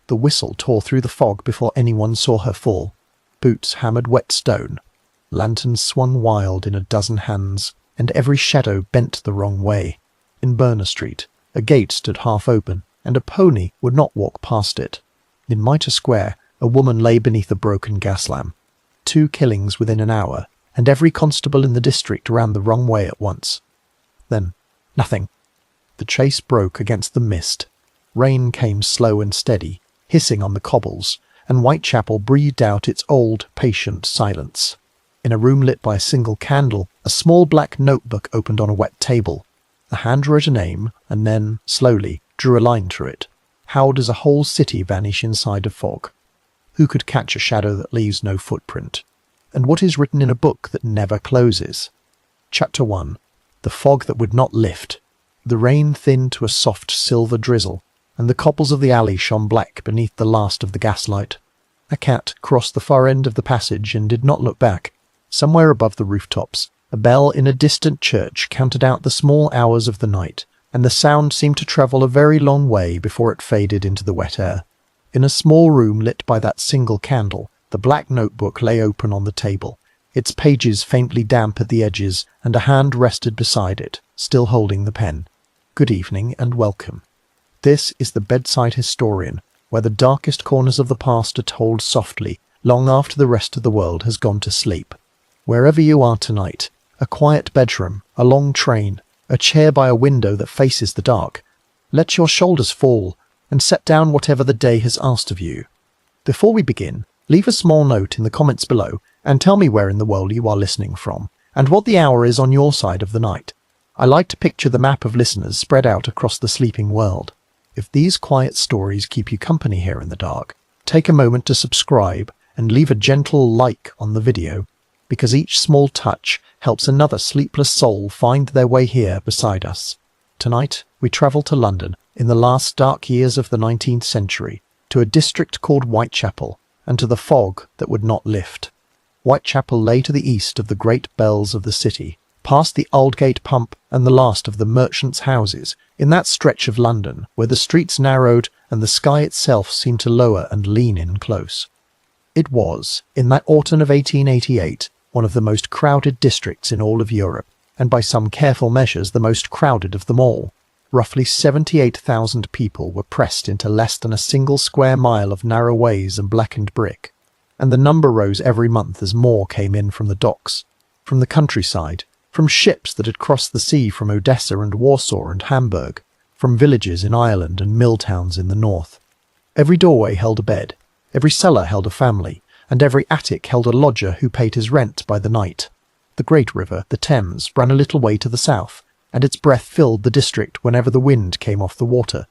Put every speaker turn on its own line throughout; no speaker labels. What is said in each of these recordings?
The whistle tore through the fog before anyone saw her fall. Boots hammered wet stone. Lanterns swung wild in a dozen hands, and every shadow bent the wrong way. In Berner Street, a gate stood half open, and a pony would not walk past it. In Mitre Square, a woman lay beneath a broken gas lamp. 2 killings within an hour, and every constable in the district ran the wrong way at once. Then, nothing. The chase broke against the mist. Rain came slow and steady, hissing on the cobbles, and Whitechapel breathed out its old, patient silence. In a room lit by a single candle, a small black notebook opened on a wet table. A hand wrote a name, and then, slowly, drew a line through it. How does a whole city vanish inside a fog? Who could catch a shadow that leaves no footprint? And what is written in a book that never closes? Chapter 1. The Fog That Would Not Lift. The rain thinned to a soft silver drizzle, and the cobbles of the alley shone black beneath the last of the gaslight. A cat crossed the far end of the passage and did not look back. Somewhere above the rooftops, a bell in a distant church counted out the small hours of the night, and the sound seemed to travel a very long way before it faded into the wet air. In a small room lit by that single candle, the black notebook lay open on the table, its pages faintly damp at the edges, and a hand rested beside it, still holding the pen. Good evening and welcome. This is the Bedside Historian, where the darkest corners of the past are told softly, long after the rest of the world has gone to sleep. Wherever you are tonight, a quiet bedroom, a long train, a chair by a window that faces the dark, let your shoulders fall and set down whatever the day has asked of you. Before we begin, leave a small note in the comments below and tell me where in the world you are listening from and what the hour is on your side of the night. I like to picture the map of listeners spread out across the sleeping world. If these quiet stories keep you company here in the dark, take a moment to subscribe and leave a gentle like on the video, because each small touch helps another sleepless soul find their way here beside us. Tonight, we travel to London in the last dark years of the 19th century, to a district called Whitechapel, and to the fog that would not lift. Whitechapel lay to the east of the great bells of the city, past the Aldgate pump and the last of the merchants' houses, in that stretch of London where the streets narrowed and the sky itself seemed to lower and lean in close. It was, in that autumn of 1888, one of the most crowded districts in all of Europe, and by some careful measures the most crowded of them all. Roughly 78,000 people were pressed into less than a single square mile of narrow ways and blackened brick, and the number rose every month as more came in from the docks, from the countryside, from ships that had crossed the sea from Odessa and Warsaw and Hamburg, from villages in Ireland and mill towns in the north. Every doorway held a bed, every cellar held a family, and every attic held a lodger who paid his rent by the night. The great river, the Thames, ran a little way to the south, and its breath filled the district whenever the wind came off the water.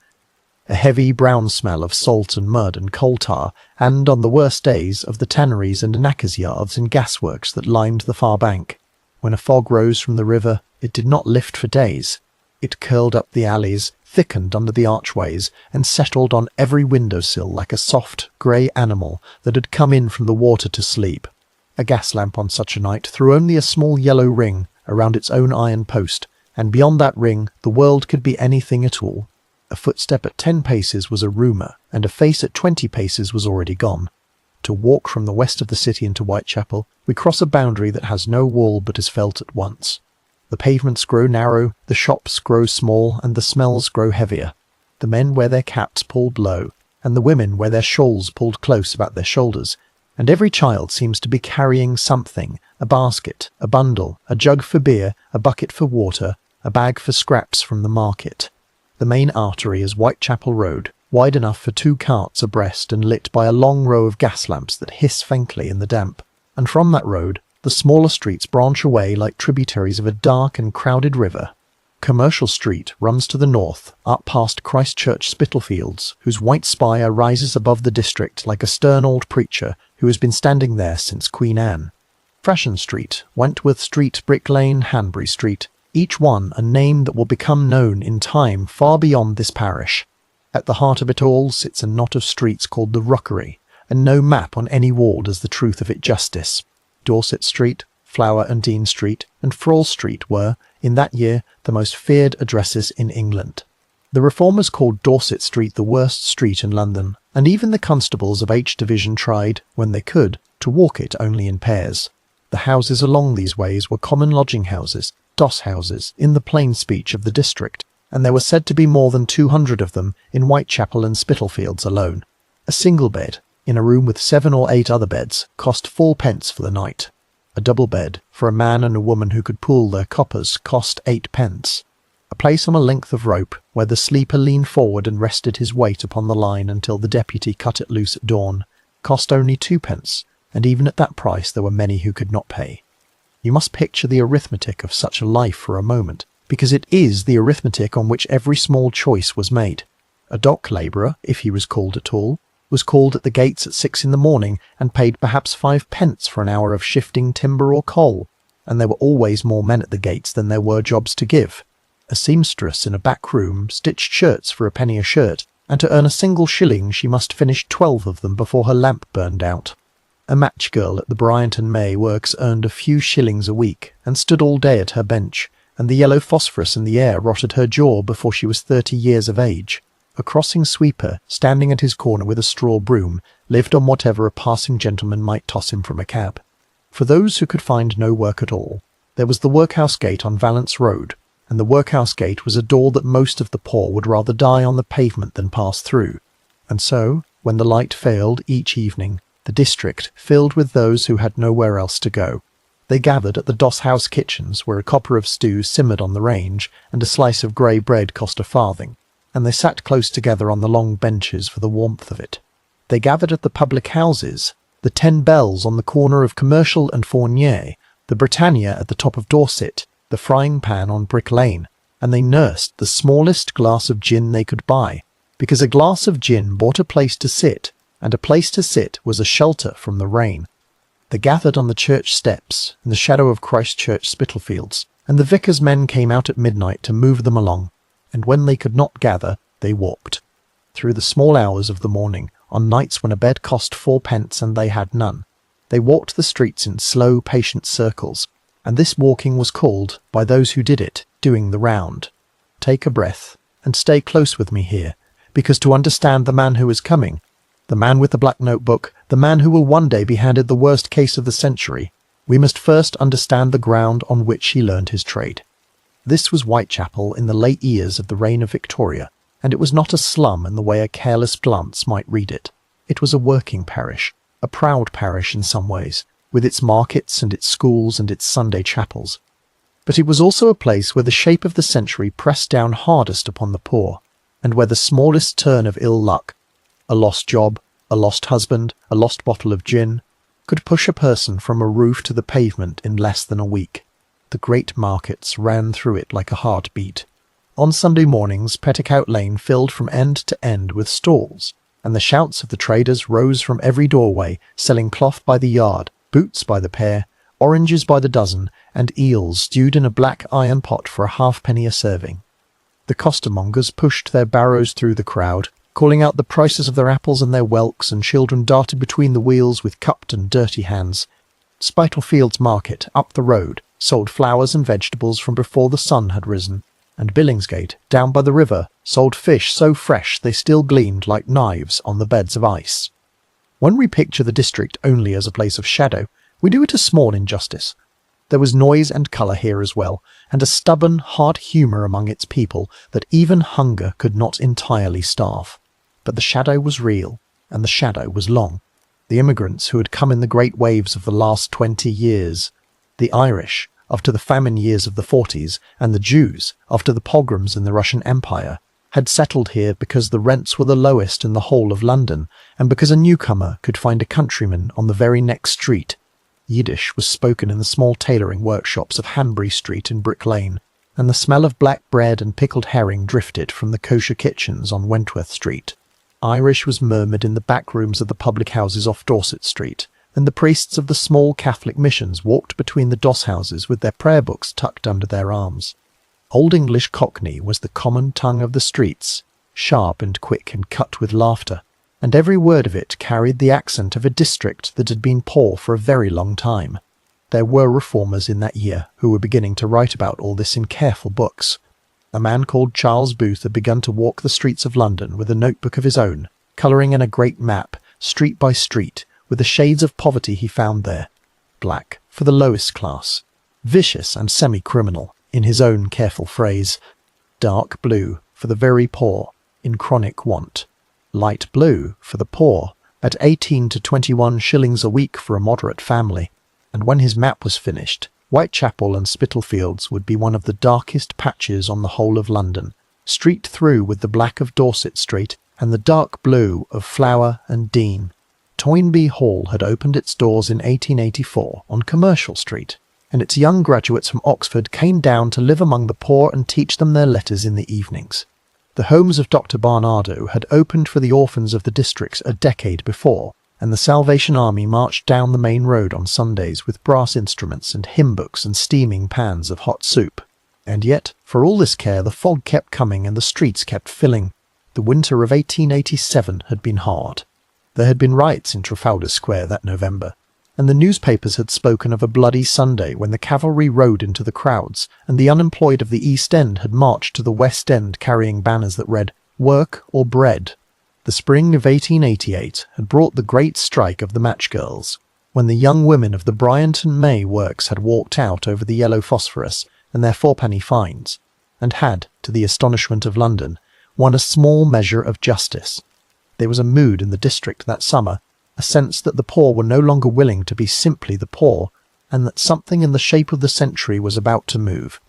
A heavy brown smell of salt and mud and coal tar, and, on the worst days, of the tanneries and knackers' yards and gasworks that lined the far bank. When a fog rose from the river, it did not lift for days. It curled up the alleys, thickened under the archways, and settled on every windowsill like a soft, grey animal that had come in from the water to sleep. A gas lamp on such a night threw only a small yellow ring around its own iron post, and beyond that ring the world could be anything at all. A footstep at 10 paces was a rumour, and a face at 20 paces was already gone. To walk from the west of the city into Whitechapel, we cross a boundary that has no wall but is felt at once. The pavements grow narrow, the shops grow small, and the smells grow heavier. The men wear their caps pulled low, and the women wear their shawls pulled close about their shoulders, and every child seems to be carrying something, a basket, a bundle, a jug for beer, a bucket for water, a bag for scraps from the market. The main artery is Whitechapel Road, wide enough for 2 carts abreast and lit by a long row of gas lamps that hiss faintly in the damp, and from that road the smaller streets branch away like tributaries of a dark and crowded river. Commercial Street runs to the north, up past Christchurch Spitalfields, whose white spire rises above the district like a stern old preacher who has been standing there since Queen Anne. Fashion Street, Wentworth Street, Brick Lane, Hanbury Street, each one a name that will become known in time far beyond this parish. At the heart of it all sits a knot of streets called the Rockery, and no map on any wall does the truth of it justice. Dorset Street, Flower and Dean Street, and Frall Street were, in that year, the most feared addresses in England. The reformers called Dorset Street the worst street in London, and even the constables of H Division tried, when they could, to walk it only in pairs. The houses along these ways were common lodging houses, doss houses, in the plain speech of the district, and there were said to be more than 200 of them in Whitechapel and Spitalfields alone. A single bed, in a room with 7 or 8 other beds, cost 4p for the night. A double bed, for a man and a woman who could pool their coppers, cost 8p. A place on a length of rope, where the sleeper leaned forward and rested his weight upon the line until the deputy cut it loose at dawn, cost only 2p, and even at that price there were many who could not pay. You must picture the arithmetic of such a life for a moment, because it is the arithmetic on which every small choice was made. A dock labourer, if he was called at all, was called at the gates at 6 in the morning and paid perhaps 5p for an hour of shifting timber or coal, and there were always more men at the gates than there were jobs to give. A seamstress in a back room stitched shirts for a penny a shirt, and to earn a single shilling she must finish 12 of them before her lamp burned out. A match girl at the Bryant and May works earned a few shillings a week, and stood all day at her bench, and the yellow phosphorus in the air rotted her jaw before she was 30 years of age. A crossing sweeper, standing at his corner with a straw broom, lived on whatever a passing gentleman might toss him from a cab. For those who could find no work at all, there was the workhouse gate on Valence Road, and the workhouse gate was a door that most of the poor would rather die on the pavement than pass through. And so, when the light failed each evening, the district filled with those who had nowhere else to go. They gathered at the doss house kitchens, where a copper of stew simmered on the range, and a slice of grey bread cost a farthing, and they sat close together on the long benches for the warmth of it. They gathered at the public houses, the 10 Bells on the corner of Commercial and Fournier, the Britannia at the top of Dorset, the Frying Pan on Brick Lane, and they nursed the smallest glass of gin they could buy, because a glass of gin bought a place to sit, and a place to sit was a shelter from the rain. They gathered on the church steps, in the shadow of Christ Church, Spitalfields, and the vicar's men came out at midnight to move them along, and when they could not gather, they walked. Through the small hours of the morning, on nights when a bed cost 4p and they had none, they walked the streets in slow, patient circles, and this walking was called, by those who did it, doing the round. Take a breath, and stay close with me here, because to understand the man who is coming, the man with the black notebook, the man who will one day be handed the worst case of the century, we must first understand the ground on which he learned his trade. This was Whitechapel in the late years of the reign of Victoria, and it was not a slum in the way a careless glance might read it. It was a working parish, a proud parish in some ways, with its markets and its schools and its Sunday chapels. But it was also a place where the shape of the century pressed down hardest upon the poor, and where the smallest turn of ill luck, a lost job, a lost husband, a lost bottle of gin, could push a person from a roof to the pavement in less than a week. The great markets ran through it like a heartbeat. On Sunday mornings, Petticoat Lane filled from end to end with stalls, and the shouts of the traders rose from every doorway, selling cloth by the yard, boots by the pair, oranges by the dozen, and eels stewed in a black iron pot for a halfpenny a serving. The costermongers pushed their barrows through the crowd, calling out the prices of their apples and their whelks, and children darted between the wheels with cupped and dirty hands. Spitalfields Market, up the road, sold flowers and vegetables from before the sun had risen, and Billingsgate, down by the river, sold fish so fresh they still gleamed like knives on the beds of ice. When we picture the district only as a place of shadow, we do it a small injustice. There was noise and colour here as well, and a stubborn, hard humour among its people that even hunger could not entirely starve. But the shadow was real, and the shadow was long. The immigrants who had come in the great waves of the last 20 years, the Irish, after the famine years of the 40s, and the Jews, after the pogroms in the Russian Empire, had settled here because the rents were the lowest in the whole of London, and because a newcomer could find a countryman on the very next street. Yiddish was spoken in the small tailoring workshops of Hanbury Street in Brick Lane, and the smell of black bread and pickled herring drifted from the kosher kitchens on Wentworth Street. Irish was murmured in the back rooms of the public houses off Dorset Street, and the priests of the small Catholic missions walked between the doss houses with their prayer books tucked under their arms. Old English Cockney was the common tongue of the streets, sharp and quick and cut with laughter, and every word of it carried the accent of a district that had been poor for a very long time. There were reformers in that year who were beginning to write about all this in careful books. A man called Charles Booth had begun to walk the streets of London with a notebook of his own, colouring in a great map, street by street, with the shades of poverty he found there. Black, for the lowest class. Vicious and semi-criminal, in his own careful phrase. Dark blue, for the very poor, in chronic want. Light blue, for the poor, at 18 to 21 shillings a week for a moderate family. And when his map was finished, Whitechapel and Spitalfields would be one of the darkest patches on the whole of London, streaked through with the black of Dorset Street and the dark blue of Flower and Dean. Toynbee Hall had opened its doors in 1884 on Commercial Street, and its young graduates from Oxford came down to live among the poor and teach them their letters in the evenings. The homes of Dr. Barnardo had opened for the orphans of the districts a decade before, and the Salvation Army marched down the main road on Sundays with brass instruments and hymn books and steaming pans of hot soup. And yet, for all this care, the fog kept coming and the streets kept filling. The winter of 1887 had been hard. There had been riots in Trafalgar Square that November, and the newspapers had spoken of a bloody Sunday when the cavalry rode into the crowds, and the unemployed of the East End had marched to the West End carrying banners that read, "Work or Bread." The spring of 1888 had brought the great strike of the match girls, when the young women of the Bryant and May works had walked out over the yellow phosphorus and their fourpenny fines, and had, to the astonishment of London, won a small measure of justice. There was a mood in the district that summer, a sense that the poor were no longer willing to be simply the poor, and that something in the shape of the century was about to move.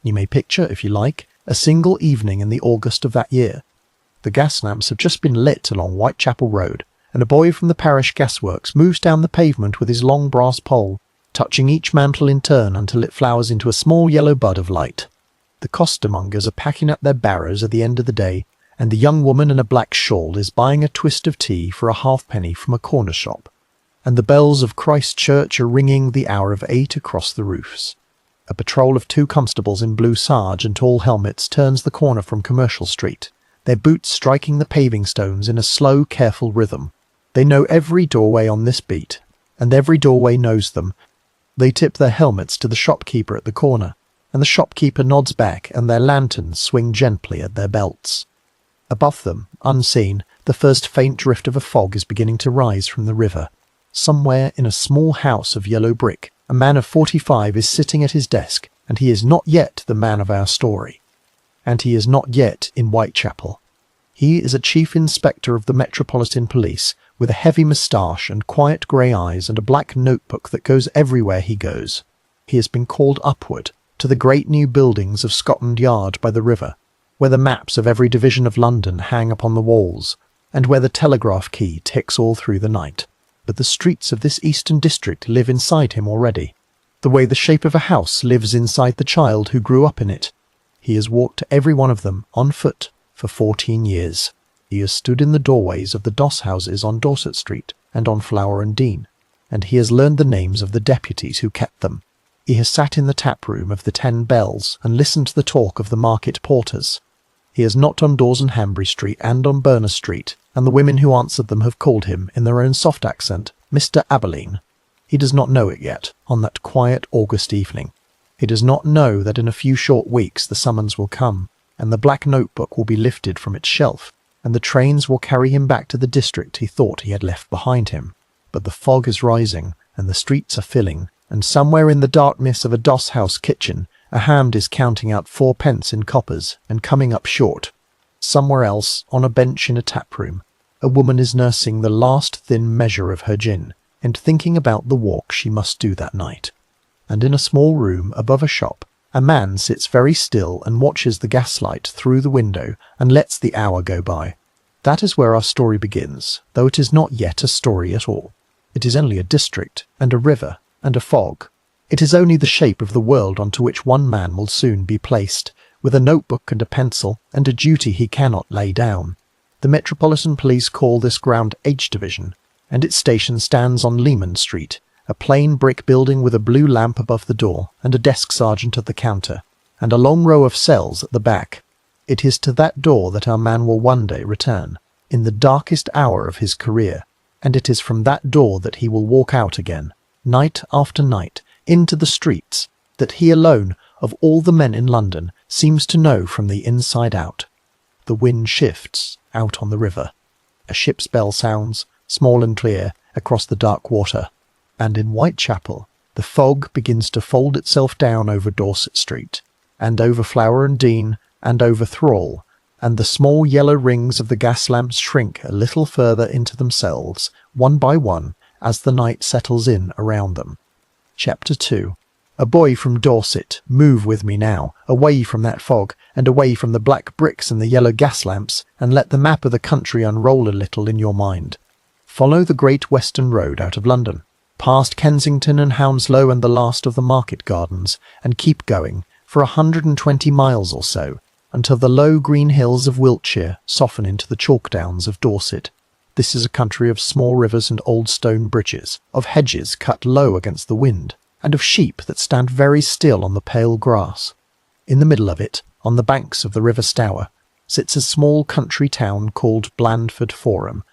You may picture, if you like, a single evening in the August of that year. The gas lamps have just been lit along Whitechapel Road, and a boy from the parish gasworks moves down the pavement with his long brass pole, touching each mantle in turn until it flowers into a small yellow bud of light. The costermongers are packing up their barrows at the end of the day, and the young woman in a black shawl is buying a twist of tea for a halfpenny from a corner shop, and the bells of Christ Church are ringing the hour of 8 across the roofs. A patrol of 2 constables in blue sarge and tall helmets turns the corner from Commercial Street, their boots striking the paving stones in a slow, careful rhythm. They know every doorway on this beat, and every doorway knows them. They tip their helmets to the shopkeeper at the corner, and the shopkeeper nods back, and their lanterns swing gently at their belts. Above them, unseen, the first faint drift of a fog is beginning to rise from the river. Somewhere in a small house of yellow brick, a man of 45 is sitting at his desk, and he is not yet the man of our story. And he is not yet in Whitechapel. He is a chief inspector of the Metropolitan Police, with a heavy moustache and quiet grey eyes and a black notebook that goes everywhere he goes. He has been called upward, to the great new buildings of Scotland Yard by the river, where the maps of every division of London hang upon the walls, and where the telegraph key ticks all through the night. But the streets of this eastern district live inside him already, the way the shape of a house lives inside the child who grew up in it. He has walked to every one of them, on foot, for 14 years. He has stood in the doorways of the doss houses on Dorset Street and on Flower and Dean, and he has learned the names of the deputies who kept them. He has sat in the taproom of the 10 Bells and listened to the talk of the market porters. He has knocked on doors on Hanbury Street and on Berners Street, and the women who answered them have called him, in their own soft accent, Mr. Abberline. He does not know it yet, on that quiet August evening. He does not know that in a few short weeks the summons will come, and the black notebook will be lifted from its shelf, and the trains will carry him back to the district he thought he had left behind him. But the fog is rising, and the streets are filling, and somewhere in the darkness of a doss house kitchen, a hand is counting out 4 pence in coppers and coming up short. Somewhere else, on a bench in a taproom, a woman is nursing the last thin measure of her gin, and thinking about the walk she must do that night. And in a small room above a shop, a man sits very still and watches the gaslight through the window and lets the hour go by. That is where our story begins, though it is not yet a story at all. It is only a district, and a river, and a fog. It is only the shape of the world onto which one man will soon be placed, with a notebook and a pencil, and a duty he cannot lay down. The Metropolitan Police call this ground H Division, and its station stands on Leman Street, a plain brick building with a blue lamp above the door, and a desk sergeant at the counter, and a long row of cells at the back. It is to that door that our man will one day return, in the darkest hour of his career, and it is from that door that he will walk out again, night after night, into the streets, that he alone, of all the men in London, seems to know from the inside out. The wind shifts out on the river. A ship's bell sounds, small and clear, across the dark water. And in Whitechapel, the fog begins to fold itself down over Dorset Street, and over Flower and Dean, and over Thrall, and the small yellow rings of the gas lamps shrink a little further into themselves, one by one, as the night settles in around them. Chapter 2. A boy from Dorset, move with me now, away from that fog, and away from the black bricks and the yellow gas lamps, and let the map of the country unroll a little in your mind. Follow the Great Western Road out of London, past Kensington and Hounslow and the last of the market gardens, and keep going, for 120 miles or so, until the low green hills of Wiltshire soften into the chalk downs of Dorset. This is a country of small rivers and old stone bridges, of hedges cut low against the wind, and of sheep that stand very still on the pale grass. In the middle of it, on the banks of the River Stour, sits a small country town called Blandford Forum,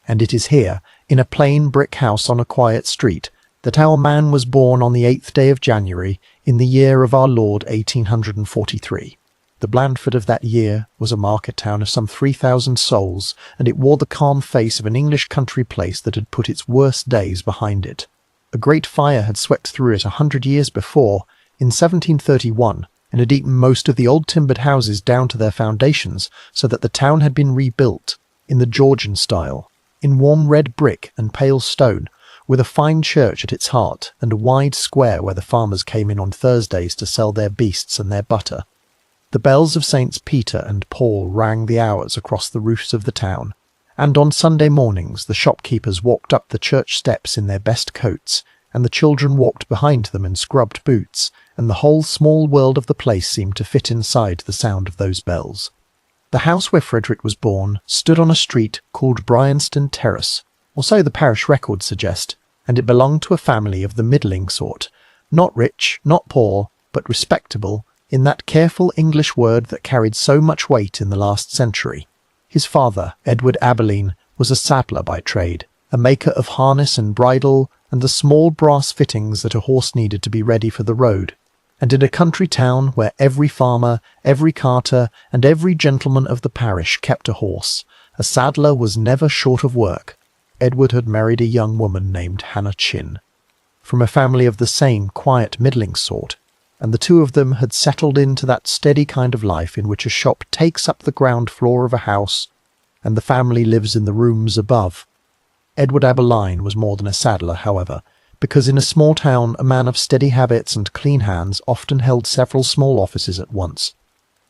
and it is here, in a plain brick house on a quiet street, that our man was born on the 8th day of January, in the year of our Lord 1843. The Blandford of that year was a market town of some 3,000 souls, and it wore the calm face of an English country place that had put its worst days behind it. A great fire had swept through it 100 years before, in 1731, and had eaten most of the old timbered houses down to their foundations, so that the town had been rebuilt, in the Georgian style, in warm red brick and pale stone, with a fine church at its heart, and a wide square where the farmers came in on Thursdays to sell their beasts and their butter. The bells of Saints Peter and Paul rang the hours across the roofs of the town, and on Sunday mornings the shopkeepers walked up the church steps in their best coats, and the children walked behind them in scrubbed boots, and the whole small world of the place seemed to fit inside the sound of those bells. The house where Frederick was born stood on a street called Bryanston Terrace, or so the parish records suggest, and it belonged to a family of the middling sort, not rich, not poor, but respectable, in that careful English word that carried so much weight in the last century. His father, Edward Abberline, was a saddler by trade, a maker of harness and bridle and the small brass fittings that a horse needed to be ready for the road. And in a country town where every farmer, every carter, and every gentleman of the parish kept a horse, a saddler was never short of work. Edward had married a young woman named Hannah Chin, from a family of the same quiet middling sort, and the two of them had settled into that steady kind of life in which a shop takes up the ground floor of a house, and the family lives in the rooms above. Edward Abberline was more than a saddler, however, because in a small town a man of steady habits and clean hands often held several small offices at once.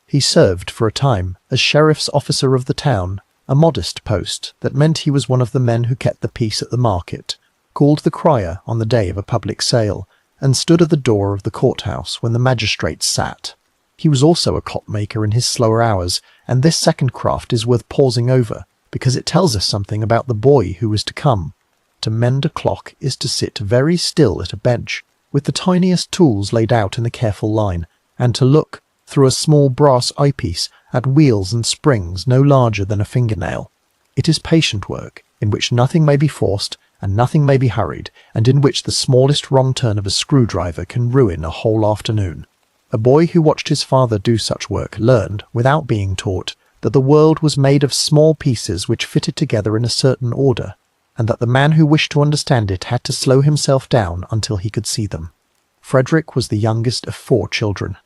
He served for a time as sheriff's officer of the town, a modest post that meant he was one of the men who kept the peace at the market, called the crier on the day of a public sale, and stood at the door of the courthouse when the magistrates sat. He was also a clockmaker in his slower hours, and this second craft is worth pausing over, because it tells us something about the boy who was to come. To mend a clock is to sit very still at a bench, with the tiniest tools laid out in a careful line, and to look, through a small brass eyepiece, at wheels and springs no larger than a fingernail. It is patient work, in which nothing may be forced, and nothing may be hurried, and in which the smallest wrong turn of a screwdriver can ruin a whole afternoon. A boy who watched his father do such work learned, without being taught, that the world was made of small pieces which fitted together in a certain order, and that the man who wished to understand it had to slow himself down until he could see them. Frederick was the youngest of 4 children.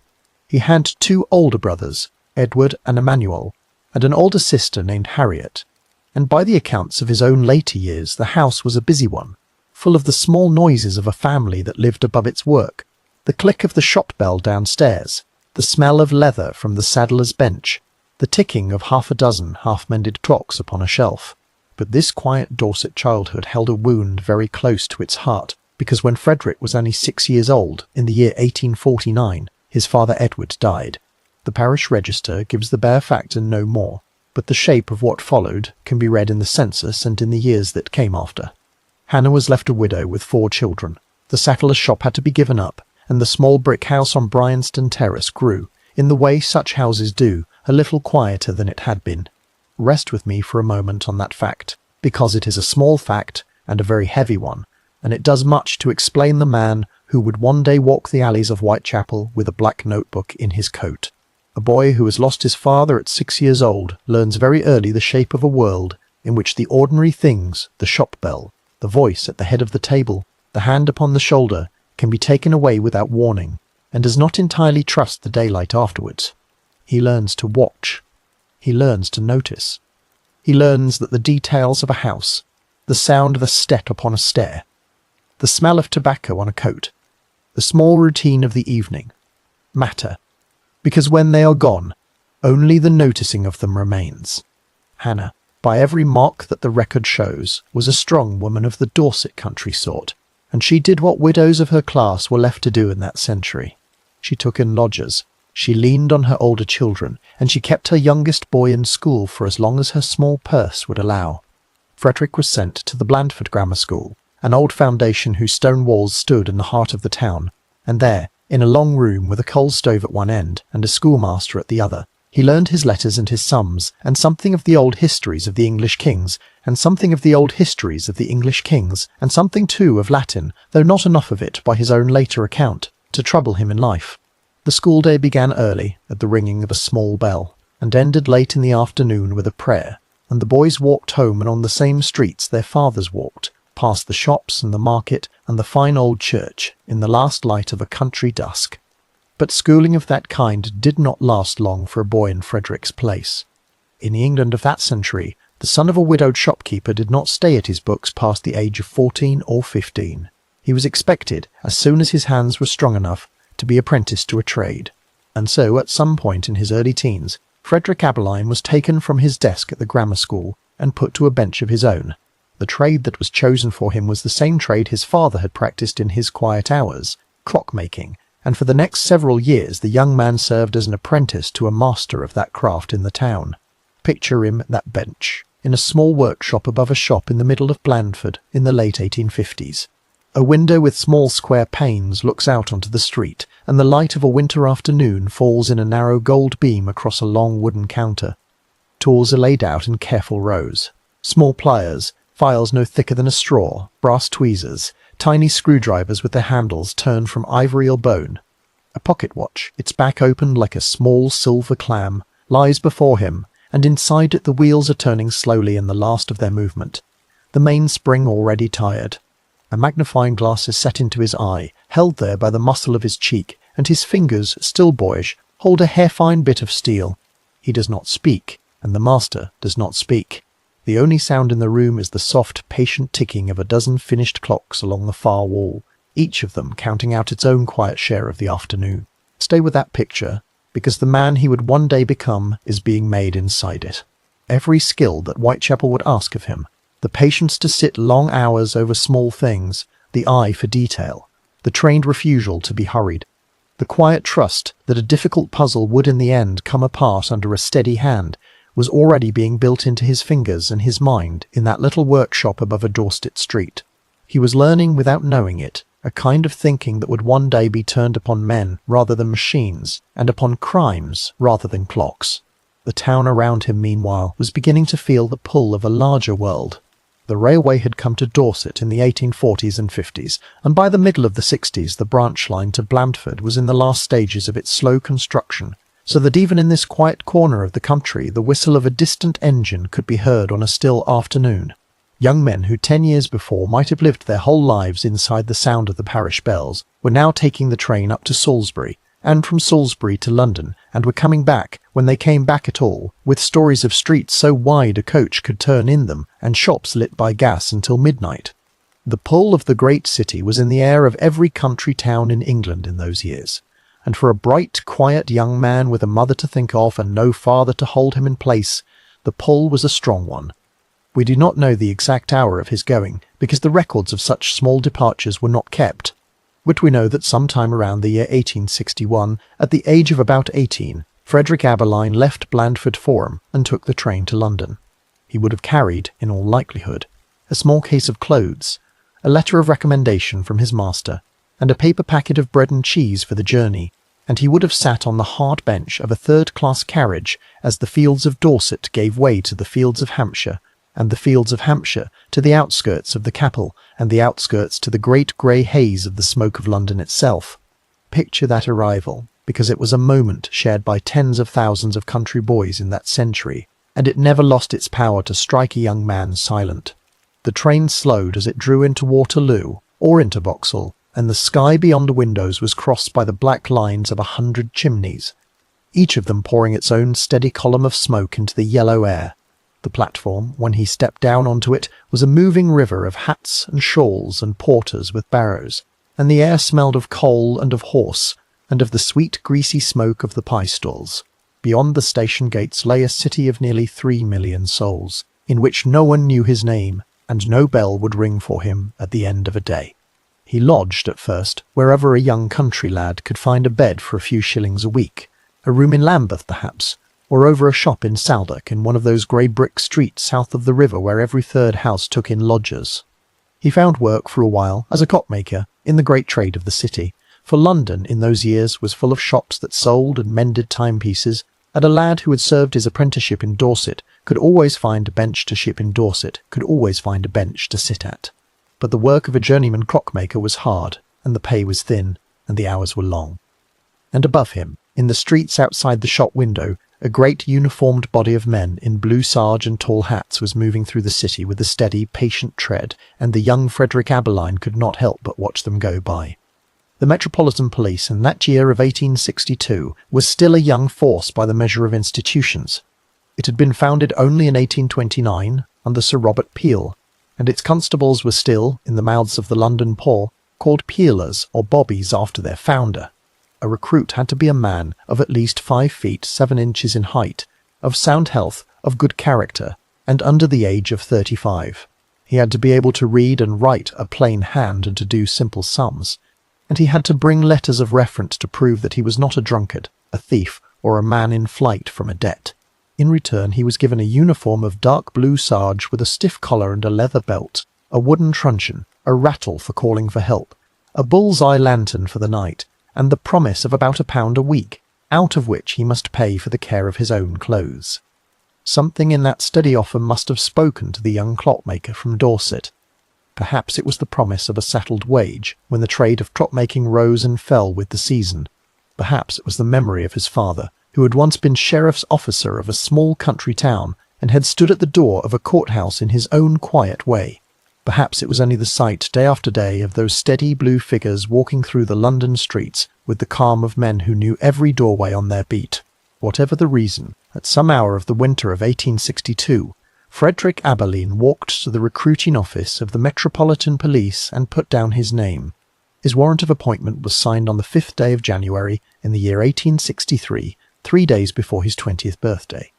He had 2 older brothers, Edward and Emmanuel, and an older sister named Harriet, and by the accounts of his own later years the house was a busy one, full of the small noises of a family that lived above its work, the click of the shop bell downstairs, the smell of leather from the saddler's bench, the ticking of half a dozen half-mended clocks upon a shelf. But this quiet Dorset childhood held a wound very close to its heart, because when Frederick was only 6 years old, in the year 1849, his father Edward died. The parish register gives the bare fact and no more, but the shape of what followed can be read in the census and in the years that came after. Hannah was left a widow with 4 children. The saddler's shop had to be given up, and the small brick house on Bryanston Terrace grew, in the way such houses do, a little quieter than it had been. Rest with me for a moment on that fact, because it is a small fact and a very heavy one, and it does much to explain the man who would one day walk the alleys of Whitechapel with a black notebook in his coat. A boy who has lost his father at 6 years old learns very early the shape of a world in which the ordinary things, the shop bell, the voice at the head of the table, the hand upon the shoulder, can be taken away without warning, and does not entirely trust the daylight afterwards. He learns to watch. He learns to notice. He learns that the details of a house, the sound of a step upon a stair, the smell of tobacco on a coat, the small routine of the evening, matter, because when they are gone, only the noticing of them remains. Hannah, by every mark that the record shows, was a strong woman of the Dorset country sort, and she did what widows of her class were left to do in that century. She took in lodgers, she leaned on her older children, and she kept her youngest boy in school for as long as her small purse would allow. Frederick was sent to the Blandford Grammar School, an old foundation whose stone walls stood in the heart of the town, and there, in a long room with a coal stove at one end and a schoolmaster at the other, he learned his letters and his sums, and something of the old histories of the English kings, and something of the old histories of the English kings, and something too of Latin, though not enough of it, by his own later account, to trouble him in life. The school day began early, at the ringing of a small bell, and ended late in the afternoon with a prayer, and the boys walked home and on the same streets their fathers walked, past the shops and the market and the fine old church, in the last light of a country dusk. But schooling of that kind did not last long for a boy in Frederick's place. In the England of that century, the son of a widowed shopkeeper did not stay at his books past the age of 14 or 15. He was expected, as soon as his hands were strong enough, to be apprenticed to a trade. And so, at some point in his early teens, Frederick Abberline was taken from his desk at the grammar school and put to a bench of his own. The trade that was chosen for him was the same trade his father had practiced in his quiet hours, clock-making, and for the next several years the young man served as an apprentice to a master of that craft in the town. Picture him at that bench, in a small workshop above a shop in the middle of Blandford in the late 1850s. A window with small square panes looks out onto the street, and the light of a winter afternoon falls in a narrow gold beam across a long wooden counter. Tools are laid out in careful rows. Small pliers, files no thicker than a straw, brass tweezers, tiny screwdrivers with their handles turned from ivory or bone. A pocket watch, its back opened like a small silver clam, lies before him, and inside it the wheels are turning slowly in the last of their movement. The mainspring already tired. A magnifying glass is set into his eye, held there by the muscle of his cheek, and his fingers, still boyish, hold a hair-fine bit of steel. He does not speak, and the master does not speak. The only sound in the room is the soft, patient ticking of a dozen finished clocks along the far wall, each of them counting out its own quiet share of the afternoon. Stay with that picture, because the man he would one day become is being made inside it. Every skill that Whitechapel would ask of him, the patience to sit long hours over small things, the eye for detail, the trained refusal to be hurried, the quiet trust that a difficult puzzle would in the end come apart under a steady hand, was already being built into his fingers and his mind in that little workshop above a Dorset Street. He was learning without knowing it, a kind of thinking that would one day be turned upon men rather than machines, and upon crimes rather than clocks. The town around him, meanwhile, was beginning to feel the pull of a larger world. The railway had come to Dorset in the 1840s and 50s, and by the middle of the 60s the branch line to Blandford was in the last stages of its slow construction, so that even in this quiet corner of the country the whistle of a distant engine could be heard on a still afternoon. Young men who 10 years before might have lived their whole lives inside the sound of the parish bells were now taking the train up to Salisbury, and from Salisbury to London, and were coming back, when they came back at all, with stories of streets so wide a coach could turn in them, and shops lit by gas until midnight. The pull of the great city was in the air of every country town in England in those years, and for a bright, quiet young man with a mother to think of and no father to hold him in place, the pull was a strong one. We do not know the exact hour of his going, because the records of such small departures were not kept. But we know that sometime around the year 1861, at the age of about 18, Frederick Abberline left Blandford Forum and took the train to London. He would have carried, in all likelihood, a small case of clothes, a letter of recommendation from his master, and a paper packet of bread and cheese for the journey, and he would have sat on the hard bench of a third-class carriage as the fields of Dorset gave way to the fields of Hampshire, and the fields of Hampshire to the outskirts of the Capel, and the outskirts to the great grey haze of the smoke of London itself. Picture that arrival, because it was a moment shared by tens of thousands of country boys in that century, and it never lost its power to strike a young man silent. The train slowed as it drew into Waterloo or into Vauxhall, and the sky beyond the windows was crossed by the black lines of 100 chimneys, each of them pouring its own steady column of smoke into the yellow air. The platform, when he stepped down onto it, was a moving river of hats and shawls and porters with barrows, and the air smelled of coal and of horse, and of the sweet greasy smoke of the pie stalls. Beyond the station gates lay a city of nearly 3 million souls, in which no one knew his name, and no bell would ring for him at the end of a day. He lodged at first wherever a young country lad could find a bed for a few shillings a week, a room in Lambeth perhaps, or over a shop in Southwark in one of those grey brick streets south of the river where every third house took in lodgers. He found work for a while as a clockmaker in the great trade of the city, for London in those years was full of shops that sold and mended timepieces, and a lad who had served his apprenticeship in Dorset could always find a bench to ship in Dorset, could always find a bench to sit at. But the work of a journeyman clockmaker was hard, and the pay was thin, and the hours were long. And above him, in the streets outside the shop window, a great uniformed body of men in blue sarge and tall hats was moving through the city with a steady, patient tread, and the young Frederick Abberline could not help but watch them go by. The Metropolitan Police in that year of 1862 was still a young force by the measure of institutions. It had been founded only in 1829 under Sir Robert Peel, and its constables were still, in the mouths of the London poor, called peelers or bobbies after their founder. A recruit had to be a man of at least 5 feet 7 inches in height, of sound health, of good character, and under the age of 35. He had to be able to read and write a plain hand and to do simple sums, and he had to bring letters of reference to prove that he was not a drunkard, a thief, or a man in flight from a debt. In return he was given a uniform of dark blue sarge with a stiff collar and a leather belt, a wooden truncheon, a rattle for calling for help, a bull's-eye lantern for the night, and the promise of about £1 a week, out of which he must pay for the care of his own clothes. Something in that steady offer must have spoken to the young clockmaker from Dorset. Perhaps it was the promise of a settled wage when the trade of clockmaking rose and fell with the season. Perhaps it was the memory of his father, who had once been sheriff's officer of a small country town and had stood at the door of a courthouse in his own quiet way. Perhaps it was only the sight day after day of those steady blue figures walking through the London streets with the calm of men who knew every doorway on their beat. Whatever the reason, at some hour of the winter of 1862, Frederick Abberline walked to the recruiting office of the Metropolitan Police and put down his name. His warrant of appointment was signed on the 5th day of January in the year 1863, 3 days before his 20th birthday,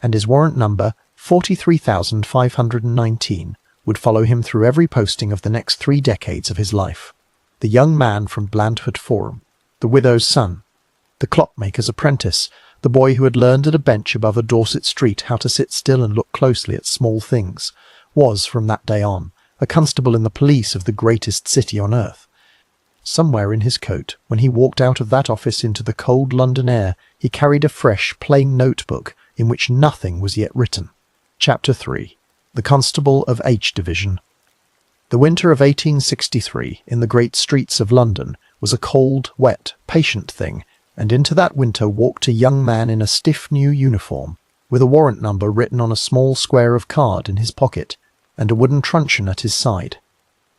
and his warrant number, 43,519, would follow him through every posting of the next 3 decades of his life. The young man from Blandford Forum, the widow's son, the clockmaker's apprentice, the boy who had learned at a bench above a Dorset Street how to sit still and look closely at small things, was, from that day on, a constable in the police of the greatest city on earth. Somewhere in his coat, when he walked out of that office into the cold London air, he carried a fresh, plain notebook in which nothing was yet written. Chapter 3. The Constable of H Division. The winter of 1863 in the great streets of London was a cold, wet, patient thing, and into that winter walked a young man in a stiff new uniform, with a warrant number written on a small square of card in his pocket, and a wooden truncheon at his side.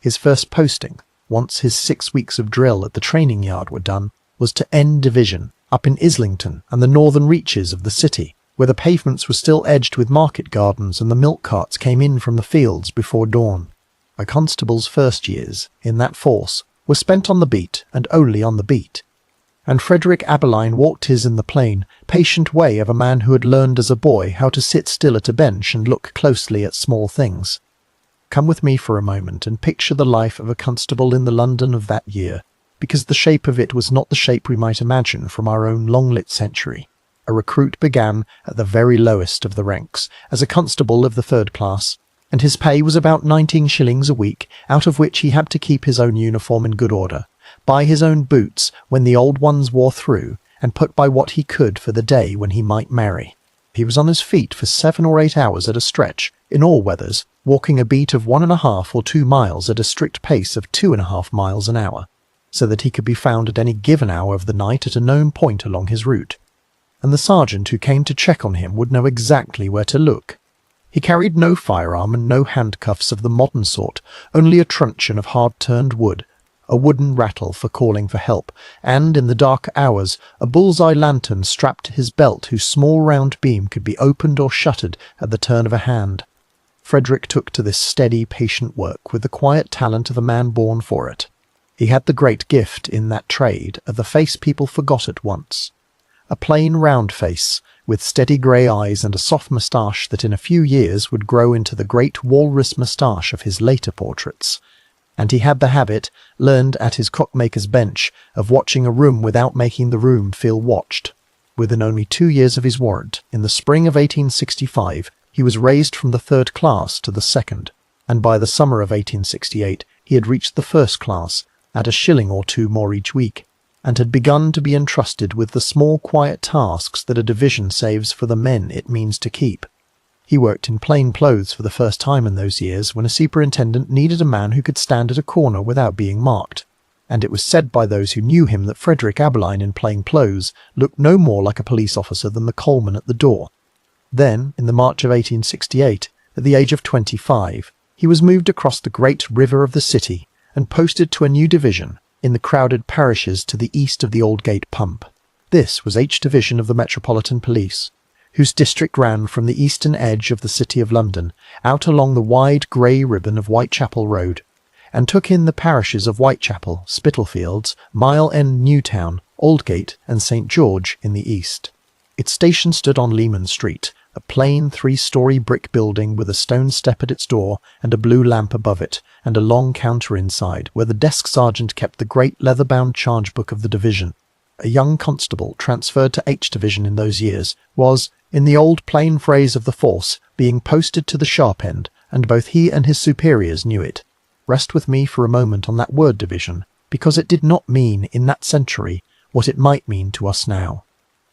His first posting, once his 6 weeks of drill at the training yard were done, was to N Division, up in Islington and the northern reaches of the city, where the pavements were still edged with market gardens and the milk carts came in from the fields before dawn. A constable's first years, in that force, were spent on the beat and only on the beat, and Frederick Abberline walked his in the plain, patient way of a man who had learned as a boy how to sit still at a bench and look closely at small things. Come with me for a moment and picture the life of a constable in the London of that year, because the shape of it was not the shape we might imagine from our own long-lit century. A recruit began at the very lowest of the ranks, as a constable of the 3rd class, and his pay was about 19 shillings a week, out of which he had to keep his own uniform in good order, buy his own boots when the old ones wore through, and put by what he could for the day when he might marry. He was on his feet for 7 or 8 hours at a stretch, in all weathers, walking a beat of 1.5 or 2 miles at a strict pace of 2.5 miles an hour, so that he could be found at any given hour of the night at a known point along his route. and the sergeant who came to check on him would know exactly where to look. He carried no firearm and no handcuffs of the modern sort, only a truncheon of hard-turned wood, a wooden rattle for calling for help, and, in the dark hours, a bull's-eye lantern strapped to his belt whose small round beam could be opened or shuttered at the turn of a hand. Frederick took to this steady, patient work with the quiet talent of a man born for it. He had the great gift in that trade of the face people forgot at once. A plain, round face, with steady grey eyes and a soft moustache that in a few years would grow into the great walrus moustache of his later portraits. And he had the habit, learned at his cockmaker's bench, of watching a room without making the room feel watched. Within only 2 years of his warrant, in the spring of 1865, he was raised from the 3rd class to the 2nd, and by the summer of 1868 he had reached the 1st class, at a shilling or 2 more each week, and had begun to be entrusted with the small quiet tasks that a division saves for the men it means to keep. He worked in plain clothes for the first time in those years when a superintendent needed a man who could stand at a corner without being marked, and it was said by those who knew him that Frederick Abberline in plain clothes looked no more like a police officer than the coalman at the door. Then, in the March of 1868, at the age of 25, he was moved across the great river of the city and posted to a new division in the crowded parishes to the east of the Old Gate Pump. This was H Division of the Metropolitan Police, whose district ran from the eastern edge of the City of London out along the wide grey ribbon of Whitechapel Road, and took in the parishes of Whitechapel, Spitalfields, Mile End Newtown, Aldgate and St. George in the east. Its station stood on Leman Street, a plain 3-storey brick building with a stone step at its door and a blue lamp above it, and a long counter inside, where the desk sergeant kept the great leather-bound charge book of the division. A young constable, transferred to H Division in those years, was, in the old plain phrase of the force, being posted to the sharp end, and both he and his superiors knew it. Rest with me for a moment on that word division, because it did not mean, in that century, what it might mean to us now.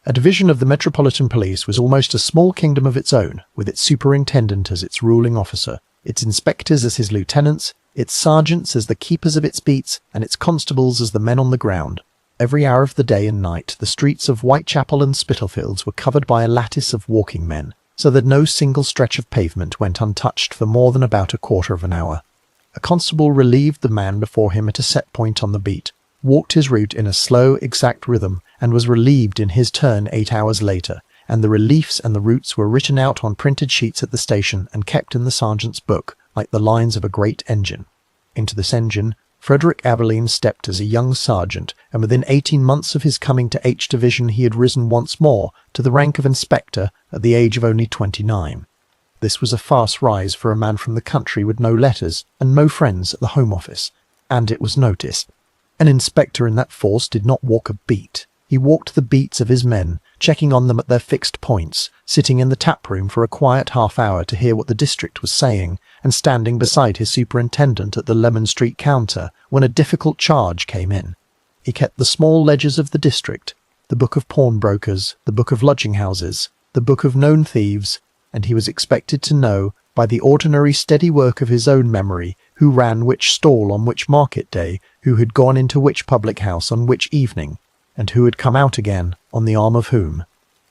A division of the Metropolitan Police was almost a small kingdom of its own, with its superintendent as its ruling officer, its inspectors as his lieutenants, its sergeants as the keepers of its beats, and its constables as the men on the ground. Every hour of the day and night, the streets of Whitechapel and Spitalfields were covered by a lattice of walking men, so that no single stretch of pavement went untouched for more than about a quarter of an hour. A constable relieved the man before him at a set point on the beat, walked his route in a slow, exact rhythm, and was relieved in his turn 8 hours later, and the reliefs and the routes were written out on printed sheets at the station and kept in the sergeant's book, like the lines of a great engine. Into this engine Frederick Abberline stepped as a young sergeant, and within 18 months of his coming to H Division he had risen once more to the rank of inspector at the age of only 29. This was a fast rise for a man from the country with no letters and no friends at the Home Office, and it was noticed. An inspector in that force did not walk a beat. He walked the beats of his men, checking on them at their fixed points, sitting in the taproom for a quiet half-hour to hear what the district was saying, and standing beside his superintendent at the Leman Street counter when a difficult charge came in. He kept the small ledgers of the district, the book of pawnbrokers, the book of lodging-houses, the book of known thieves, and he was expected to know, by the ordinary steady work of his own memory, who ran which stall on which market day, who had gone into which public house on which evening, and who had come out again, on the arm of whom.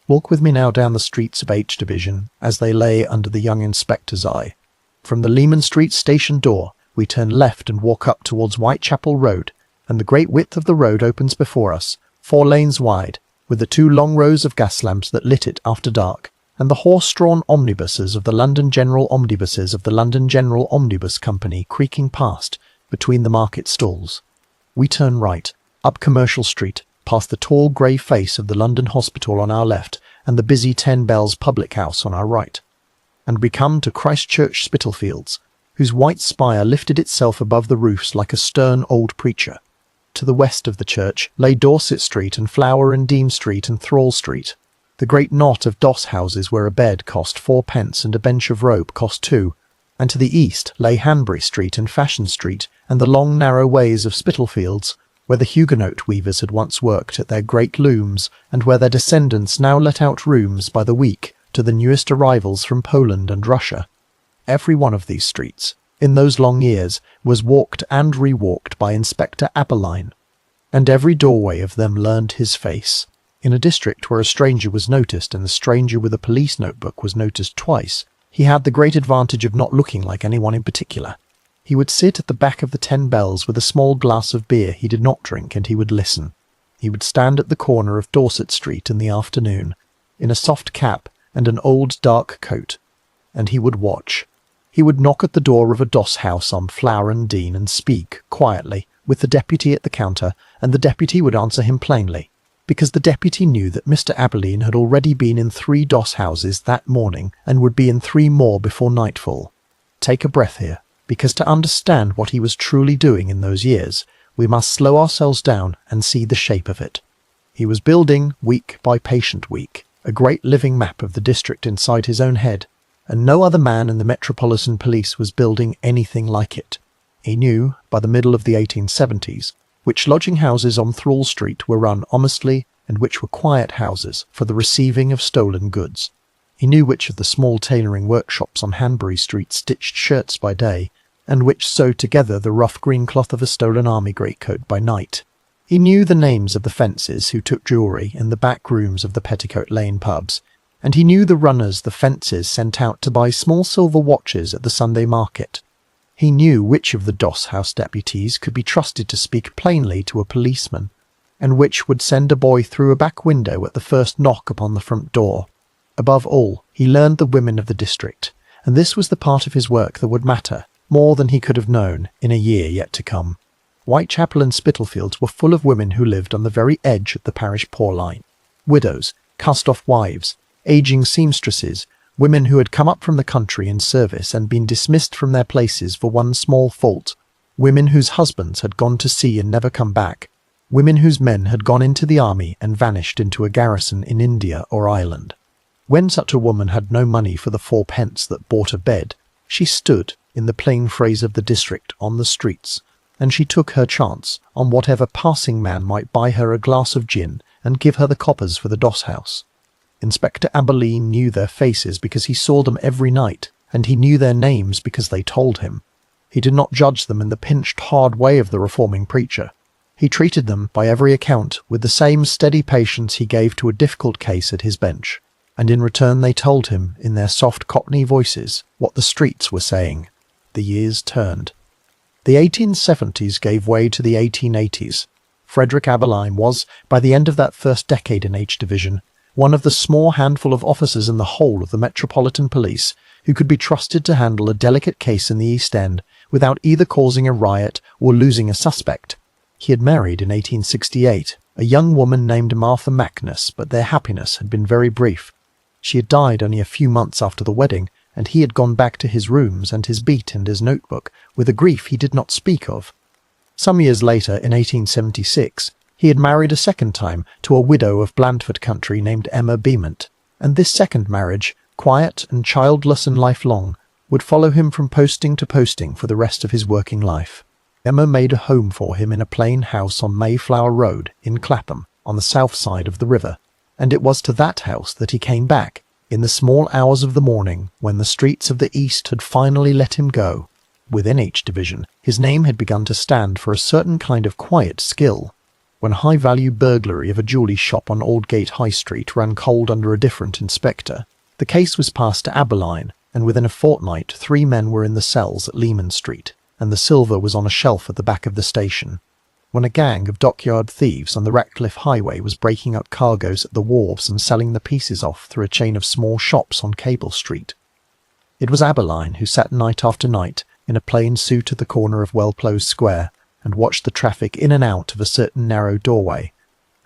Walk with me now down the streets of H Division, as they lay under the young inspector's eye. From the Leman Street station door, we turn left and walk up towards Whitechapel Road, and the great width of the road opens before us, 4 lanes wide, with the 2 long rows of gas lamps that lit it after dark, and the horse-drawn omnibuses of the London General Omnibuses of the London General Omnibus Company creaking past, between the market stalls. We turn right, up Commercial Street, past the tall grey face of the London Hospital on our left and the busy 10 Bells public house on our right, and we come to Christ Church Spitalfields, whose white spire lifted itself above the roofs like a stern old preacher. To the west of the church lay Dorset Street and Flower and Dean Street and Thrall Street, the great knot of doss houses where a bed cost 4d and a bench of rope cost 2, and to the east lay Hanbury Street and Fashion Street and the long narrow ways of Spitalfields, where the Huguenot weavers had once worked at their great looms, and where their descendants now let out rooms by the week to the newest arrivals from Poland and Russia. Every one of these streets, in those long years, was walked and re-walked by Inspector Abberline, and every doorway of them learned his face. In a district where a stranger was noticed and the stranger with a police notebook was noticed twice, he had the great advantage of not looking like anyone in particular. He would sit at the back of the 10 Bells with a small glass of beer he did not drink, and he would listen. He would stand at the corner of Dorset Street in the afternoon, in a soft cap and an old dark coat, and he would watch. He would knock at the door of a doss house on Flower and Dean and speak, quietly, with the deputy at the counter, and the deputy would answer him plainly, because the deputy knew that Mr. Abberline had already been in 3 doss houses that morning and would be in 3 more before nightfall. Take a breath here, because to understand what he was truly doing in those years, we must slow ourselves down and see the shape of it. He was building, week by patient week, a great living map of the district inside his own head, and no other man in the Metropolitan Police was building anything like it. He knew, by the middle of the 1870s, which lodging houses on Thrall Street were run honestly and which were quiet houses for the receiving of stolen goods. He knew which of the small tailoring workshops on Hanbury Street stitched shirts by day, and which sewed together the rough green cloth of a stolen army greatcoat by night. He knew the names of the fences who took jewellery in the back rooms of the Petticoat Lane pubs, and he knew the runners the fences sent out to buy small silver watches at the Sunday market. He knew which of the doss house deputies could be trusted to speak plainly to a policeman, and which would send a boy through a back window at the first knock upon the front door. Above all, he learned the women of the district, and this was the part of his work that would matter, more than he could have known in a year yet to come. Whitechapel and Spitalfields were full of women who lived on the very edge of the parish poor line. Widows, cast-off wives, ageing seamstresses, women who had come up from the country in service and been dismissed from their places for one small fault, women whose husbands had gone to sea and never come back, women whose men had gone into the army and vanished into a garrison in India or Ireland. When such a woman had no money for the 4 pence that bought a bed, she stood, in the plain phrase of the district, on the streets, and she took her chance on whatever passing man might buy her a glass of gin and give her the coppers for the doss house. Inspector Abberline knew their faces because he saw them every night, and he knew their names because they told him. He did not judge them in the pinched, hard way of the reforming preacher. He treated them, by every account, with the same steady patience he gave to a difficult case at his bench, and in return they told him, in their soft Cockney voices, what the streets were saying. The years turned. The 1870s gave way to the 1880s. Frederick Abberline was, by the end of that first decade in H Division, one of the small handful of officers in the whole of the Metropolitan Police who could be trusted to handle a delicate case in the East End without either causing a riot or losing a suspect. He had married in 1868 a young woman named Martha Magnus, but their happiness had been very brief. She had died only a few months after the wedding, and he had gone back to his rooms and his beat and his notebook with a grief he did not speak of. Some years later, in 1876, he had married a second time to a widow of Blandford country named Emma Beament, and this second marriage, quiet and childless and lifelong, would follow him from posting to posting for the rest of his working life. Emma made a home for him in a plain house on Mayflower Road in Clapham, on the south side of the river, and it was to that house that he came back, in the small hours of the morning when the streets of the East had finally let him go. Within H Division, his name had begun to stand for a certain kind of quiet skill. When high-value burglary of a jewellery shop on Aldgate High Street ran cold under a different inspector, the case was passed to Abberline, and within a fortnight 3 men were in the cells at Leman Street, and the silver was on a shelf at the back of the station. When a gang of dockyard thieves on the Ratcliffe Highway was breaking up cargoes at the wharves and selling the pieces off through a chain of small shops on Cable Street. It was Abberline who sat night after night in a plain suit at the corner of Wellclose Square and watched the traffic in and out of a certain narrow doorway,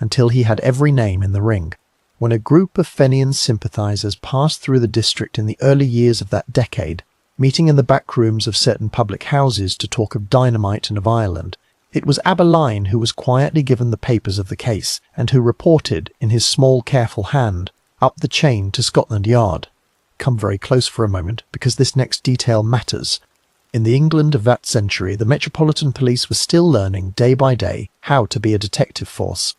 until he had every name in the ring. When a group of Fenian sympathisers passed through the district in the early years of that decade, meeting in the back rooms of certain public houses to talk of dynamite and of Ireland, it was Abberline who was quietly given the papers of the case, and who reported, in his small careful hand, up the chain to Scotland Yard. Come very close for a moment, because this next detail matters. In the England of that century, the Metropolitan Police was still learning, day by day, how to be a detective force.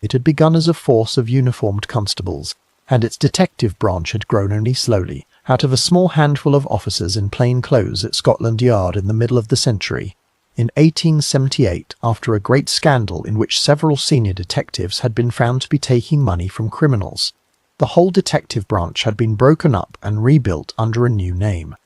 It had begun as a force of uniformed constables, and its detective branch had grown only slowly, out of a small handful of officers in plain clothes at Scotland Yard in the middle of the century. in 1878 after a great scandal in which several senior detectives had been found to be taking money from criminals. The whole detective branch had been broken up and rebuilt under a new name,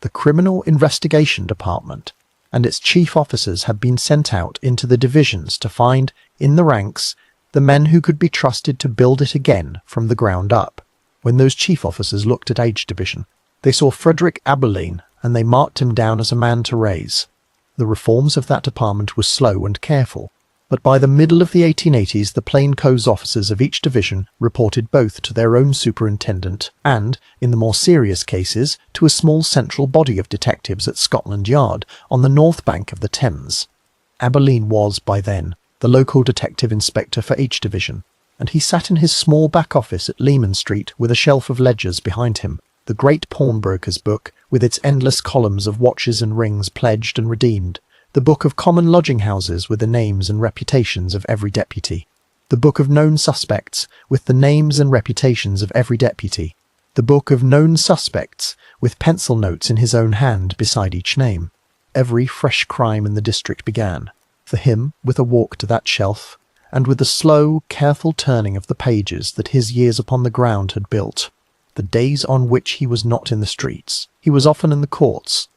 the Criminal Investigation Department, and its chief officers had been sent out into the divisions to find, in the ranks, the men who could be trusted to build it again from the ground up. When those chief officers looked at H Division, they saw Frederick Abberline, and they marked him down as a man to raise. The reforms of that department were slow and careful, but by the middle of the 1880s the plainclothes officers of each division reported both to their own superintendent and, in the more serious cases, to a small central body of detectives at Scotland Yard on the north bank of the Thames. Abberline was, by then, the local detective inspector for H Division, and he sat in his small back office at Leman Street with a shelf of ledgers behind him, the great pawnbroker's book with its endless columns of watches and rings pledged and redeemed, the book of common lodging-houses with the names and reputations of every deputy, the book of known suspects with the names and reputations of every deputy, the book of known suspects with pencil notes in his own hand beside each name. Every fresh crime in the district began, for him, with a walk to that shelf, and with the slow, careful turning of the pages that his years upon the ground had built. The days on which he was not in the streets, he was often in the courts.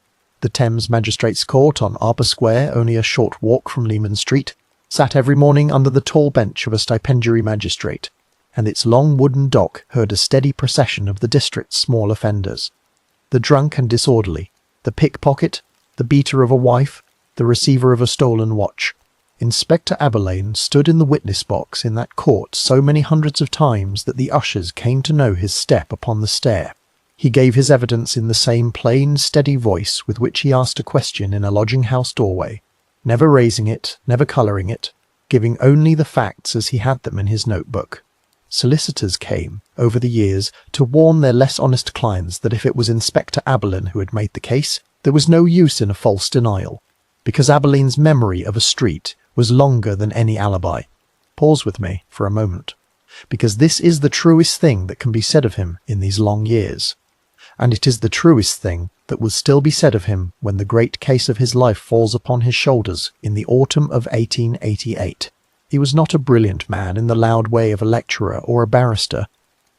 The Thames Magistrates' Court on Arbor Square, only a short walk from Leman Street, sat every morning under the tall bench of a stipendiary magistrate, and its long wooden dock heard a steady procession of the district's small offenders. The drunk and disorderly, the pickpocket, the beater of a wife, the receiver of a stolen watch. Inspector Abberline stood in the witness box in that court so many hundreds of times that the ushers came to know his step upon the stair. He gave his evidence in the same plain, steady voice with which he asked a question in a lodging-house doorway, never raising it, never colouring it, giving only the facts as he had them in his notebook. Solicitors came, over the years, to warn their less honest clients that if it was Inspector Abberline who had made the case, there was no use in a false denial, because Abberline's memory of a street was longer than any alibi. Pause with me for a moment, because this is the truest thing that can be said of him in these long years. And it is the truest thing that will still be said of him when the great case of his life falls upon his shoulders in the autumn of 1888. He was not a brilliant man in the loud way of a lecturer or a barrister.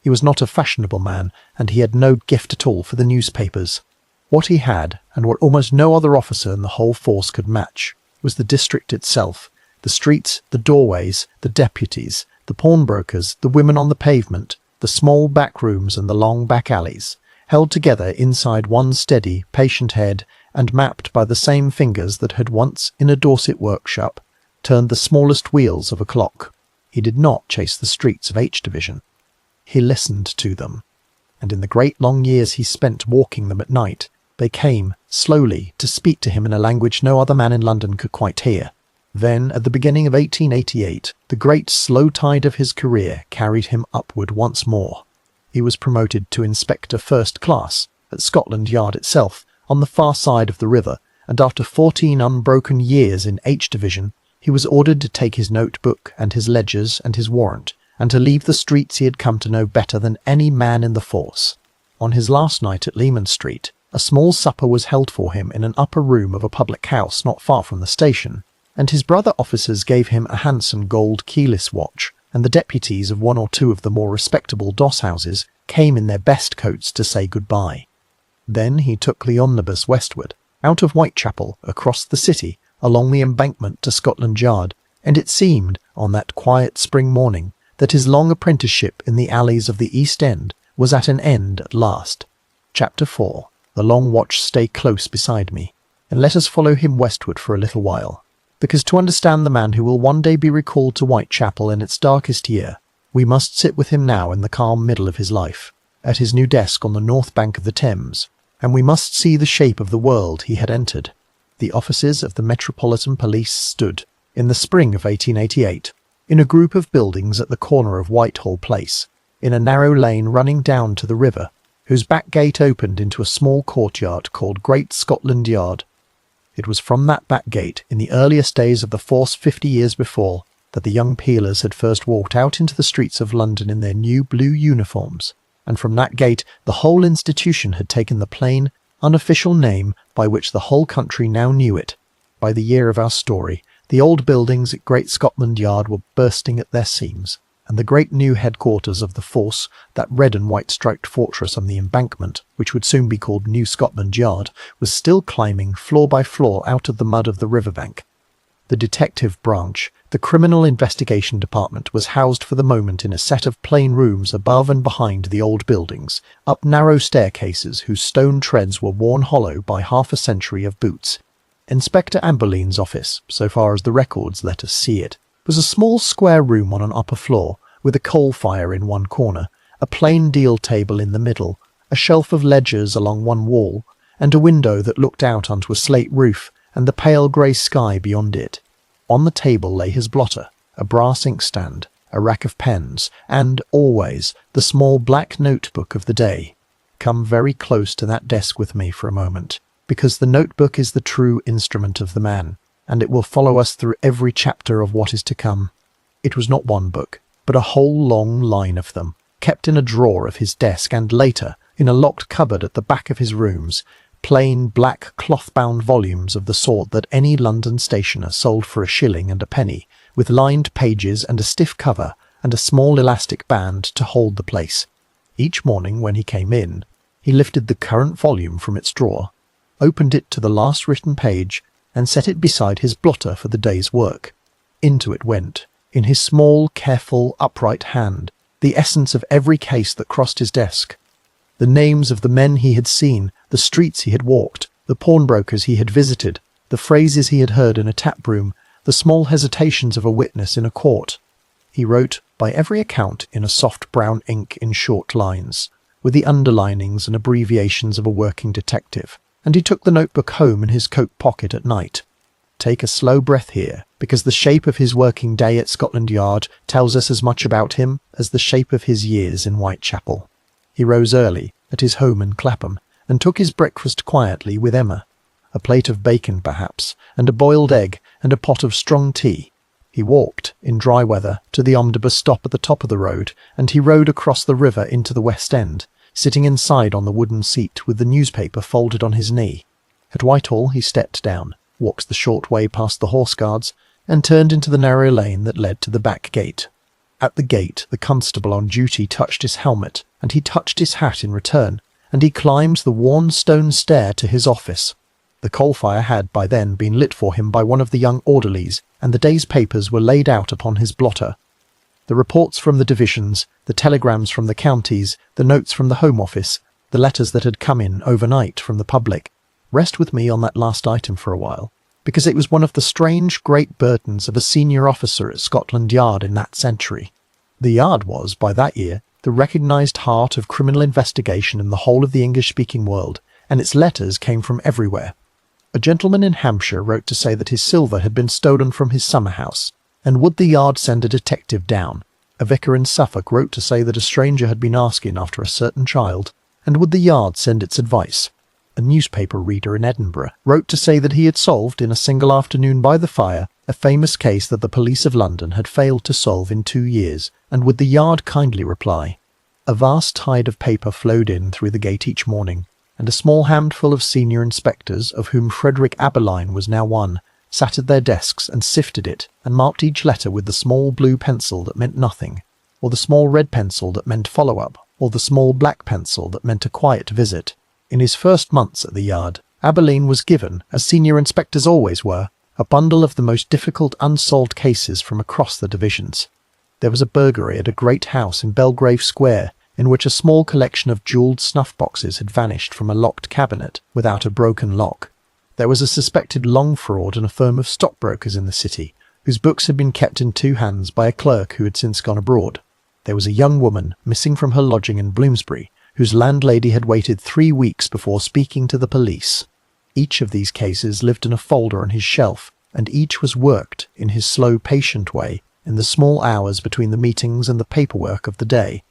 He was not a fashionable man, and he had no gift at all for the newspapers. What he had, and what almost no other officer in the whole force could match, was the district itself, the streets, the doorways, the deputies, the pawnbrokers, the women on the pavement, the small back rooms and the long back alleys, held together inside one steady, patient head, and mapped by the same fingers that had once, in a Dorset workshop, turned the smallest wheels of a clock. He did not chase the streets of H Division. He listened to them, and in the great long years he spent walking them at night, they came, slowly, to speak to him in a language no other man in London could quite hear. Then, at the beginning of 1888, the great slow tide of his career carried him upward once more. He was promoted to Inspector First Class at Scotland Yard itself, on the far side of the river, and after 14 unbroken years in H Division, he was ordered to take his notebook and his ledgers and his warrant, and to leave the streets he had come to know better than any man in the force. On his last night at Leman Street, a small supper was held for him in an upper room of a public house not far from the station, and his brother officers gave him a handsome gold keyless watch, and the deputies of one or two of the more respectable doss-houses came in their best coats to say good-bye. Then he took the omnibus westward, out of Whitechapel, across the city, along the embankment to Scotland Yard, and it seemed, on that quiet spring morning, that his long apprenticeship in the alleys of the East End was at an end at last. Chapter 4. The long watch stay close beside me, and let us follow him westward for a little while, because to understand the man who will one day be recalled to Whitechapel in its darkest year, we must sit with him now in the calm middle of his life, at his new desk on the north bank of the Thames, and we must see the shape of the world he had entered. The offices of the Metropolitan Police stood, in the spring of 1888, in a group of buildings at the corner of Whitehall Place, in a narrow lane running down to the river, whose back gate opened into a small courtyard called Great Scotland Yard. It was from that back gate, in the earliest days of the force 50 years before, that the young peelers had first walked out into the streets of London in their new blue uniforms, and from that gate the whole institution had taken the plain, unofficial name by which the whole country now knew it, by the year of our story, the old buildings at Great Scotland Yard were bursting at their seams, and the great new headquarters of the force, that red and white striped fortress on the embankment, which would soon be called New Scotland Yard, was still climbing floor by floor out of the mud of the riverbank. The detective branch, the criminal investigation department, was housed for the moment in a set of plain rooms above and behind the old buildings, up narrow staircases whose stone treads were worn hollow by half a century of boots. Inspector Abberline's office, so far as the records let us see it, was a small square room on an upper floor, with a coal fire in one corner, a plain deal table in the middle, a shelf of ledgers along one wall, and a window that looked out onto a slate roof and the pale grey sky beyond it. On the table lay his blotter, a brass inkstand, a rack of pens, and, always, the small black notebook of the day. Come very close to that desk with me for a moment, because the notebook is the true instrument of the man, and it will follow us through every chapter of what is to come. It was not one book, but a whole long line of them, kept in a drawer of his desk and later, in a locked cupboard at the back of his rooms, plain black cloth-bound volumes of the sort that any London stationer sold for a shilling and a penny, with lined pages and a stiff cover and a small elastic band to hold the place. Each morning when he came in, he lifted the current volume from its drawer, opened it to the last written page, and set it beside his blotter for the day's work. Into it went, in his small, careful, upright hand, the essence of every case that crossed his desk. The names of the men he had seen, the streets he had walked, the pawnbrokers he had visited, the phrases he had heard in a taproom, the small hesitations of a witness in a court. He wrote, by every account, in a soft brown ink in short lines, with the underlinings and abbreviations of a working detective, and he took the notebook home in his coat pocket at night. Take a slow breath here, because the shape of his working day at Scotland Yard tells us as much about him as the shape of his years in Whitechapel. He rose early, at his home in Clapham, and took his breakfast quietly with Emma. A plate of bacon, perhaps, and a boiled egg, and a pot of strong tea. He walked, in dry weather, to the omnibus stop at the top of the road, and he rode across the river into the West End, sitting inside on the wooden seat with the newspaper folded on his knee. At Whitehall he stepped down, walked the short way past the Horse Guards, and turned into the narrow lane that led to the back gate. At the gate the constable on duty touched his helmet, and he touched his hat in return, and he climbed the worn stone stair to his office. The coal fire had by then been lit for him by one of the young orderlies, and the day's papers were laid out upon his blotter. The reports from the divisions, the telegrams from the counties, the notes from the Home Office, the letters that had come in overnight from the public. Rest with me on that last item for a while, because it was one of the strange great burdens of a senior officer at Scotland Yard in that century. The Yard was, by that year, the recognised heart of criminal investigation in the whole of the English-speaking world, and its letters came from everywhere. A gentleman in Hampshire wrote to say that his silver had been stolen from his summer house, and would the Yard send a detective down? A vicar in Suffolk wrote to say that a stranger had been asking after a certain child, and would the Yard send its advice? A newspaper reader in Edinburgh wrote to say that he had solved, in a single afternoon by the fire, a famous case that the police of London had failed to solve in 2 years, and would the Yard kindly reply? A vast tide of paper flowed in through the gate each morning, and a small handful of senior inspectors, of whom Frederick Abberline was now one, sat at their desks and sifted it, and marked each letter with the small blue pencil that meant nothing, or the small red pencil that meant follow-up, or the small black pencil that meant a quiet visit. In his first months at the Yard, Abberline was given, as senior inspectors always were, a bundle of the most difficult unsolved cases from across the divisions. There was a burglary at a great house in Belgrave Square, in which a small collection of jewelled snuff-boxes had vanished from a locked cabinet without a broken lock. There was a suspected long fraud in a firm of stockbrokers in the city, whose books had been kept in 2 hands by a clerk who had since gone abroad. There was a young woman missing from her lodging in Bloomsbury, whose landlady had waited 3 weeks before speaking to the police. Each of these cases lived in a folder on his shelf, and each was worked, in his slow, patient way, in the small hours between the meetings and the paperwork of the day.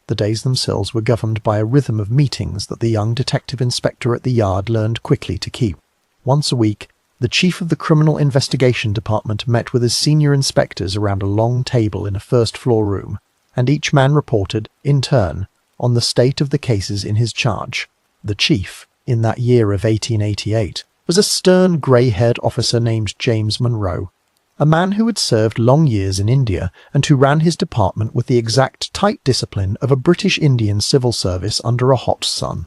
The days themselves were governed by a rhythm of meetings that the young detective inspector at the Yard learned quickly to keep. Once a week, the chief of the Criminal Investigation Department met with his senior inspectors around a long table in a first-floor room, and each man reported, in turn, on the state of the cases in his charge. The chief, in that year of 1888, was a stern grey-haired officer named James Monroe, a man who had served long years in India and who ran his department with the exact tight discipline of a British Indian civil service under a hot sun.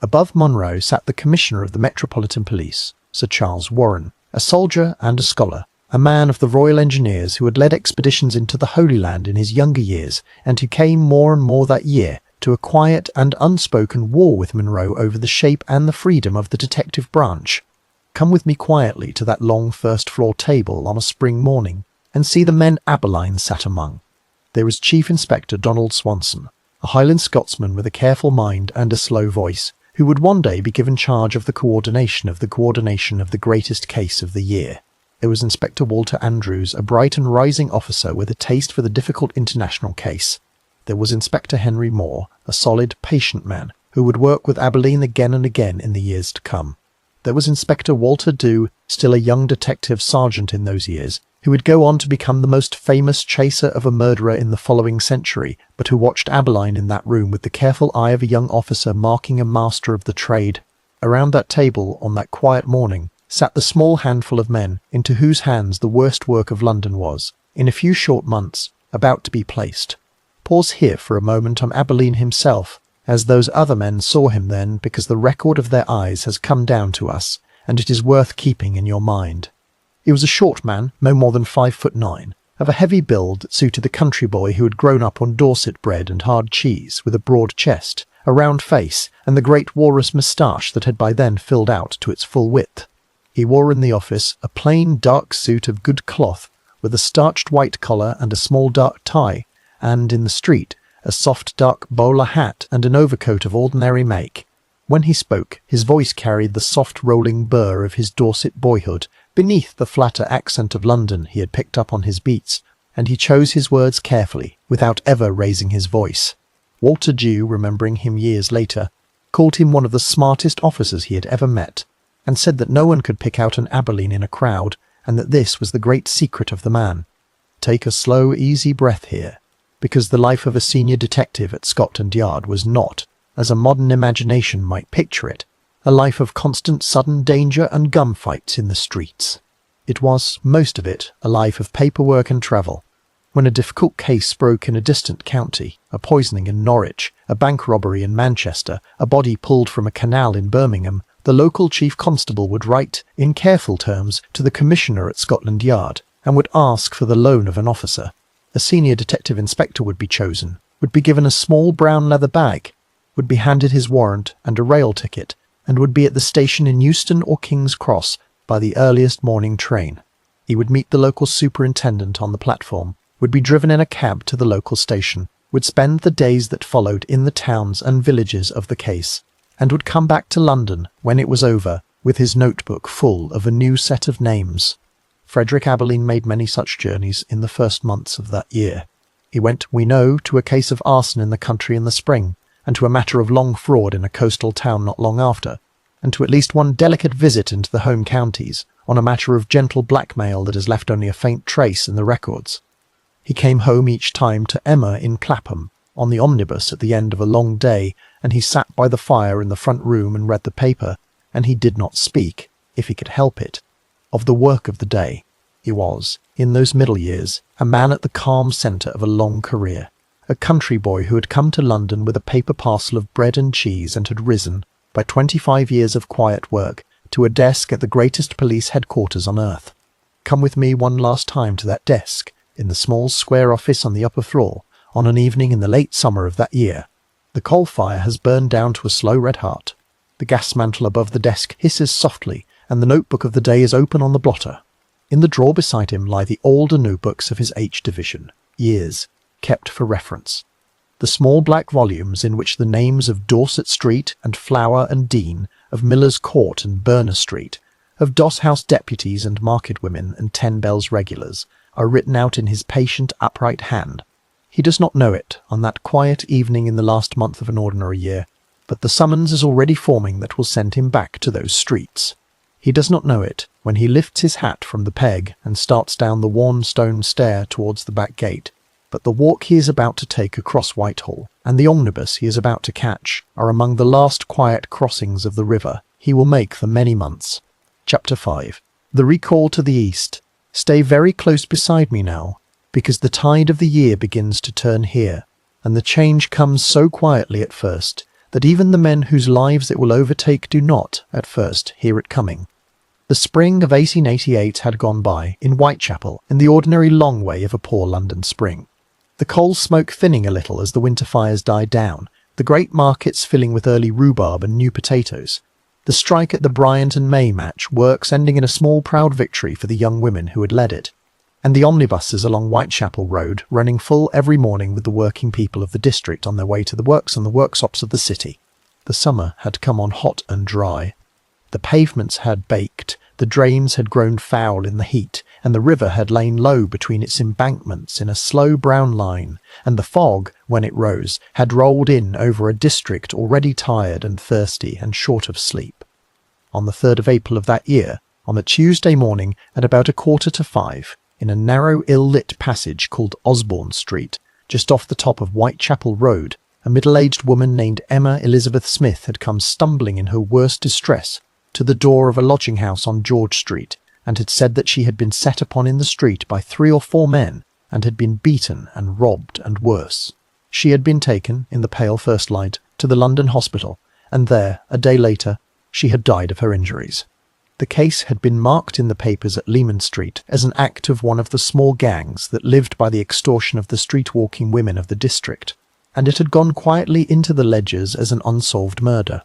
Above Monroe sat the Commissioner of the Metropolitan Police, Sir Charles Warren, a soldier and a scholar, a man of the Royal Engineers who had led expeditions into the Holy Land in his younger years and who came more and more that year to a quiet and unspoken war with Monroe over the shape and the freedom of the detective branch. Come with me quietly to that long first-floor table on a spring morning and see the men Abberline sat among. There was Chief Inspector Donald Swanson, a Highland Scotsman with a careful mind and a slow voice, who would one day be given charge of the coordination of the greatest case of the year. There was Inspector Walter Andrews, a bright and rising officer with a taste for the difficult international case. There was Inspector Henry Moore, a solid, patient man, who would work with Abberline again and again in the years to come. There was Inspector Walter Dew, still a young detective sergeant in those years, who would go on to become the most famous chaser of a murderer in the following century, but who watched Abberline in that room with the careful eye of a young officer marking a master of the trade. Around that table, on that quiet morning, sat the small handful of men into whose hands the worst work of London was, in a few short months, about to be placed. Pause here for a moment on Abberline himself, as those other men saw him then, because the record of their eyes has come down to us, and it is worth keeping in your mind. He was a short man, no more than 5'9", of a heavy build that suited the country boy who had grown up on Dorset bread and hard cheese, with a broad chest, a round face, and the great walrus moustache that had by then filled out to its full width. He wore in the office a plain dark suit of good cloth, with a starched white collar and a small dark tie, and in the street a soft dark bowler hat and an overcoat of ordinary make. When he spoke, his voice carried the soft rolling burr of his Dorset boyhood, beneath the flatter accent of London he had picked up on his beats, and he chose his words carefully, without ever raising his voice. Walter Dew, remembering him years later, called him one of the smartest officers he had ever met, and said that no one could pick out an Abberline in a crowd, and that this was the great secret of the man. Take a slow, easy breath here, because the life of a senior detective at Scotland Yard was not, as a modern imagination might picture it, a life of constant sudden danger and gunfights in the streets. It was, most of it, a life of paperwork and travel. When a difficult case broke in a distant county, a poisoning in Norwich, a bank robbery in Manchester, a body pulled from a canal in Birmingham, the local chief constable would write, in careful terms, to the commissioner at Scotland Yard, and would ask for the loan of an officer. A senior detective inspector would be chosen, would be given a small brown leather bag, would be handed his warrant and a rail ticket, and would be at the station in Euston or King's Cross by the earliest morning train. He would meet the local superintendent on the platform, would be driven in a cab to the local station, would spend the days that followed in the towns and villages of the case, and would come back to London when it was over, with his notebook full of a new set of names. Frederick Abberline made many such journeys in the first months of that year. He went, we know, to a case of arson in the country in the spring, and to a matter of long fraud in a coastal town not long after, and to at least one delicate visit into the home counties, on a matter of gentle blackmail that has left only a faint trace in the records. He came home each time to Emma in Clapham, on the omnibus at the end of a long day, and he sat by the fire in the front room and read the paper, and he did not speak, if he could help it, of the work of the day. He was, in those middle years, a man at the calm centre of a long career, a country boy who had come to London with a paper parcel of bread and cheese and had risen, by 25 years of quiet work, to a desk at the greatest police headquarters on earth. Come with me one last time to that desk, in the small square office on the upper floor, on an evening in the late summer of that year. The coal fire has burned down to a slow red heart. The gas mantle above the desk hisses softly, and the notebook of the day is open on the blotter. In the drawer beside him lie the old and new books of his H Division, years, kept for reference. The small black volumes in which the names of Dorset Street and Flower and Dean, of Miller's Court and Berner Street, of Doss House deputies and market women and 10 Bells regulars, are written out in his patient, upright hand. He does not know it on that quiet evening in the last month of an ordinary year, but the summons is already forming that will send him back to those streets. He does not know it when he lifts his hat from the peg and starts down the worn stone stair towards the back gate, but the walk he is about to take across Whitehall, and the omnibus he is about to catch, are among the last quiet crossings of the river he will make for many months. Chapter 5. The Recall to the East. Stay very close beside me now, because the tide of the year begins to turn here, and the change comes so quietly at first that even the men whose lives it will overtake do not, at first, hear it coming. The spring of 1888 had gone by, in Whitechapel, in the ordinary long way of a poor London spring. The coal smoke thinning a little as the winter fires died down, the great markets filling with early rhubarb and new potatoes. The strike at the Bryant and May match, works ending in a small proud victory for the young women who had led it, and the omnibuses along Whitechapel Road running full every morning with the working people of the district on their way to the works and the workshops of the city. The summer had come on hot and dry. The pavements had baked, the drains had grown foul in the heat, and the river had lain low between its embankments in a slow brown line, and the fog, when it rose, had rolled in over a district already tired and thirsty and short of sleep. On the 3rd of April of that year, on a Tuesday morning at about 5:15, in a narrow ill-lit passage called Osborne Street, just off the top of Whitechapel Road, a middle-aged woman named Emma Elizabeth Smith had come stumbling in her worst distress to the door of a lodging-house on George Street, and had said that she had been set upon in the street by 3 or 4 men, and had been beaten and robbed and worse. She had been taken, in the pale first light, to the London hospital, and there, a day later, she had died of her injuries. The case had been marked in the papers at Leman Street as an act of one of the small gangs that lived by the extortion of the street-walking women of the district, and it had gone quietly into the ledgers as an unsolved murder.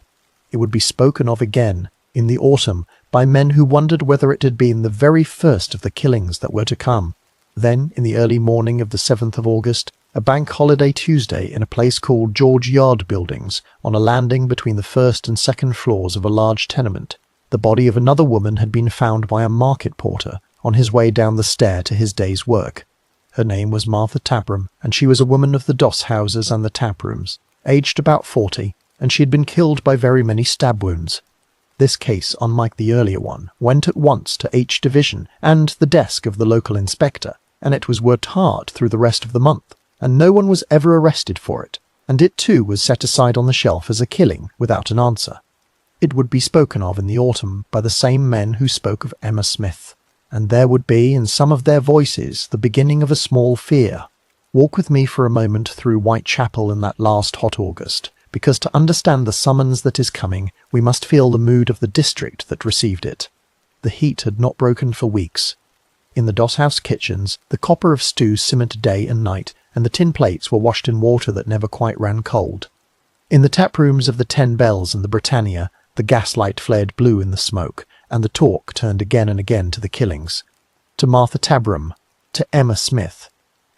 It would be spoken of again, in the autumn, by men who wondered whether it had been the very first of the killings that were to come. Then, in the early morning of the 7th of August, a bank holiday Tuesday in a place called George Yard Buildings, on a landing between the first and second floors of a large tenement, the body of another woman had been found by a market porter on his way down the stair to his day's work. Her name was Martha Taproom, and she was a woman of the doss houses and the taprooms, aged about 40, and she had been killed by very many stab wounds. This case, unlike the earlier one, went at once to H Division and the desk of the local inspector, and it was worked hard through the rest of the month, and no one was ever arrested for it, and it too was set aside on the shelf as a killing without an answer. It would be spoken of in the autumn by the same men who spoke of Emma Smith, and there would be in some of their voices the beginning of a small fear. Walk with me for a moment through Whitechapel in that last hot August, because to understand the summons that is coming, we must feel the mood of the district that received it. The heat had not broken for weeks. In the doss-house kitchens, the copper of stew simmered day and night, and the tin plates were washed in water that never quite ran cold. In the taprooms of the 10 Bells and the Britannia, the gaslight flared blue in the smoke, and the talk turned again and again to the killings. To Martha Taproom, to Emma Smith,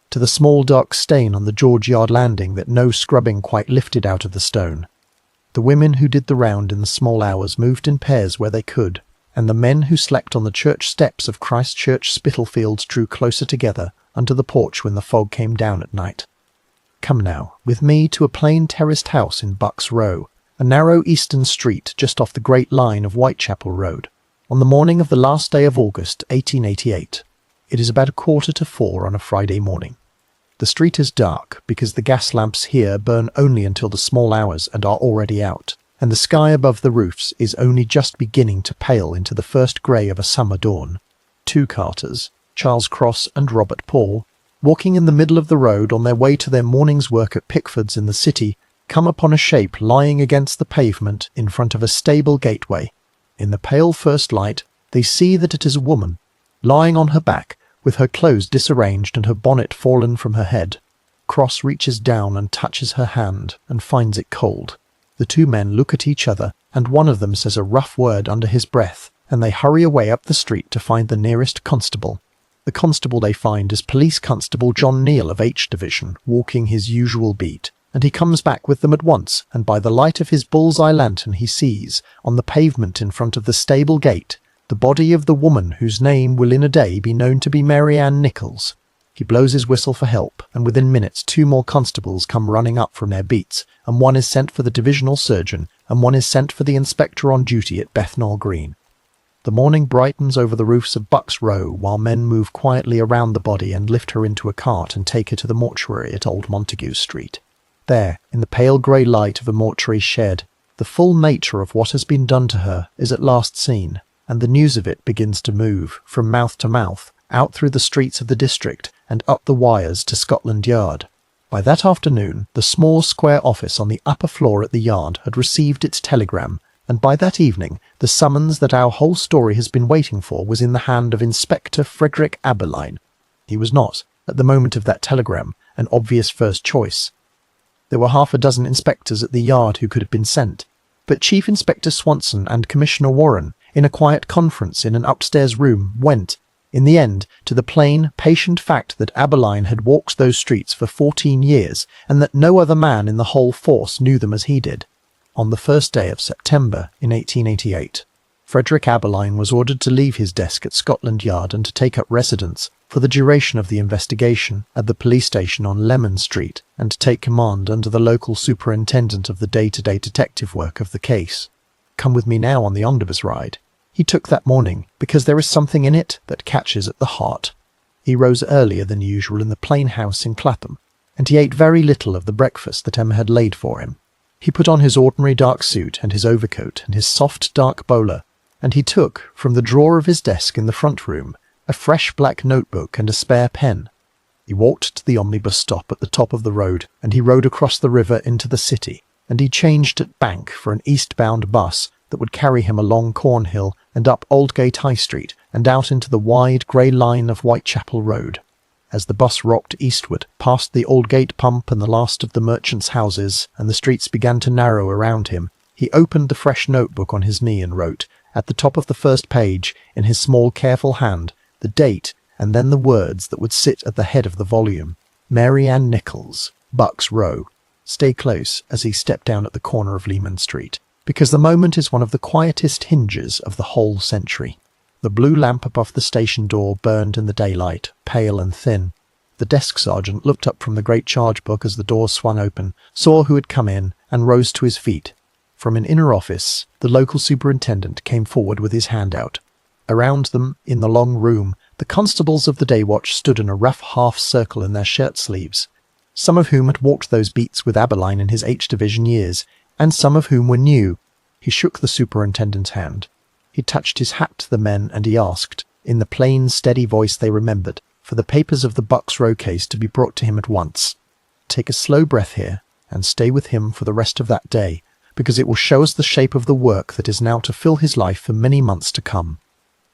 to the small dark stain on the George Yard landing that no scrubbing quite lifted out of the stone. The women who did the round in the small hours moved in pairs where they could, and the men who slept on the church steps of Christ Church Spitalfields drew closer together under the porch when the fog came down at night. Come now, with me to a plain terraced house in Bucks Row, a narrow eastern street just off the great line of Whitechapel Road, on the morning of the last day of August, 1888. It is about 3:45 on a Friday morning. The street is dark because the gas lamps here burn only until the small hours and are already out, and the sky above the roofs is only just beginning to pale into the first grey of a summer dawn. 2 carters, Charles Cross and Robert Paul, walking in the middle of the road on their way to their morning's work at Pickford's in the city, come upon a shape lying against the pavement in front of a stable gateway. In the pale first light, they see that it is a woman, lying on her back, with her clothes disarranged and her bonnet fallen from her head. Cross reaches down and touches her hand, and finds it cold. The 2 men look at each other, and one of them says a rough word under his breath, and they hurry away up the street to find the nearest constable. The constable they find is Police Constable John Neal of H Division, walking his usual beat, and he comes back with them at once, and by the light of his bull's-eye lantern he sees, on the pavement in front of the stable gate, the body of the woman whose name will in a day be known to be Mary Ann Nichols. He blows his whistle for help, and within minutes 2 more constables come running up from their beats, and one is sent for the divisional surgeon, and one is sent for the inspector on duty at Bethnal Green. The morning brightens over the roofs of Bucks Row while men move quietly around the body and lift her into a cart and take her to the mortuary at Old Montague Street. There, in the pale grey light of a mortuary shed, the full nature of what has been done to her is at last seen, and the news of it begins to move from mouth to mouth, out through the streets of the district and up the wires to Scotland Yard. By that afternoon, the small square office on the upper floor at the yard had received its telegram, and by that evening, the summons that our whole story has been waiting for was in the hand of Inspector Frederick Abberline. He was not, at the moment of that telegram, an obvious first choice. There were half a dozen inspectors at the yard who could have been sent, but Chief Inspector Swanson and Commissioner Warren, in a quiet conference in an upstairs room, went, in the end, to the plain, patient fact that Abberline had walked those streets for 14 years, and that no other man in the whole force knew them as he did. On the first day of September in 1888, Frederick Abberline was ordered to leave his desk at Scotland Yard and to take up residence, for the duration of the investigation, at the police station on Lemon Street, and to take command under the local superintendent of the day-to-day detective work of the case. Come with me now on the omnibus ride. He took that morning because there is something in it that catches at the heart. He rose earlier than usual in the plain house in Clapham, and he ate very little of the breakfast that Emma had laid for him. He put on his ordinary dark suit and his overcoat and his soft dark bowler, and he took, from the drawer of his desk in the front room, a fresh black notebook and a spare pen. He walked to the omnibus stop at the top of the road, and he rode across the river into the city, and he changed at Bank for an eastbound bus that would carry him along Cornhill and up Aldgate High Street and out into the wide grey line of Whitechapel Road. As the bus rocked eastward, past the Aldgate pump and the last of the merchants' houses, and the streets began to narrow around him, he opened the fresh notebook on his knee and wrote, at the top of the first page, in his small careful hand, the date and then the words that would sit at the head of the volume. Mary Ann Nichols, Bucks Row. Stay close as he stepped down at the corner of Leman Street, because the moment is one of the quietest hinges of the whole century. The blue lamp above the station door burned in the daylight, pale and thin. The desk sergeant looked up from the great charge book as the door swung open, saw who had come in, and rose to his feet. From an inner office, the local superintendent came forward with his hand out. Around them, in the long room, the constables of the day watch stood in a rough half-circle in their shirt-sleeves, some of whom had walked those beats with Abberline in his H Division years, and some of whom were new. He shook the superintendent's hand. He touched his hat to the men, and he asked, in the plain, steady voice they remembered, for the papers of the Bucks Row case to be brought to him at once. Take a slow breath here, and stay with him for the rest of that day, because it will show us the shape of the work that is now to fill his life for many months to come.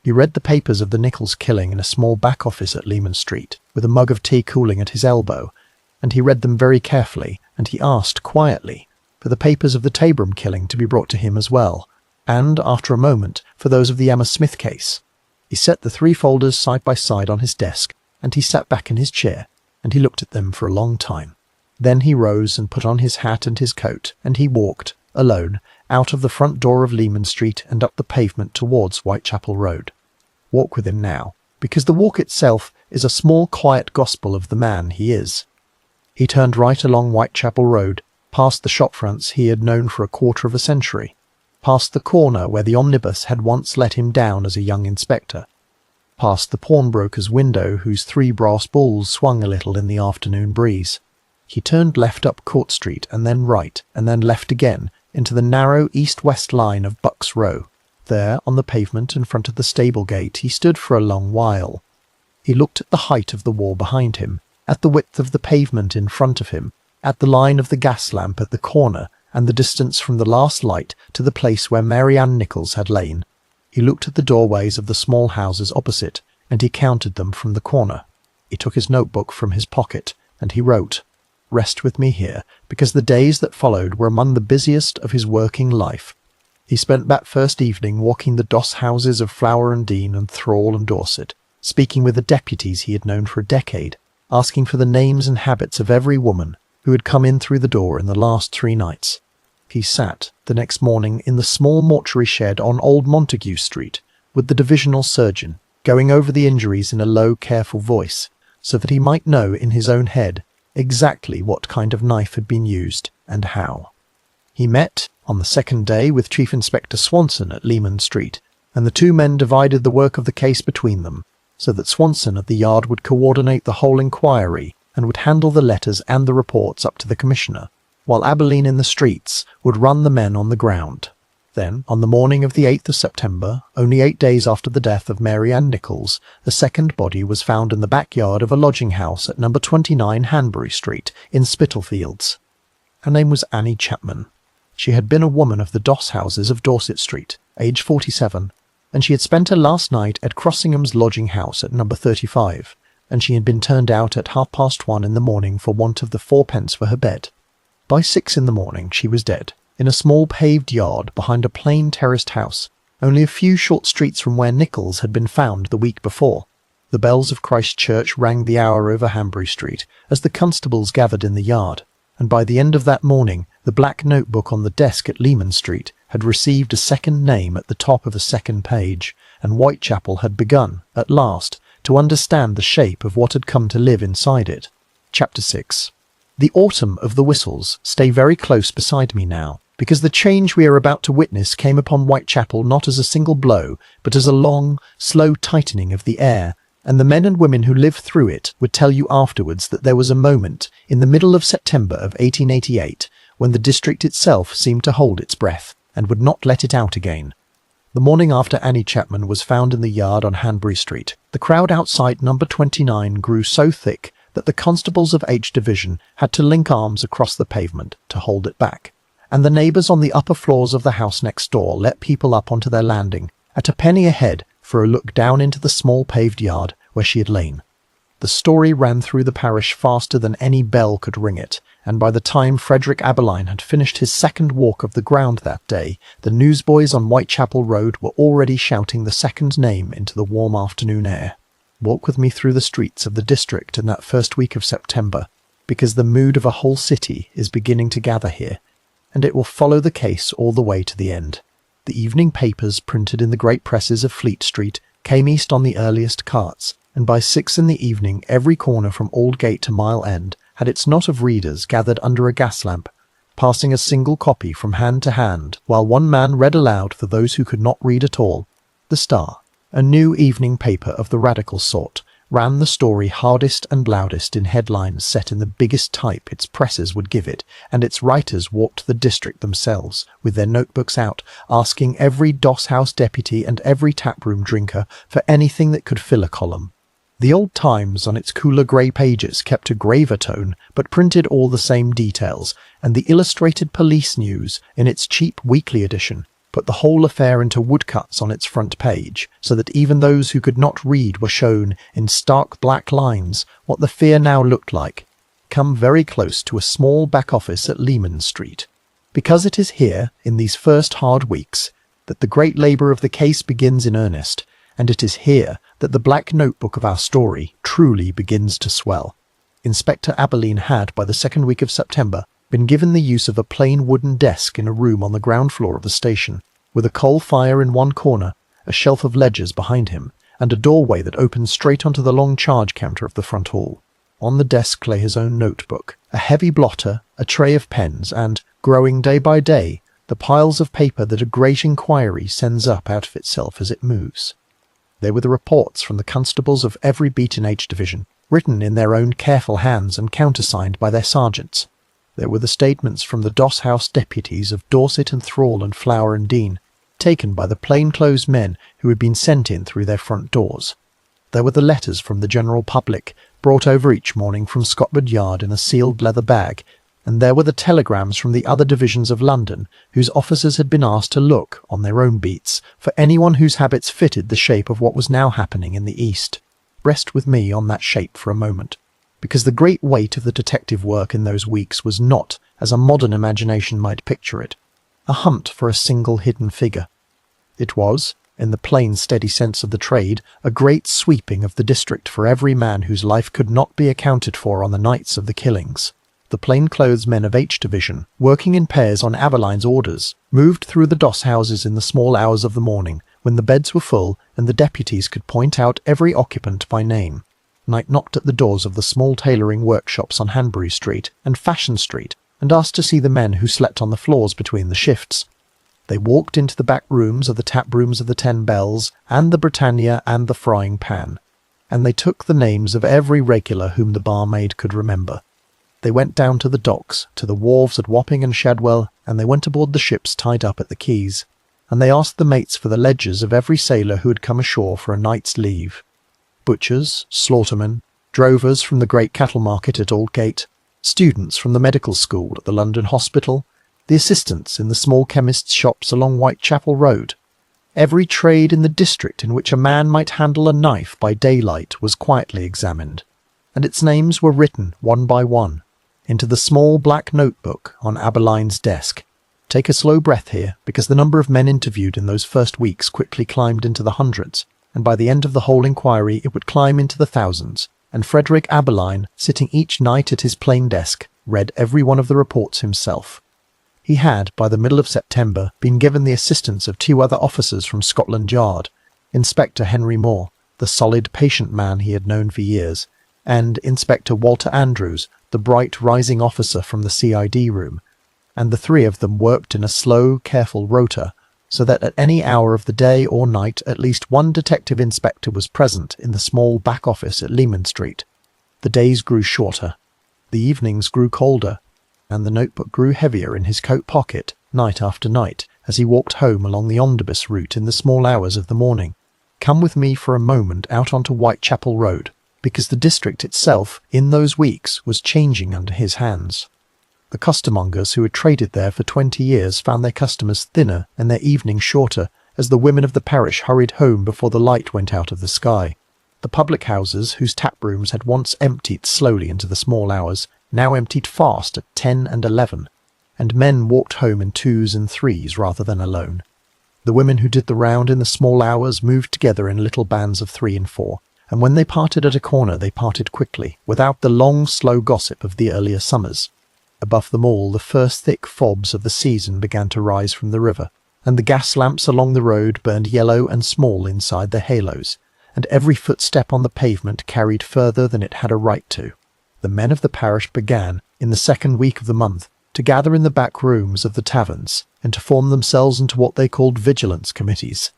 He read the papers of the Nichols killing in a small back office at Leman Street, with a mug of tea cooling at his elbow, and he read them very carefully, and he asked quietly for the papers of the Tabram killing to be brought to him as well, and, after a moment, for those of the Emma Smith case. He set the 3 folders side by side on his desk, and he sat back in his chair, and he looked at them for a long time. Then he rose and put on his hat and his coat, and he walked, alone, out of the front door of Leman Street and up the pavement towards Whitechapel Road. Walk with him now, because the walk itself is a small quiet gospel of the man he is. He turned right along Whitechapel Road, past the shop fronts he had known for a quarter of a century, past the corner where the omnibus had once let him down as a young inspector, past the pawnbroker's window whose 3 brass balls swung a little in the afternoon breeze. He turned left up Court Street, and then right, and then left again, into the narrow east-west line of Bucks Row. There, on the pavement in front of the stable gate, he stood for a long while. He looked at the height of the wall behind him, at the width of the pavement in front of him, at the line of the gas lamp at the corner, and the distance from the last light to the place where Mary Ann Nichols had lain. He looked at the doorways of the small houses opposite, and he counted them from the corner. He took his notebook from his pocket, and he wrote, "Rest with me here, because the days that followed were among the busiest of his working life." He spent that first evening walking the doss houses of Flower and Dean and Thrall and Dorset, speaking with the deputies he had known for a decade, asking for the names and habits of every woman who had come in through the door in the last 3 nights. He sat, the next morning, in the small mortuary shed on Old Montague Street, with the divisional surgeon, going over the injuries in a low, careful voice, so that he might know in his own head exactly what kind of knife had been used and how. He met, on the second day, with Chief Inspector Swanson at Leman Street, and the 2 men divided the work of the case between them, so that Swanson at the yard would coordinate the whole inquiry and would handle the letters and the reports up to the Commissioner, while Abberline in the streets would run the men on the ground. Then, on the morning of the 8th of September, only 8 days after the death of Mary Ann Nichols, the second body was found in the backyard of a lodging house at number 29 Hanbury Street in Spitalfields. Her name was Annie Chapman. She had been a woman of the doss houses of Dorset Street, aged 47, and she had spent her last night at Crossingham's lodging house at number 35, and she had been turned out at 1:30 in the morning for want of the 4 pence for her bed. By 6 in the morning she was dead, in a small paved yard behind a plain terraced house, only a few short streets from where Nichols had been found the week before. The bells of Christ Church rang the hour over Hanbury Street as the constables gathered in the yard, and by the end of that morning the black notebook on the desk at Leman Street had received a second name at the top of a second page, and Whitechapel had begun, at last, to understand the shape of what had come to live inside it. Chapter 6. The autumn of the whistles stay very close beside me now, because the change we are about to witness came upon Whitechapel not as a single blow, but as a long, slow tightening of the air, and the men and women who lived through it would tell you afterwards that there was a moment, in the middle of September of 1888, when the district itself seemed to hold its breath, and would not let it out again. The morning after Annie Chapman was found in the yard on Hanbury Street, the crowd outside number 29 grew so thick that the Constables of H Division had to link arms across the pavement to hold it back, and the neighbours on the upper floors of the house next door let people up onto their landing at a penny a head for a look down into the small paved yard where she had lain. The story ran through the parish faster than any bell could ring it, and by the time Frederick Abberline had finished his second walk of the ground that day, the newsboys on Whitechapel Road were already shouting the second name into the warm afternoon air. Walk with me through the streets of the district in that first week of September, because the mood of a whole city is beginning to gather here, and it will follow the case all the way to the end. The evening papers printed in the great presses of Fleet Street came east on the earliest carts, and by 6 in the evening every corner from Aldgate to Mile End had its knot of readers gathered under a gas lamp, passing a single copy from hand to hand, while one man read aloud for those who could not read at all. The Star, a new evening paper of the radical sort, ran the story hardest and loudest in headlines set in the biggest type its presses would give it, and its writers walked the district themselves, with their notebooks out, asking every doss-house deputy and every taproom drinker for anything that could fill a column. The Old Times on its cooler grey pages kept a graver tone, but printed all the same details, and the Illustrated Police News, in its cheap weekly edition, put the whole affair into woodcuts on its front page, so that even those who could not read were shown, in stark black lines, what the fear now looked like, come very close to a small back office at Leman Street. Because it is here, in these first hard weeks, that the great labour of the case begins in earnest, and it is here that the black notebook of our story truly begins to swell. Inspector Abberline had, by the second week of September, been given the use of a plain wooden desk in a room on the ground floor of the station, with a coal fire in one corner, a shelf of ledgers behind him, and a doorway that opened straight onto the long charge counter of the front hall. On the desk lay his own notebook, a heavy blotter, a tray of pens, and, growing day by day, the piles of paper that a great inquiry sends up out of itself as it moves. They were the reports from the constables of every beat in H Division, written in their own careful hands and countersigned by their sergeants. There were the statements from the doss house deputies of Dorset and Thrall and Flower and Dean, taken by the plain-clothes men who had been sent in through their front doors. There were the letters from the general public, brought over each morning from Scotland Yard in a sealed leather bag, and there were the telegrams from the other divisions of London, whose officers had been asked to look, on their own beats, for anyone whose habits fitted the shape of what was now happening in the East. Rest with me on that shape for a moment, because the great weight of the detective work in those weeks was not, as a modern imagination might picture it, a hunt for a single hidden figure. It was, in the plain steady sense of the trade, a great sweeping of the district for every man whose life could not be accounted for on the nights of the killings. The plain-clothes men of H Division, working in pairs on Abberline's orders, moved through the doss houses in the small hours of the morning, when the beds were full and the deputies could point out every occupant by name. Night knocked at the doors of the small tailoring workshops on Hanbury Street and Fashion Street, and asked to see the men who slept on the floors between the shifts. They walked into the back rooms of the taprooms of the 10 Bells, and the Britannia and the Frying Pan, and they took the names of every regular whom the barmaid could remember. They went down to the docks, to the wharves at Wapping and Shadwell, and they went aboard the ships tied up at the quays. and they asked the mates for the ledgers of every sailor who had come ashore for a night's leave. Butchers, slaughtermen, drovers from the great cattle market at Aldgate, students from the medical school at the London hospital, the assistants in the small chemists' shops along Whitechapel Road. Every trade in the district in which a man might handle a knife by daylight was quietly examined, and its names were written one by one into the small black notebook on Abberline's desk. Take a slow breath here, because the number of men interviewed in those first weeks quickly climbed into the hundreds, and by the end of the whole inquiry it would climb into the thousands, and Frederick Abberline, sitting each night at his plain desk, read every one of the reports himself. He had, by the middle of September, been given the assistance of 2 other officers from Scotland Yard, Inspector Henry Moore, the solid, patient man he had known for years, and Inspector Walter Andrews, the bright, rising officer from the CID room, and the 3 of them worked in a slow, careful rota, so that at any hour of the day or night at least one detective inspector was present in the small back office at Leman Street. The days grew shorter, the evenings grew colder, and the notebook grew heavier in his coat pocket night after night as he walked home along the omnibus route in the small hours of the morning. Come with me for a moment out onto Whitechapel Road, because the district itself, in those weeks, was changing under his hands. The costermongers who had traded there for 20 years found their customers thinner and their evenings shorter as the women of the parish hurried home before the light went out of the sky. The public houses, whose taprooms had once emptied slowly into the small hours, now emptied fast at 10 and 11, and men walked home in 2s and 3s rather than alone. The women who did the round in the small hours moved together in little bands of 3 and 4, and when they parted at a corner they parted quickly, without the long, slow gossip of the earlier summers. Above them all, the first thick fobs of the season began to rise from the river, and the gas lamps along the road burned yellow and small inside their halos, and every footstep on the pavement carried further than it had a right to. The men of the parish began, in the second week of the month, to gather in the back rooms of the taverns, and to form themselves into what they called vigilance committees.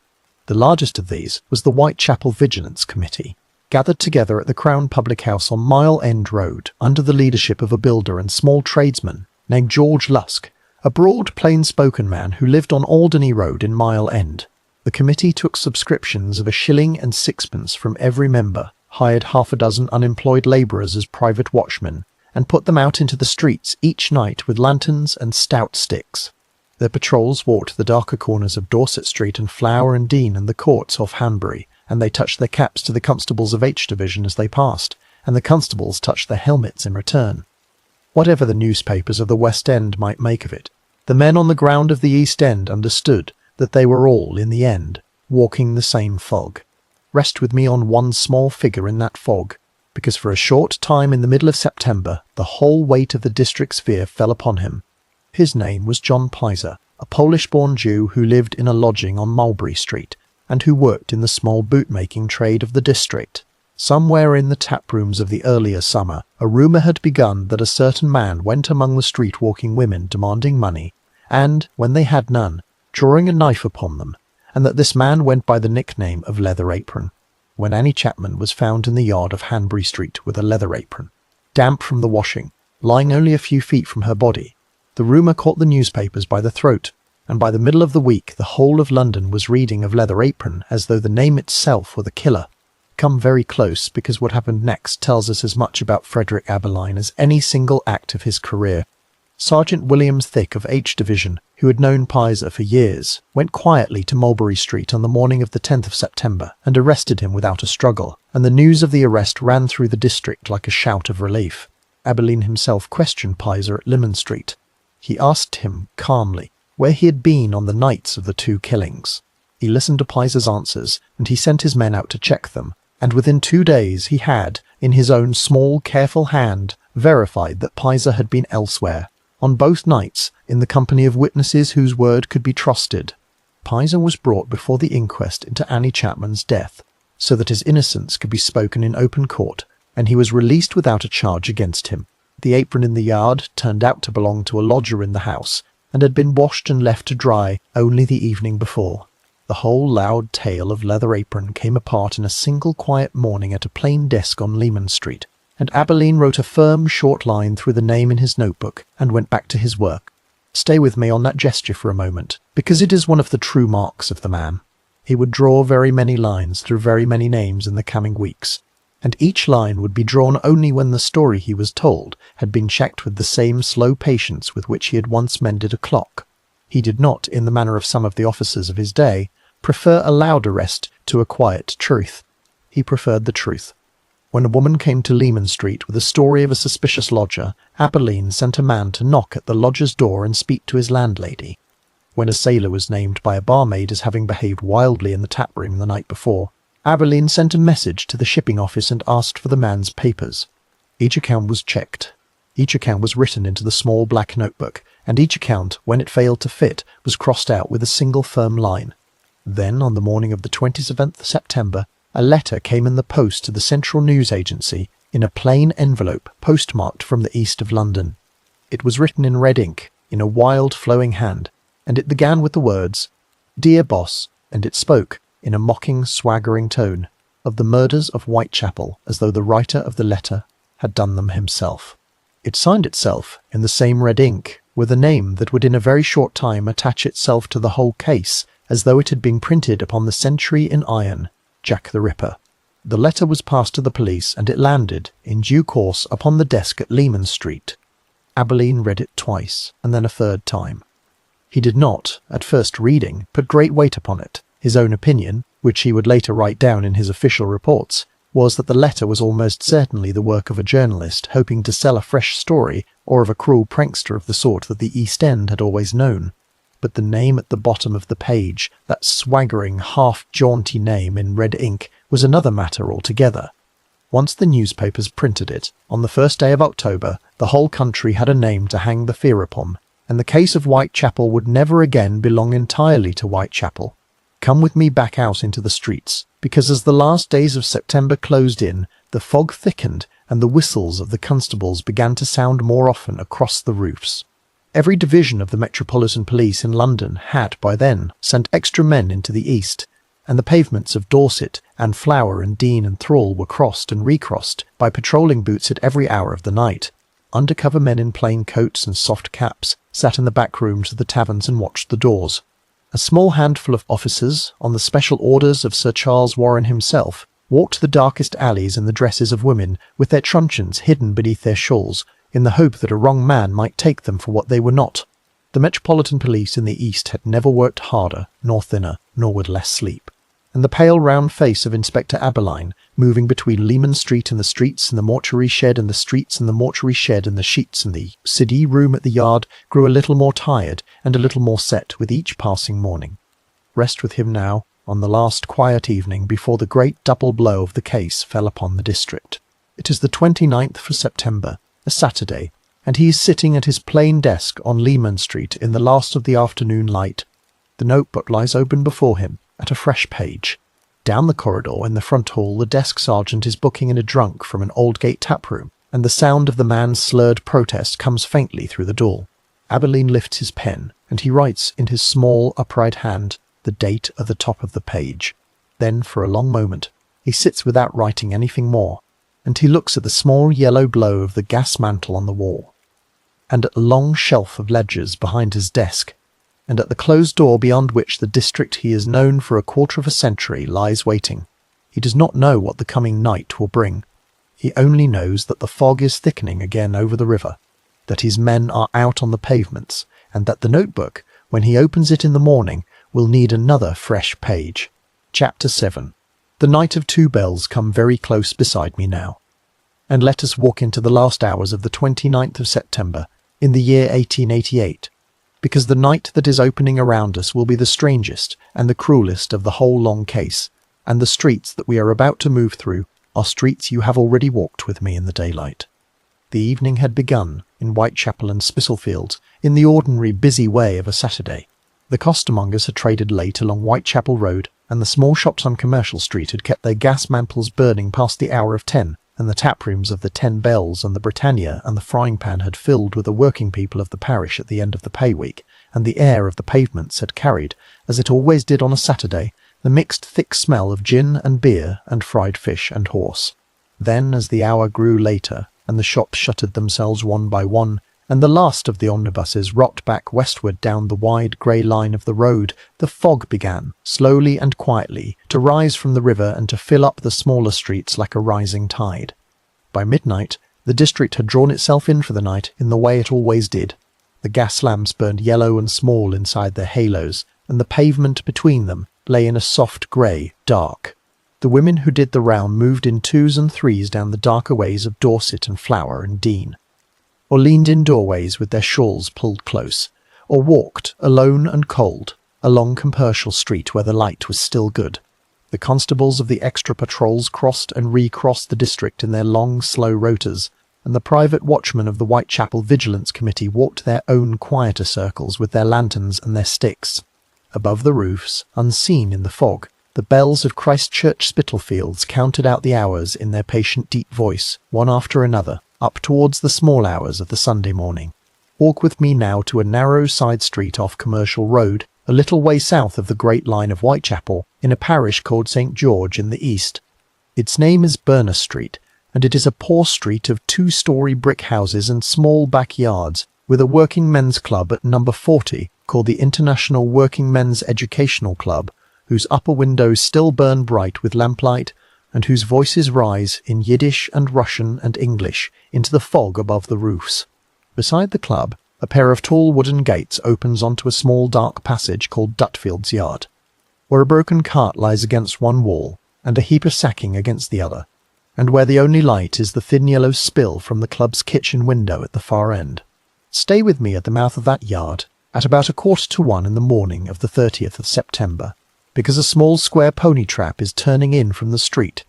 The largest of these was the Whitechapel Vigilance Committee, gathered together at the Crown Public House on Mile End Road under the leadership of a builder and small tradesman named George Lusk, a broad, plain-spoken man who lived on Alderney Road in Mile End. The committee took subscriptions of 1 shilling and 6pence from every member, hired 6 unemployed labourers as private watchmen, and put them out into the streets each night with lanterns and stout sticks. Their patrols walked the darker corners of Dorset Street and Flower and Dean and the courts off Hanbury, and they touched their caps to the Constables of H Division as they passed, and the constables touched their helmets in return. Whatever the newspapers of the West End might make of it, the men on the ground of the East End understood that they were all, in the end, walking the same fog. Rest with me on one small figure in that fog, because for a short time in the middle of September the whole weight of the district sphere fell upon him. His name was John Pizer, a Polish-born Jew who lived in a lodging on Mulberry Street, and who worked in the small boot-making trade of the district. Somewhere in the taprooms of the earlier summer, a rumour had begun that a certain man went among the street-walking women demanding money, and, when they had none, drawing a knife upon them, and that this man went by the nickname of Leather Apron. When Annie Chapman was found in the yard of Hanbury Street with a leather apron, damp from the washing, lying only a few feet from her body, the rumour caught the newspapers by the throat, and by the middle of the week the whole of London was reading of Leather Apron as though the name itself were the killer. Come very close, because what happened next tells us as much about Frederick Abberline as any single act of his career. Sergeant Williams Thick of H Division, who had known Pizer for years, went quietly to Mulberry Street on the morning of the 10th of September and arrested him without a struggle, and the news of the arrest ran through the district like a shout of relief. Abberline himself questioned Pizer at Leman Street. He asked him, calmly, where he had been on the nights of the 2 killings. He listened to Pizer's answers, and he sent his men out to check them, and within 2 days he had, in his own small, careful hand, verified that Pizer had been elsewhere, on both nights, in the company of witnesses whose word could be trusted. Pizer was brought before the inquest into Annie Chapman's death, so that his innocence could be spoken in open court, and he was released without a charge against him. The apron in the yard turned out to belong to a lodger in the house, and had been washed and left to dry only the evening before. The whole loud tale of Leather Apron came apart in a single quiet morning at a plain desk on Leman Street, and Abberline wrote a firm, short line through the name in his notebook and went back to his work. Stay with me on that gesture for a moment, because it is one of the true marks of the man. He would draw very many lines through very many names in the coming weeks, and each line would be drawn only when the story he was told had been checked with the same slow patience with which he had once mended a clock. He did not, in the manner of some of the officers of his day, prefer a loud arrest to a quiet truth. He preferred the truth. When a woman came to Leman Street with a story of a suspicious lodger, Abberline sent a man to knock at the lodger's door and speak to his landlady. When a sailor was named by a barmaid as having behaved wildly in the taproom the night before, Abberline sent a message to the shipping office and asked for the man's papers. Each account was checked. Each account was written into the small black notebook, and each account, when it failed to fit, was crossed out with a single firm line. Then, on the morning of the 27th September, a letter came in the post to the Central News Agency in a plain envelope postmarked from the east of London. It was written in red ink, in a wild flowing hand, and it began with the words, "Dear Boss," and it spoke, in a mocking, swaggering tone, of the murders of Whitechapel, as though the writer of the letter had done them himself. It signed itself, in the same red ink, with a name that would in a very short time attach itself to the whole case, as though it had been printed upon the century in iron, Jack the Ripper. The letter was passed to the police, and it landed, in due course, upon the desk at Leman Street. Abberline read it twice, and then a third time. He did not, at first reading, put great weight upon it. His own opinion, which he would later write down in his official reports, was that the letter was almost certainly the work of a journalist hoping to sell a fresh story, or of a cruel prankster of the sort that the East End had always known. But the name at the bottom of the page, that swaggering, half-jaunty name in red ink, was another matter altogether. Once the newspapers printed it, on the first day of October, the whole country had a name to hang the fear upon, and the case of Whitechapel would never again belong entirely to Whitechapel. Come with me back out into the streets, because as the last days of September closed in, the fog thickened and the whistles of the constables began to sound more often across the roofs. Every division of the Metropolitan Police in London had, by then, sent extra men into the east, and the pavements of Dorset and Flower and Dean and Thrall were crossed and recrossed by patrolling boots at every hour of the night. Undercover men in plain coats and soft caps sat in the back rooms of the taverns and watched the doors. A small handful of officers, on the special orders of Sir Charles Warren himself, walked the darkest alleys in the dresses of women, with their truncheons hidden beneath their shawls, in the hope that a wrong man might take them for what they were not. The Metropolitan Police in the East had never worked harder, nor thinner, nor with less sleep. And the pale round face of Inspector Abberline, moving between Leman Street and the streets and the mortuary shed and the streets and the mortuary shed and the sheets and the city room at the yard, grew a little more tired and a little more set with each passing morning. Rest with him now, on the last quiet evening before the great double blow of the case fell upon the district. It is the 29th of September, a Saturday, and he is sitting at his plain desk on Leman Street in the last of the afternoon light. The notebook lies open before him, at a fresh page. Down the corridor in the front hall the desk sergeant is booking in a drunk from an Aldgate taproom, and the sound of the man's slurred protest comes faintly through the door. Abberline lifts his pen, and he writes in his small upright hand the date at the top of the page. Then, for a long moment, he sits without writing anything more, and he looks at the small yellow glow of the gas mantle on the wall, and at the long shelf of ledgers behind his desk, and at the closed door beyond which the district he has known for a quarter of a century lies waiting. He does not know what the coming night will bring. He only knows that the fog is thickening again over the river, that his men are out on the pavements, and that the notebook, when he opens it in the morning, will need another fresh page. Chapter 7. The night of 2 bells come very close beside me now. And let us walk into the last hours of the 29th of September, in the year 1888, because the night that is opening around us will be the strangest and the cruelest of the whole long case, and the streets that we are about to move through are streets you have already walked with me in the daylight. The evening had begun, in Whitechapel and Spitalfields, in the ordinary busy way of a Saturday. The costermongers had traded late along Whitechapel Road, and the small shops on Commercial Street had kept their gas mantles burning past the hour of 10, and the taprooms of the 10 Bells and the Britannia and the Frying Pan had filled with the working people of the parish at the end of the pay week, and the air of the pavements had carried, as it always did on a Saturday, the mixed thick smell of gin and beer and fried fish and horse. Then, as the hour grew later, and the shops shuttered themselves one by one, and the last of the omnibuses rocked back westward down the wide grey line of the road, the fog began, slowly and quietly, to rise from the river and to fill up the smaller streets like a rising tide. By midnight, the district had drawn itself in for the night in the way it always did. The gas lamps burned yellow and small inside their halos, and the pavement between them lay in a soft grey, dark. The women who did the round moved in twos and threes down the darker ways of Dorset and Flower and Dean, or leaned in doorways with their shawls pulled close, or walked, alone and cold, along Commercial Street where the light was still good. The constables of the extra patrols crossed and recrossed the district in their long, slow rotors, and the private watchmen of the Whitechapel Vigilance Committee walked their own quieter circles with their lanterns and their sticks. Above the roofs, unseen in the fog, the bells of Christchurch Spitalfields counted out the hours in their patient deep voice, one after another, up towards the small hours of the Sunday morning. Walk with me now to a narrow side street off Commercial Road, a little way south of the great line of Whitechapel, in a parish called St. George in the east. Its name is Dorset Street, and it is a poor street of 2-storey brick houses and small backyards, with a working men's club at number 40 called the International Working Men's Educational Club, whose upper windows still burn bright with lamplight, and whose voices rise in Yiddish and Russian and English into the fog above the roofs. Beside the club, a pair of tall wooden gates opens onto a small dark passage called Dutfield's Yard, where a broken cart lies against one wall and a heap of sacking against the other, and where the only light is the thin yellow spill from the club's kitchen window at the far end. Stay with me at the mouth of that yard at about 1:45 in the morning of the 30th of September, because a small square pony trap is turning in from the street.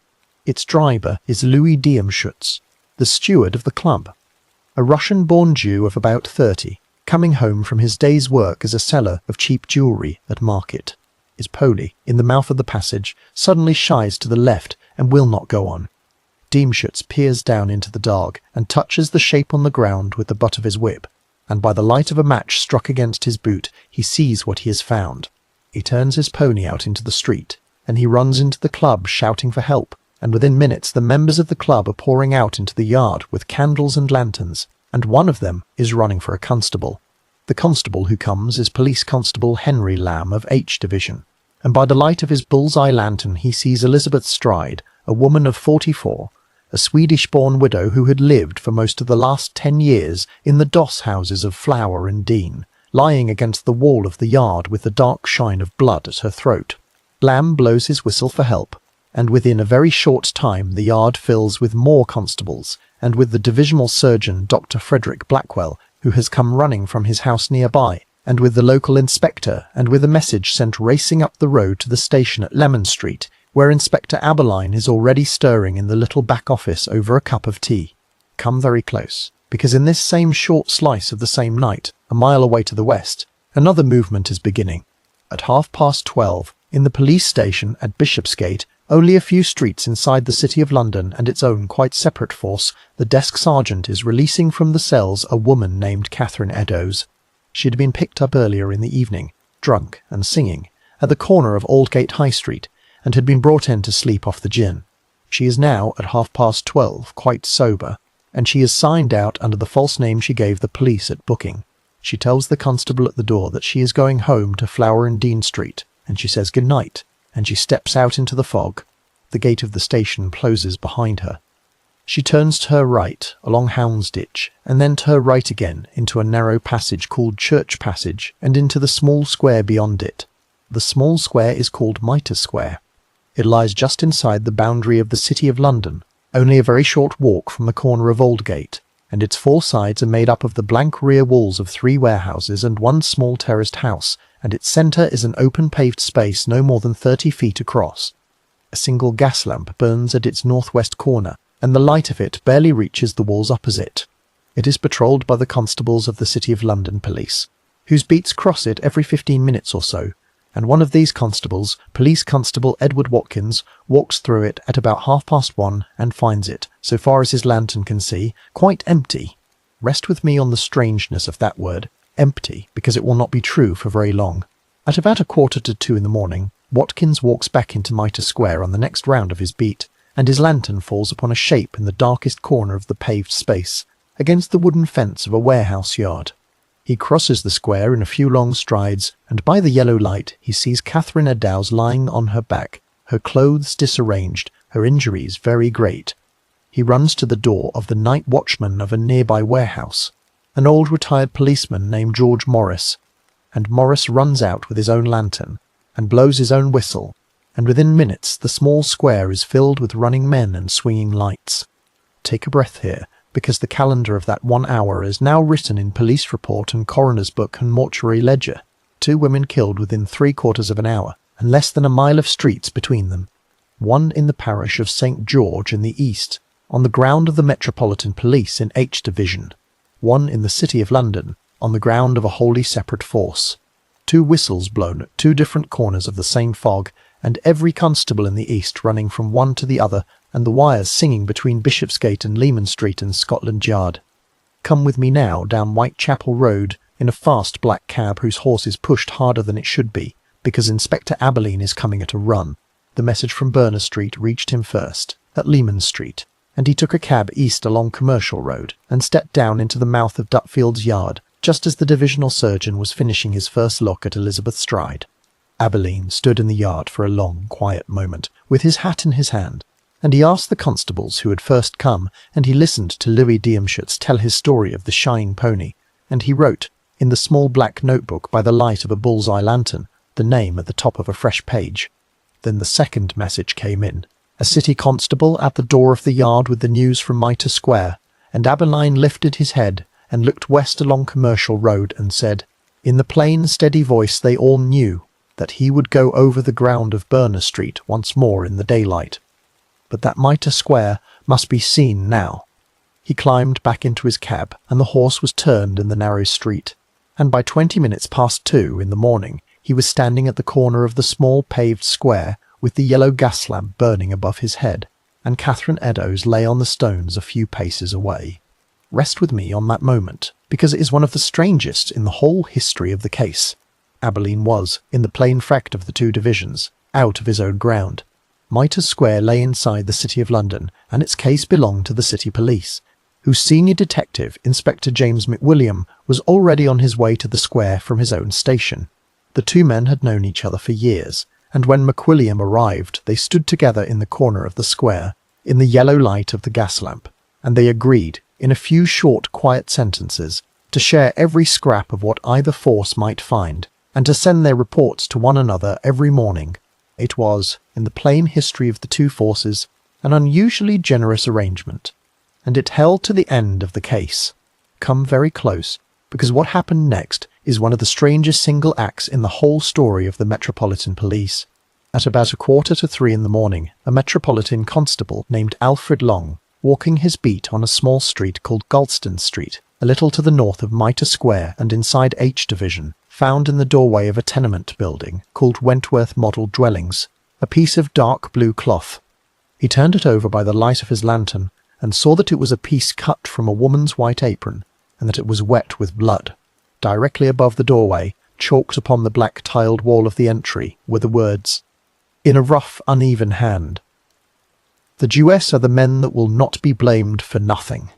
Its driver is Louis Diemschutz, the steward of the club, a Russian-born Jew of about 30, coming home from his day's work as a seller of cheap jewellery at market. His pony, in the mouth of the passage, suddenly shies to the left and will not go on. Diemschutz peers down into the dark and touches the shape on the ground with the butt of his whip, and by the light of a match struck against his boot he sees what he has found. He turns his pony out into the street, and he runs into the club shouting for help, and within minutes the members of the club are pouring out into the yard with candles and lanterns, and one of them is running for a constable. The constable who comes is Police Constable Henry Lamb of H Division, and by the light of his bull's-eye lantern he sees Elizabeth Stride, a woman of 44, a Swedish-born widow who had lived for most of the last 10 years in the doss houses of Flower and Dean, lying against the wall of the yard with the dark shine of blood at her throat. Lamb blows his whistle for help, and within a very short time the yard fills with more constables, and with the divisional surgeon Dr. Frederick Blackwell, who has come running from his house nearby, and with the local inspector, and with a message sent racing up the road to the station at Lemon Street, where Inspector Abberline is already stirring in the little back office over a cup of tea. Come very close, because in this same short slice of the same night, a mile away to the west, another movement is beginning. At 12:30, in the police station at Bishopsgate, only a few streets inside the City of London and its own quite separate force, the desk sergeant is releasing from the cells a woman named Catherine Eddowes. She had been picked up earlier in the evening, drunk and singing, at the corner of Aldgate High Street, and had been brought in to sleep off the gin. She is now, at 12:30, quite sober, and she is signed out under the false name she gave the police at booking. She tells the constable at the door that she is going home to Flower and Dean Street, and she says good night, and she steps out into the fog. The gate of the station closes behind her. She turns to her right, along Houndsditch, and then to her right again, into a narrow passage called Church Passage, and into the small square beyond it. The small square is called Mitre Square. It lies just inside the boundary of the City of London, only a very short walk from the corner of Aldgate, and its 4 sides are made up of the blank rear walls of 3 warehouses and 1 small terraced house, and its centre is an open paved space no more than 30 feet across. A single gas lamp burns at its northwest corner, and the light of it barely reaches the walls opposite. It is patrolled by the constables of the City of London Police, whose beats cross it every 15 minutes or so, and one of these constables, Police Constable Edward Watkins, walks through it at about 1:30 and finds it, so far as his lantern can see, quite empty. Rest with me on the strangeness of that word, empty, because it will not be true for very long. At about 1:45 in the morning, Watkins walks back into Mitre Square on the next round of his beat, and his lantern falls upon a shape in the darkest corner of the paved space, against the wooden fence of a warehouse yard. He crosses the square in a few long strides, and by the yellow light he sees Catherine Eddowes lying on her back, her clothes disarranged, her injuries very great. He runs to the door of the night watchman of a nearby warehouse, an old retired policeman named George Morris, and Morris runs out with his own lantern, and blows his own whistle, and within minutes the small square is filled with running men and swinging lights. Take a breath here, because the calendar of that 1 hour is now written in police report and coroner's book and mortuary ledger. 2 women killed within 3/4 of an hour, and less than a mile of streets between them. One in the parish of St. George in the east, on the ground of the Metropolitan Police in H Division. One in the City of London, on the ground of a wholly separate force. 2 whistles blown at 2 different corners of the same fog, and every constable in the east running from one to the other, and the wires singing between Bishopsgate and Leman Street and Scotland Yard. Come with me now down Whitechapel Road in a fast black cab whose horse is pushed harder than it should be, because Inspector Abberline is coming at a run. The message from Dorset Street reached him first, at Leman Street, and he took a cab east along Commercial Road and stepped down into the mouth of Dutfield's yard, just as the divisional surgeon was finishing his first look at Elizabeth Stride. Abberline stood in the yard for a long, quiet moment, with his hat in his hand, and he asked the constables who had first come, and he listened to Louis Diemschutz tell his story of the shying pony, and he wrote, in the small black notebook by the light of a bull's-eye lantern, the name at the top of a fresh page. Then the second message came in, a city constable at the door of the yard with the news from Mitre Square, and Abberline lifted his head and looked west along Commercial Road and said, in the plain, steady voice they all knew, that he would go over the ground of Dorset Street once more in the daylight. But that Mitre Square must be seen now. He climbed back into his cab, and the horse was turned in the narrow street, and by 20 minutes past 2 in the morning he was standing at the corner of the small paved square with the yellow gas lamp burning above his head, and Catherine Eddowes lay on the stones a few paces away. Rest with me on that moment, because it is one of the strangest in the whole history of the case. Abberline was, in the plain fact of the 2 divisions, out of his own ground. Mitre Square lay inside the City of London, and its case belonged to the City Police, whose senior detective, Inspector James McWilliam, was already on his way to the square from his own station. The 2 men had known each other for years, and when McWilliam arrived they stood together in the corner of the square, in the yellow light of the gas lamp, and they agreed, in a few short, quiet sentences, to share every scrap of what either force might find, and to send their reports to one another every morning. It was, in the plain history of the 2 forces, an unusually generous arrangement, and it held to the end of the case. Come very close, because what happened next is one of the strangest single acts in the whole story of the Metropolitan Police. At about 2:45 in the morning, a Metropolitan constable named Alfred Long, walking his beat on a small street called Dorset Street, a little to the north of Mitre Square and inside H Division, found in the doorway of a tenement building called Wentworth Model Dwellings a piece of dark blue cloth. He turned it over by the light of his lantern and saw that it was a piece cut from a woman's white apron, and that it was wet with blood. Directly above the doorway, chalked upon the black tiled wall of the entry, were the words, "In a rough, uneven hand. The Jewess are the men that will not be blamed for nothing."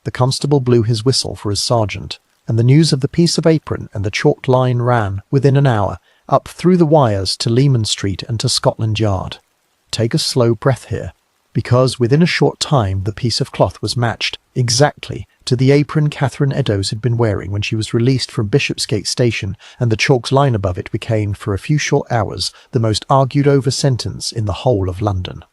The constable blew his whistle for his sergeant, and the news of the piece of apron and the chalked line ran, within an hour, up through the wires to Leman Street and to Scotland Yard. Take a slow breath here, because within a short time the piece of cloth was matched, exactly, to the apron Catherine Eddowes had been wearing when she was released from Bishopsgate Station, and the chalked line above it became, for a few short hours, the most argued-over sentence in the whole of London.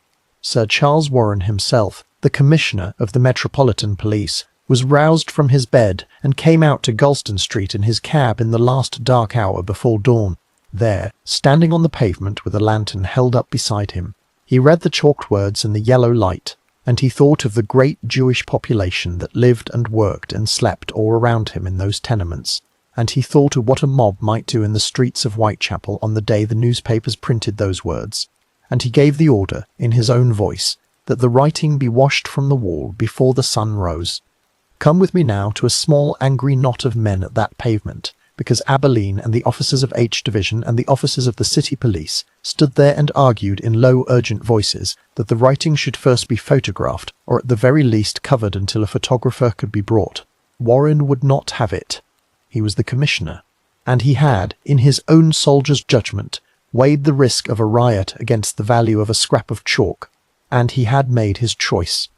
Sir Charles Warren himself, the Commissioner of the Metropolitan Police, was roused from his bed and came out to Dorset Street in his cab in the last dark hour before dawn. There, standing on the pavement with a lantern held up beside him, he read the chalked words in the yellow light, and he thought of the great Jewish population that lived and worked and slept all around him in those tenements, and he thought of what a mob might do in the streets of Whitechapel on the day the newspapers printed those words, and he gave the order, in his own voice, that the writing be washed from the wall before the sun rose. Come with me now to a small angry knot of men at that pavement, because Abberline and the officers of H Division and the officers of the city police stood there and argued in low, urgent voices that the writing should first be photographed, or at the very least covered until a photographer could be brought. Warren would not have it. He was the commissioner, and he had, in his own soldier's judgment, weighed the risk of a riot against the value of a scrap of chalk, and he had made his choice.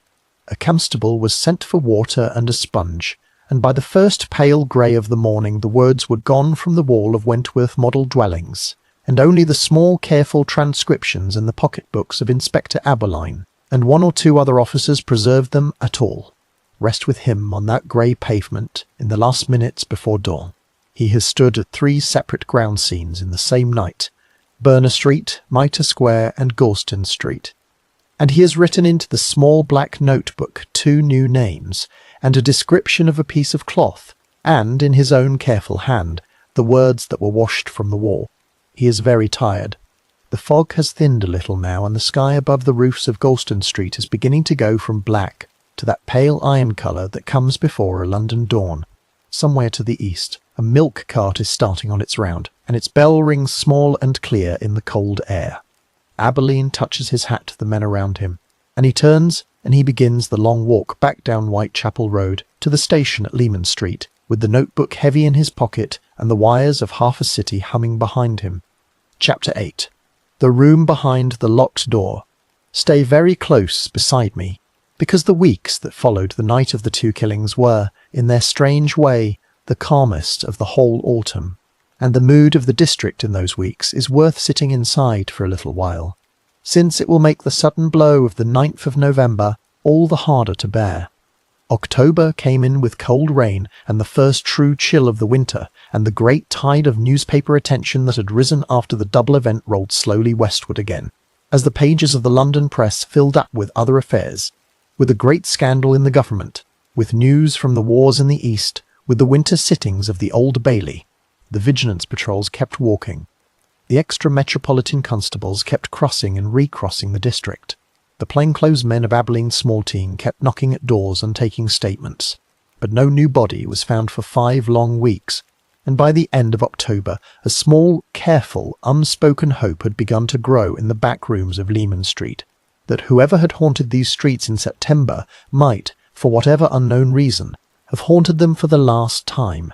A constable was sent for water and a sponge, and by the first pale grey of the morning the words were gone from the wall of Wentworth model dwellings, and only the small careful transcriptions in the pocket-books of Inspector Abberline and one or two other officers preserved them at all. Rest with him on that grey pavement in the last minutes before dawn. He has stood at 3 separate ground scenes in the same night, Berner Street, Mitre Square and Gorstone Street, and he has written into the small black notebook 2 new names and a description of a piece of cloth, and, in his own careful hand, the words that were washed from the wall. He is very tired. The fog has thinned a little now, and the sky above the roofs of Gorstone Street is beginning to go from black to that pale iron colour that comes before a London dawn. Somewhere to the east, a milk cart is starting on its round, and its bell rings small and clear in the cold air. Abberline touches his hat to the men around him, and he turns and he begins the long walk back down Whitechapel Road to the station at Leman Street, with the notebook heavy in his pocket and the wires of half a city humming behind him. Chapter 8. The room behind the locked door. Stay very close beside me, because the weeks that followed the night of the 2 killings were, in their strange way, the calmest of the whole autumn, and the mood of the district in those weeks is worth sitting inside for a little while, since it will make the sudden blow of the 9th of November all the harder to bear. October came in with cold rain and the first true chill of the winter, and the great tide of newspaper attention that had risen after the double event rolled slowly westward again, as the pages of the London press filled up with other affairs, with a great scandal in the government, with news from the wars in the east, with the winter sittings of the Old Bailey. The vigilance patrols kept walking. The extra metropolitan constables kept crossing and recrossing the district. The plainclothes men of Abberline's small team kept knocking at doors and taking statements. But no new body was found for 5 long weeks, and by the end of October a small, careful, unspoken hope had begun to grow in the back rooms of Leman Street, that whoever had haunted these streets in September might, for whatever unknown reason, have haunted them for the last time.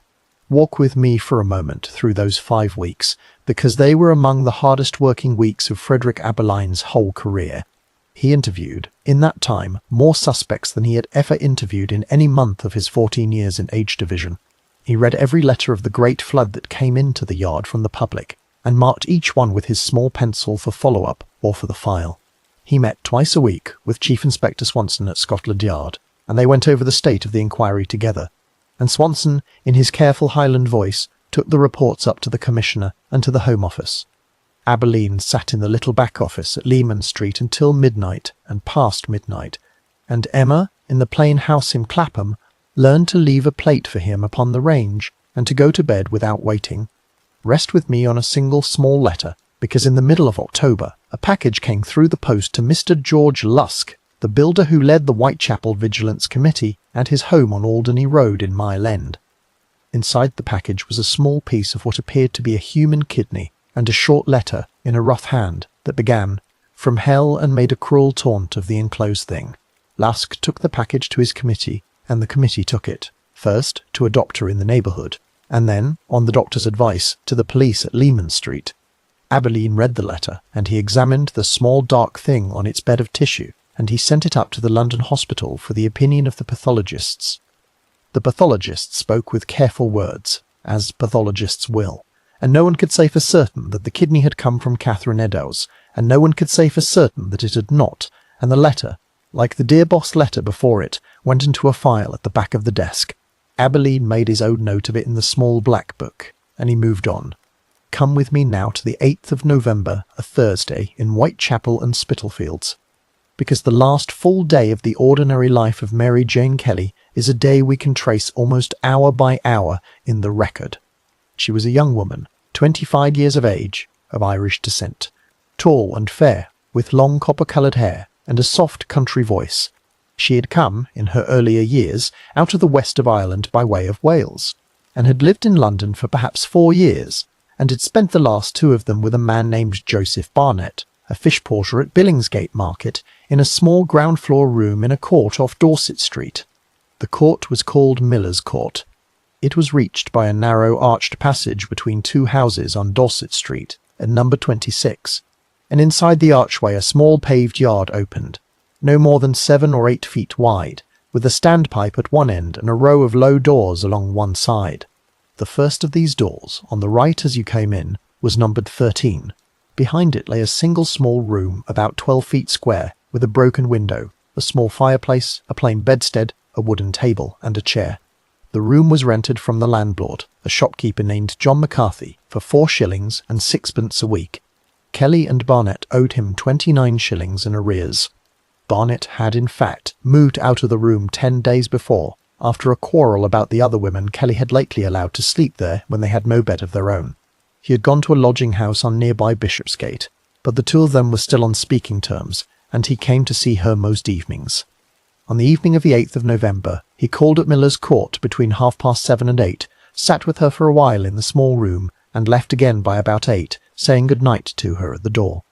Walk with me for a moment through those 5 weeks, because they were among the hardest working weeks of Frederick Abberline's whole career. He interviewed, in that time, more suspects than he had ever interviewed in any month of his 14 years in H Division. He read every letter of the great flood that came into the yard from the public, and marked each one with his small pencil for follow-up or for the file. He met twice a week with Chief Inspector Swanson at Scotland Yard, and they went over the state of the inquiry together, and Swanson, in his careful Highland voice, took the reports up to the Commissioner and to the Home Office. Abberline sat in the little back office at Leman Street until midnight and past midnight, and Emma, in the plain house in Clapham, learned to leave a plate for him upon the range and to go to bed without waiting. Rest with me on a single small letter, because in the middle of October a package came through the post to Mr. George Lusk, the builder who led the Whitechapel Vigilance Committee, at his home on Alderney Road in Mile End. Inside the package was a small piece of what appeared to be a human kidney, and a short letter in a rough hand that began, "From hell," and made a cruel taunt of the enclosed thing. Lusk took the package to his committee, and the committee took it, first to a doctor in the neighbourhood, and then, on the doctor's advice, to the police at Leman Street. Abberline read the letter, and he examined the small dark thing on its bed of tissue, and he sent it up to the London hospital for the opinion of the pathologists. The pathologists spoke with careful words, as pathologists will, and no one could say for certain that the kidney had come from Catherine Eddowes, and no one could say for certain that it had not, and the letter, like the dear boss letter before it, went into a file at the back of the desk. Abberline made his own note of it in the small black book, and he moved on. Come with me now to the 8th of November, a Thursday, in Whitechapel and Spitalfields, because the last full day of the ordinary life of Mary Jane Kelly is a day we can trace almost hour by hour in the record. She was a young woman, 25 years of age, of Irish descent, tall and fair, with long copper-coloured hair and a soft country voice. She had come, in her earlier years, out of the west of Ireland by way of Wales. and had lived in London for perhaps 4 years, and had spent the last 2 of them with a man named Joseph Barnett, a fish porter at Billingsgate Market, in a small ground-floor room in a court off Dorset Street. The court was called Miller's Court. It was reached by a narrow arched passage between 2 houses on Dorset Street, at number 26, and inside the archway a small paved yard opened, no more than 7 or 8 feet wide, with a standpipe at one end and a row of low doors along one side. The first of these doors, on the right as you came in, was numbered 13. Behind it lay a single small room about 12 feet square, with a broken window, a small fireplace, a plain bedstead, a wooden table, and a chair. The room was rented from the landlord, a shopkeeper named John McCarthy, for 4 shillings and 6pence a week. Kelly and Barnett owed him 29 shillings in arrears. Barnett had, in fact, moved out of the room 10 days before, after a quarrel about the other women Kelly had lately allowed to sleep there when they had no bed of their own. He had gone to a lodging house on nearby Bishopsgate, but the 2 of them were still on speaking terms, and he came to see her most evenings. On the evening of the 8th of November, he called at Miller's Court between 7:30 and 8, sat with her for a while in the small room, and left again by about 8, saying good night to her at the door.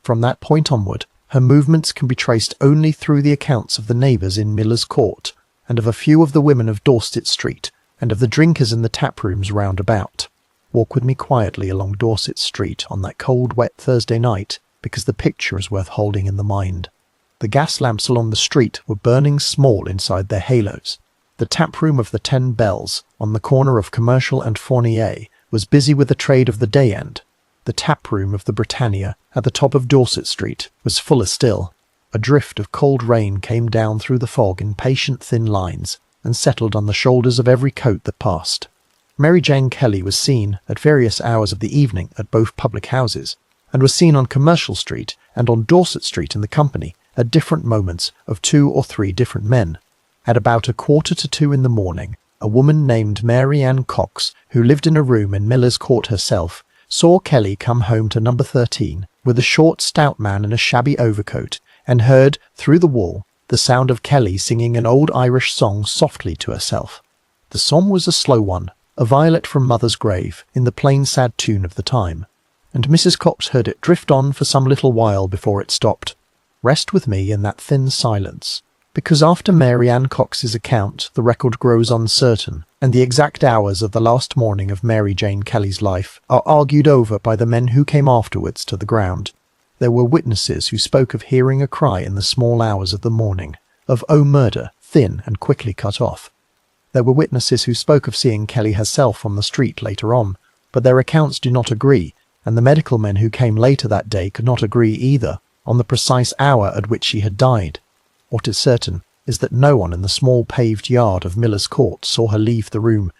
From that point onward, her movements can be traced only through the accounts of the neighbours in Miller's Court, and of a few of the women of Dorset Street, and of the drinkers in the taprooms round about. Walk with me quietly along Dorset Street on that cold, wet Thursday night, because the picture is worth holding in the mind. The gas lamps along the street were burning small inside their halos. The taproom of the 10 Bells, on the corner of Commercial and Fournier, was busy with the trade of the day end. The taproom of the Britannia, at the top of Dorset Street, was fuller still. A drift of cold rain came down through the fog in patient thin lines, and settled on the shoulders of every coat that passed. Mary Jane Kelly was seen, at various hours of the evening, at both public houses, and was seen on Commercial Street and on Dorset Street in the company, at different moments, of 2 or 3 different men. At about 1:45 in the morning, a woman named Mary Ann Cox, who lived in a room in Miller's Court herself, saw Kelly come home to number 13, with a short, stout man in a shabby overcoat, and heard, through the wall, the sound of Kelly singing an old Irish song softly to herself. The song was a slow one, a violet from Mother's grave, in the plain sad tune of the time, and Mrs. Cox heard it drift on for some little while before it stopped. Rest with me in that thin silence, because after Mary Ann Cox's account the record grows uncertain, and the exact hours of the last morning of Mary Jane Kelly's life are argued over by the men who came afterwards to the ground. There were witnesses who spoke of hearing a cry in the small hours of the morning, of "Oh, murder," thin and quickly cut off. There were witnesses who spoke of seeing Kelly herself on the street later on, but their accounts do not agree, and the medical men who came later that day could not agree either on the precise hour at which she had died. What is certain is that no one in the small paved yard of Miller's Court saw her leave the room,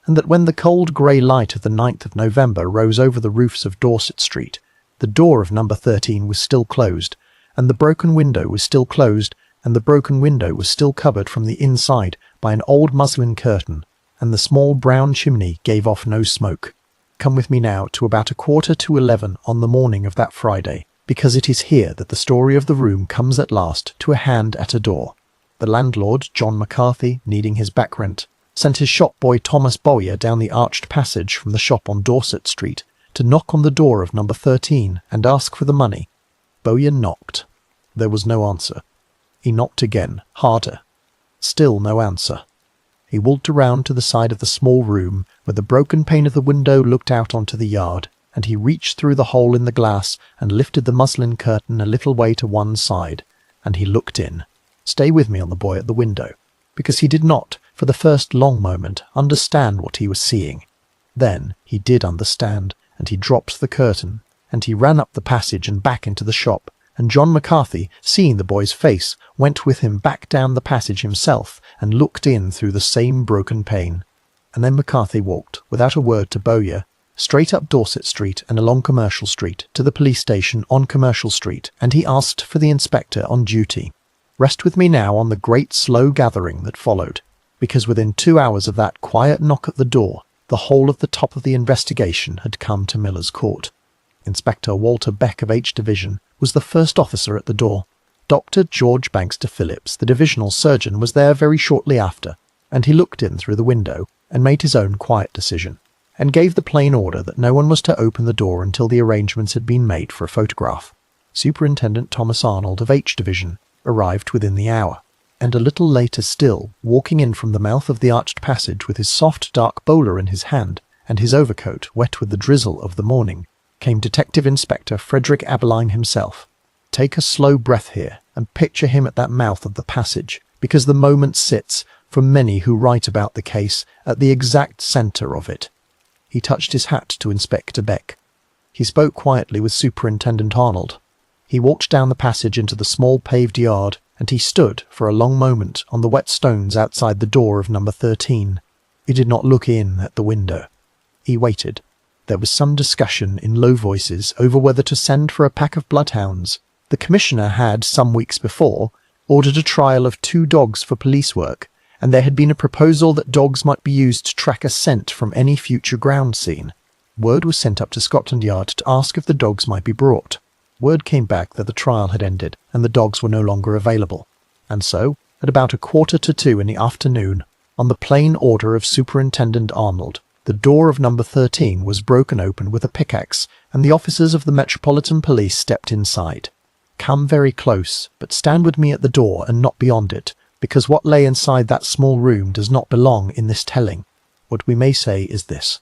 and that when the cold grey light of the 9th of November rose over the roofs of Dorset Street, the door of number 13 was still closed, and the broken window was still closed, and the broken window was still covered from the inside by an old muslin curtain, and the small brown chimney gave off no smoke. Come with me now to about 11:15 on the morning of that Friday, because it is here that the story of the room comes at last to a hand at a door. The landlord, John McCarthy, needing his back rent, sent his shop boy Thomas Bowyer down the arched passage from the shop on Dorset Street to knock on the door of number 13 and ask for the money. Bowyer knocked. There was no answer. He knocked again, harder. Still no answer. He walked around to the side of the small room where the broken pane of the window looked out onto the yard, and he reached through the hole in the glass and lifted the muslin curtain a little way to one side, and he looked in. Stay with me on the boy at the window, because he did not, for the first long moment, understand what he was seeing. Then he did understand, and he dropped the curtain, and he ran up the passage and back into the shop, and John McCarthy, seeing the boy's face, went with him back down the passage himself and looked in through the same broken pane. And then McCarthy walked, without a word to Bowyer, straight up Dorset Street and along Commercial Street to the police station on Commercial Street, and he asked for the inspector on duty. Rest with me now on the great slow gathering that followed, because within 2 hours of that quiet knock at the door, the whole of the top of the investigation had come to Miller's Court. Inspector Walter Beck of H Division was the first officer at the door. Dr. George Bankster Phillips, the divisional surgeon, was there very shortly after, and he looked in through the window, and made his own quiet decision, and gave the plain order that no one was to open the door until the arrangements had been made for a photograph. Superintendent Thomas Arnold of H Division arrived within the hour, and a little later still, walking in from the mouth of the arched passage with his soft dark bowler in his hand and his overcoat wet with the drizzle of the morning, came Detective Inspector Frederick Abberline himself. Take a slow breath here and picture him at that mouth of the passage, because the moment sits, for many who write about the case, at the exact centre of it. He touched his hat to Inspector Beck. He spoke quietly with Superintendent Arnold. He walked down the passage into the small paved yard, and he stood for a long moment on the wet stones outside the door of number 13. He did not look in at the window. He waited. There was some discussion in low voices over whether to send for a pack of bloodhounds. The Commissioner had, some weeks before, ordered a trial of 2 dogs for police work, and there had been a proposal that dogs might be used to track a scent from any future ground scene. Word was sent up to Scotland Yard to ask if the dogs might be brought. Word came back that the trial had ended and the dogs were no longer available. And so, at about 1:45 in the afternoon, on the plain order of Superintendent Arnold, the door of number 13 was broken open with a pickaxe, and the officers of the Metropolitan Police stepped inside. Come very close, but stand with me at the door and not beyond it, because what lay inside that small room does not belong in this telling. What we may say is this.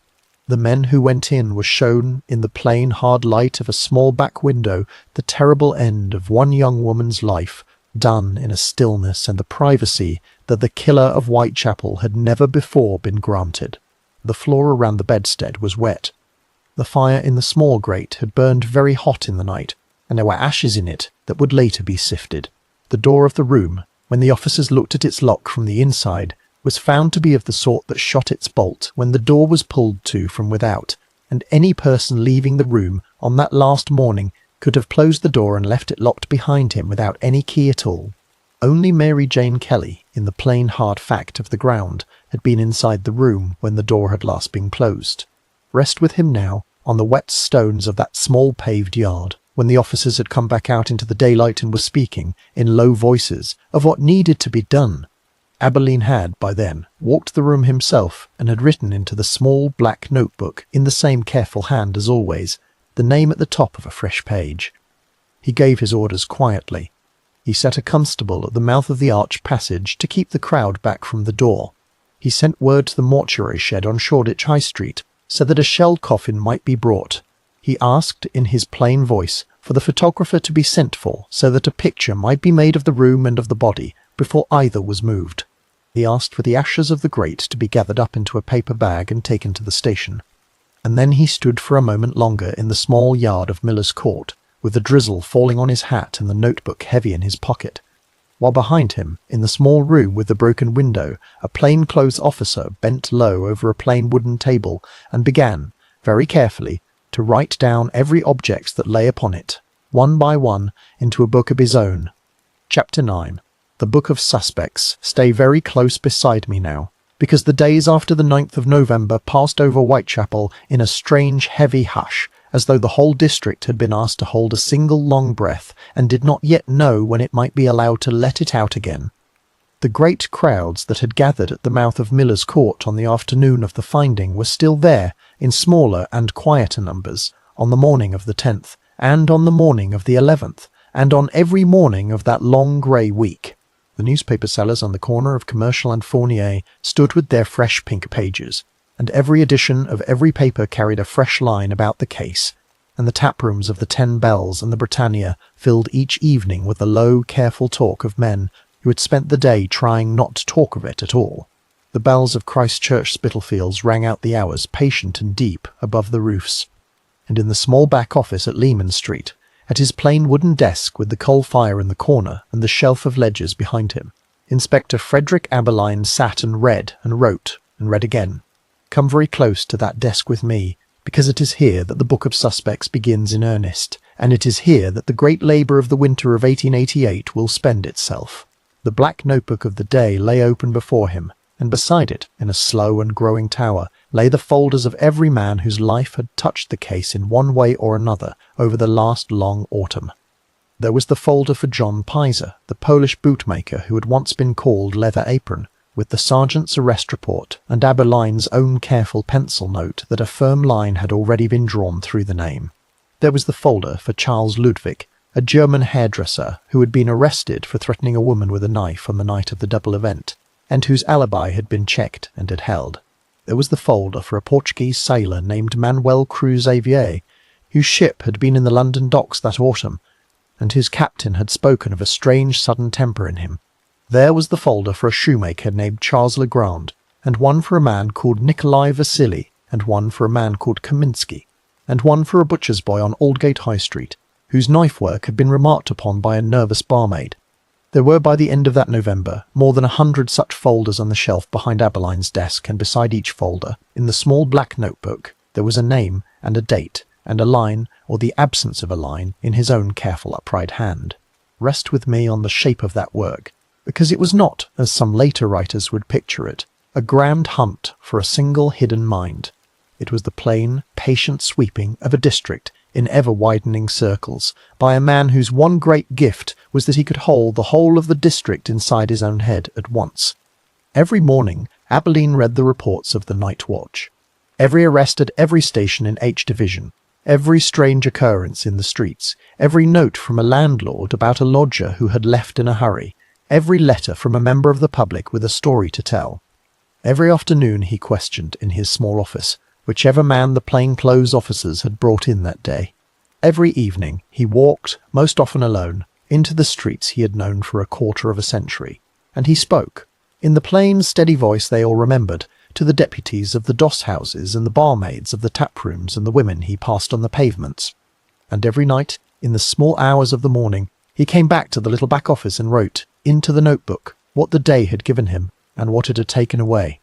The men who went in were shown, in the plain hard light of a small back window, the terrible end of one young woman's life, done in a stillness and the privacy that the killer of Whitechapel had never before been granted. The floor around the bedstead was wet. The fire in the small grate had burned very hot in the night, and there were ashes in it that would later be sifted. The door of the room, when the officers looked at its lock from the inside, was found to be of the sort that shot its bolt when the door was pulled to from without, and any person leaving the room on that last morning could have closed the door and left it locked behind him without any key at all. Only Mary Jane Kelly, in the plain hard fact of the ground, had been inside the room when the door had last been closed. Rest with him now, on the wet stones of that small paved yard, when the officers had come back out into the daylight and were speaking, in low voices, of what needed to be done. Abberline had, by then, walked the room himself and had written into the small black notebook, in the same careful hand as always, the name at the top of a fresh page. He gave his orders quietly. He set a constable at the mouth of the arched passage to keep the crowd back from the door. He sent word to the mortuary shed on Shoreditch High Street, so that a shell coffin might be brought. He asked, in his plain voice, for the photographer to be sent for, so that a picture might be made of the room and of the body, before either was moved. He asked for the ashes of the grate to be gathered up into a paper bag and taken to the station. And then he stood for a moment longer in the small yard of Miller's Court, with the drizzle falling on his hat and the notebook heavy in his pocket, while behind him, in the small room with the broken window, a plain-clothes officer bent low over a plain wooden table and began, very carefully, to write down every object that lay upon it, one by one, into a book of his own. Chapter 9. The Book of Suspects. Stay very close beside me now, because the days after the 9th of November passed over Whitechapel in a strange heavy hush, as though the whole district had been asked to hold a single long breath and did not yet know when it might be allowed to let it out again. The great crowds that had gathered at the mouth of Miller's Court on the afternoon of the finding were still there, in smaller and quieter numbers, on the morning of the 10th, and on the morning of the 11th, and on every morning of that long grey week. The newspaper sellers on the corner of Commercial and Fournier stood with their fresh pink pages, and every edition of every paper carried a fresh line about the case, and the taprooms of the 10 Bells and the Britannia filled each evening with the low, careful talk of men who had spent the day trying not to talk of it at all. The bells of Christchurch Spitalfields rang out the hours, patient and deep, above the roofs. And in the small back office at Leman Street, at his plain wooden desk with the coal fire in the corner and the shelf of ledgers behind him, Inspector Frederick Abberline sat and read and read again. Come very close to that desk with me, because it is here that the Book of Suspects begins in earnest, and it is here that the great labour of the winter of 1888 will spend itself. The black notebook of the day lay open before him, and beside it, in a slow and growing tower, lay the folders of every man whose life had touched the case in one way or another over the last long autumn. There was the folder for John Pizer, the Polish bootmaker who had once been called Leather Apron, with the sergeant's arrest report and Abberline's own careful pencil note that a firm line had already been drawn through the name. There was the folder for Charles Ludwig, a German hairdresser who had been arrested for threatening a woman with a knife on the night of the double event, and whose alibi had been checked and had held. There was the folder for a Portuguese sailor named Manuel Cruz Xavier, whose ship had been in the London docks that autumn, and whose captain had spoken of a strange sudden temper in him. There was the folder for a shoemaker named Charles Legrand, and one for a man called Nikolai Vasily, and one for a man called Kaminsky, and one for a butcher's boy on Aldgate High Street, whose knife work had been remarked upon by a nervous barmaid. There were by the end of that November more than 100 such folders on the shelf behind Abberline's desk, and beside each folder, in the small black notebook, there was a name and a date, and a line, or the absence of a line, in his own careful upright hand. Rest with me on the shape of that work, because it was not, as some later writers would picture it, a grand hunt for a single hidden mind. It was the plain, patient sweeping of a district in ever-widening circles, by a man whose one great gift was that he could hold the whole of the district inside his own head at once. Every morning, Abberline read the reports of the night watch. Every arrest at every station in H Division, every strange occurrence in the streets, every note from a landlord about a lodger who had left in a hurry, every letter from a member of the public with a story to tell. Every afternoon he questioned in his small office whichever man the plainclothes officers had brought in that day. Every evening he walked, most often alone, into the streets he had known for a quarter of a century, and he spoke, in the plain, steady voice they all remembered, to the deputies of the doss houses and the barmaids of the taprooms and the women he passed on the pavements. And every night, in the small hours of the morning, he came back to the little back office and wrote, into the notebook, what the day had given him and what it had taken away.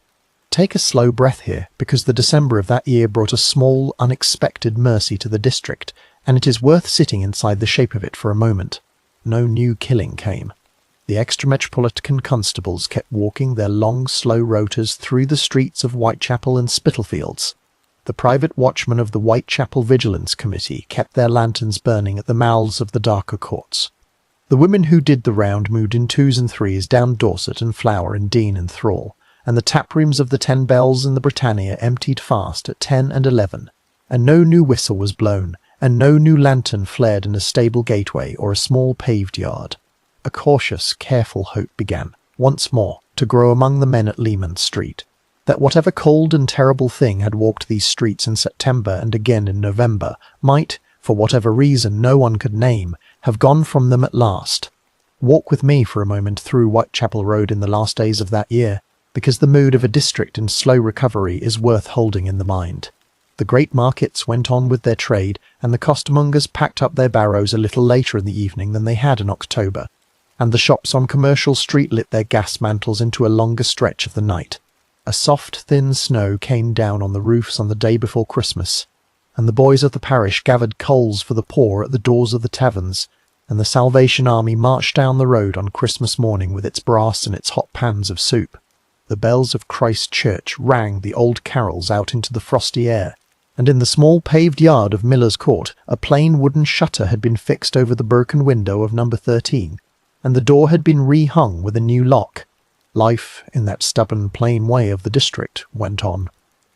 Take a slow breath here, because the December of that year brought a small, unexpected mercy to the district, and it is worth sitting inside the shape of it for a moment. No new killing came. The extra-metropolitan constables kept walking their long, slow rotors through the streets of Whitechapel and Spitalfields. The private watchmen of the Whitechapel Vigilance Committee kept their lanterns burning at the mouths of the darker courts. The women who did the round moved in twos and threes down Dorset and Flower and Dean and Thrall, and the taprooms of the 10 Bells and the Britannia emptied fast at 10 and 11, and no new whistle was blown, and no new lantern flared in a stable gateway or a small paved yard. A cautious, careful hope began, once more, to grow among the men at Leman Street, that whatever cold and terrible thing had walked these streets in September and again in November might, for whatever reason no one could name, have gone from them at last. Walk with me for a moment through Whitechapel Road in the last days of that year, because the mood of a district in slow recovery is worth holding in the mind. The great markets went on with their trade, and the costermongers packed up their barrows a little later in the evening than they had in October, and the shops on Commercial Street lit their gas mantles into a longer stretch of the night. A soft, thin snow came down on the roofs on the day before Christmas, and the boys of the parish gathered coals for the poor at the doors of the taverns, and the Salvation Army marched down the road on Christmas morning with its brass and its hot pans of soup. The bells of Christ Church rang the old carols out into the frosty air, and in the small paved yard of Miller's Court a plain wooden shutter had been fixed over the broken window of number 13, and the door had been rehung with a new lock. Life, in that stubborn plain way of the district, went on.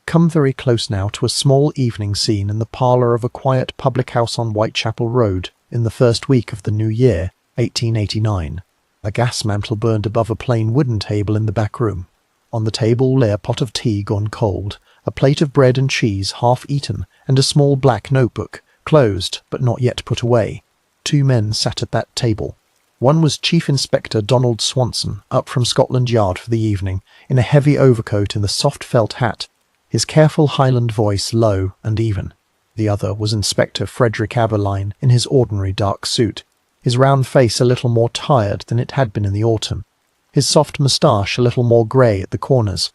Come very close now to a small evening scene in the parlour of a quiet public house on Whitechapel Road in the first week of the new year, 1889. A gas mantle burned above a plain wooden table in the back room. On the table lay a pot of tea gone cold, a plate of bread and cheese half eaten, and a small black notebook, closed but not yet put away. 2 men sat at that table. One was Chief Inspector Donald Swanson, up from Scotland Yard for the evening, in a heavy overcoat and the soft felt hat, his careful Highland voice low and even. The other was Inspector Frederick Abberline, in his ordinary dark suit, his round face a little more tired than it had been in the autumn, his soft moustache a little more grey at the corners.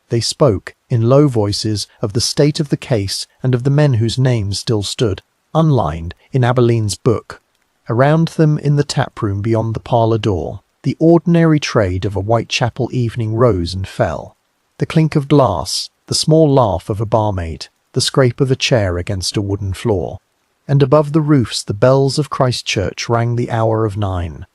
They spoke, in low voices, of the state of the case and of the men whose names still stood, unlined, in Abberline's book. Around them in the taproom beyond the parlour door, the ordinary trade of a Whitechapel evening rose and fell. The clink of glass, the small laugh of a barmaid, the scrape of a chair against a wooden floor. And above the roofs the bells of Christ Church rang the hour of 9.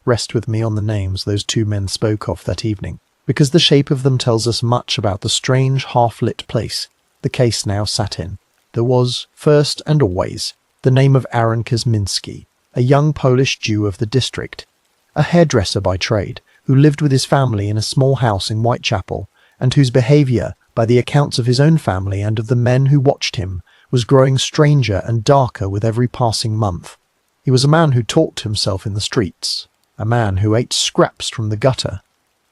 Rest with me on the names those 2 men spoke of that evening. because the shape of them tells us much about the strange half-lit place the case now sat in. There was, first and always, the name of Aaron Kosminski, a young Polish Jew of the district, a hairdresser by trade, who lived with his family in a small house in Whitechapel, and whose behaviour, by the accounts of his own family and of the men who watched him, was growing stranger and darker with every passing month. He was a man who talked to himself in the streets, a man who ate scraps from the gutter,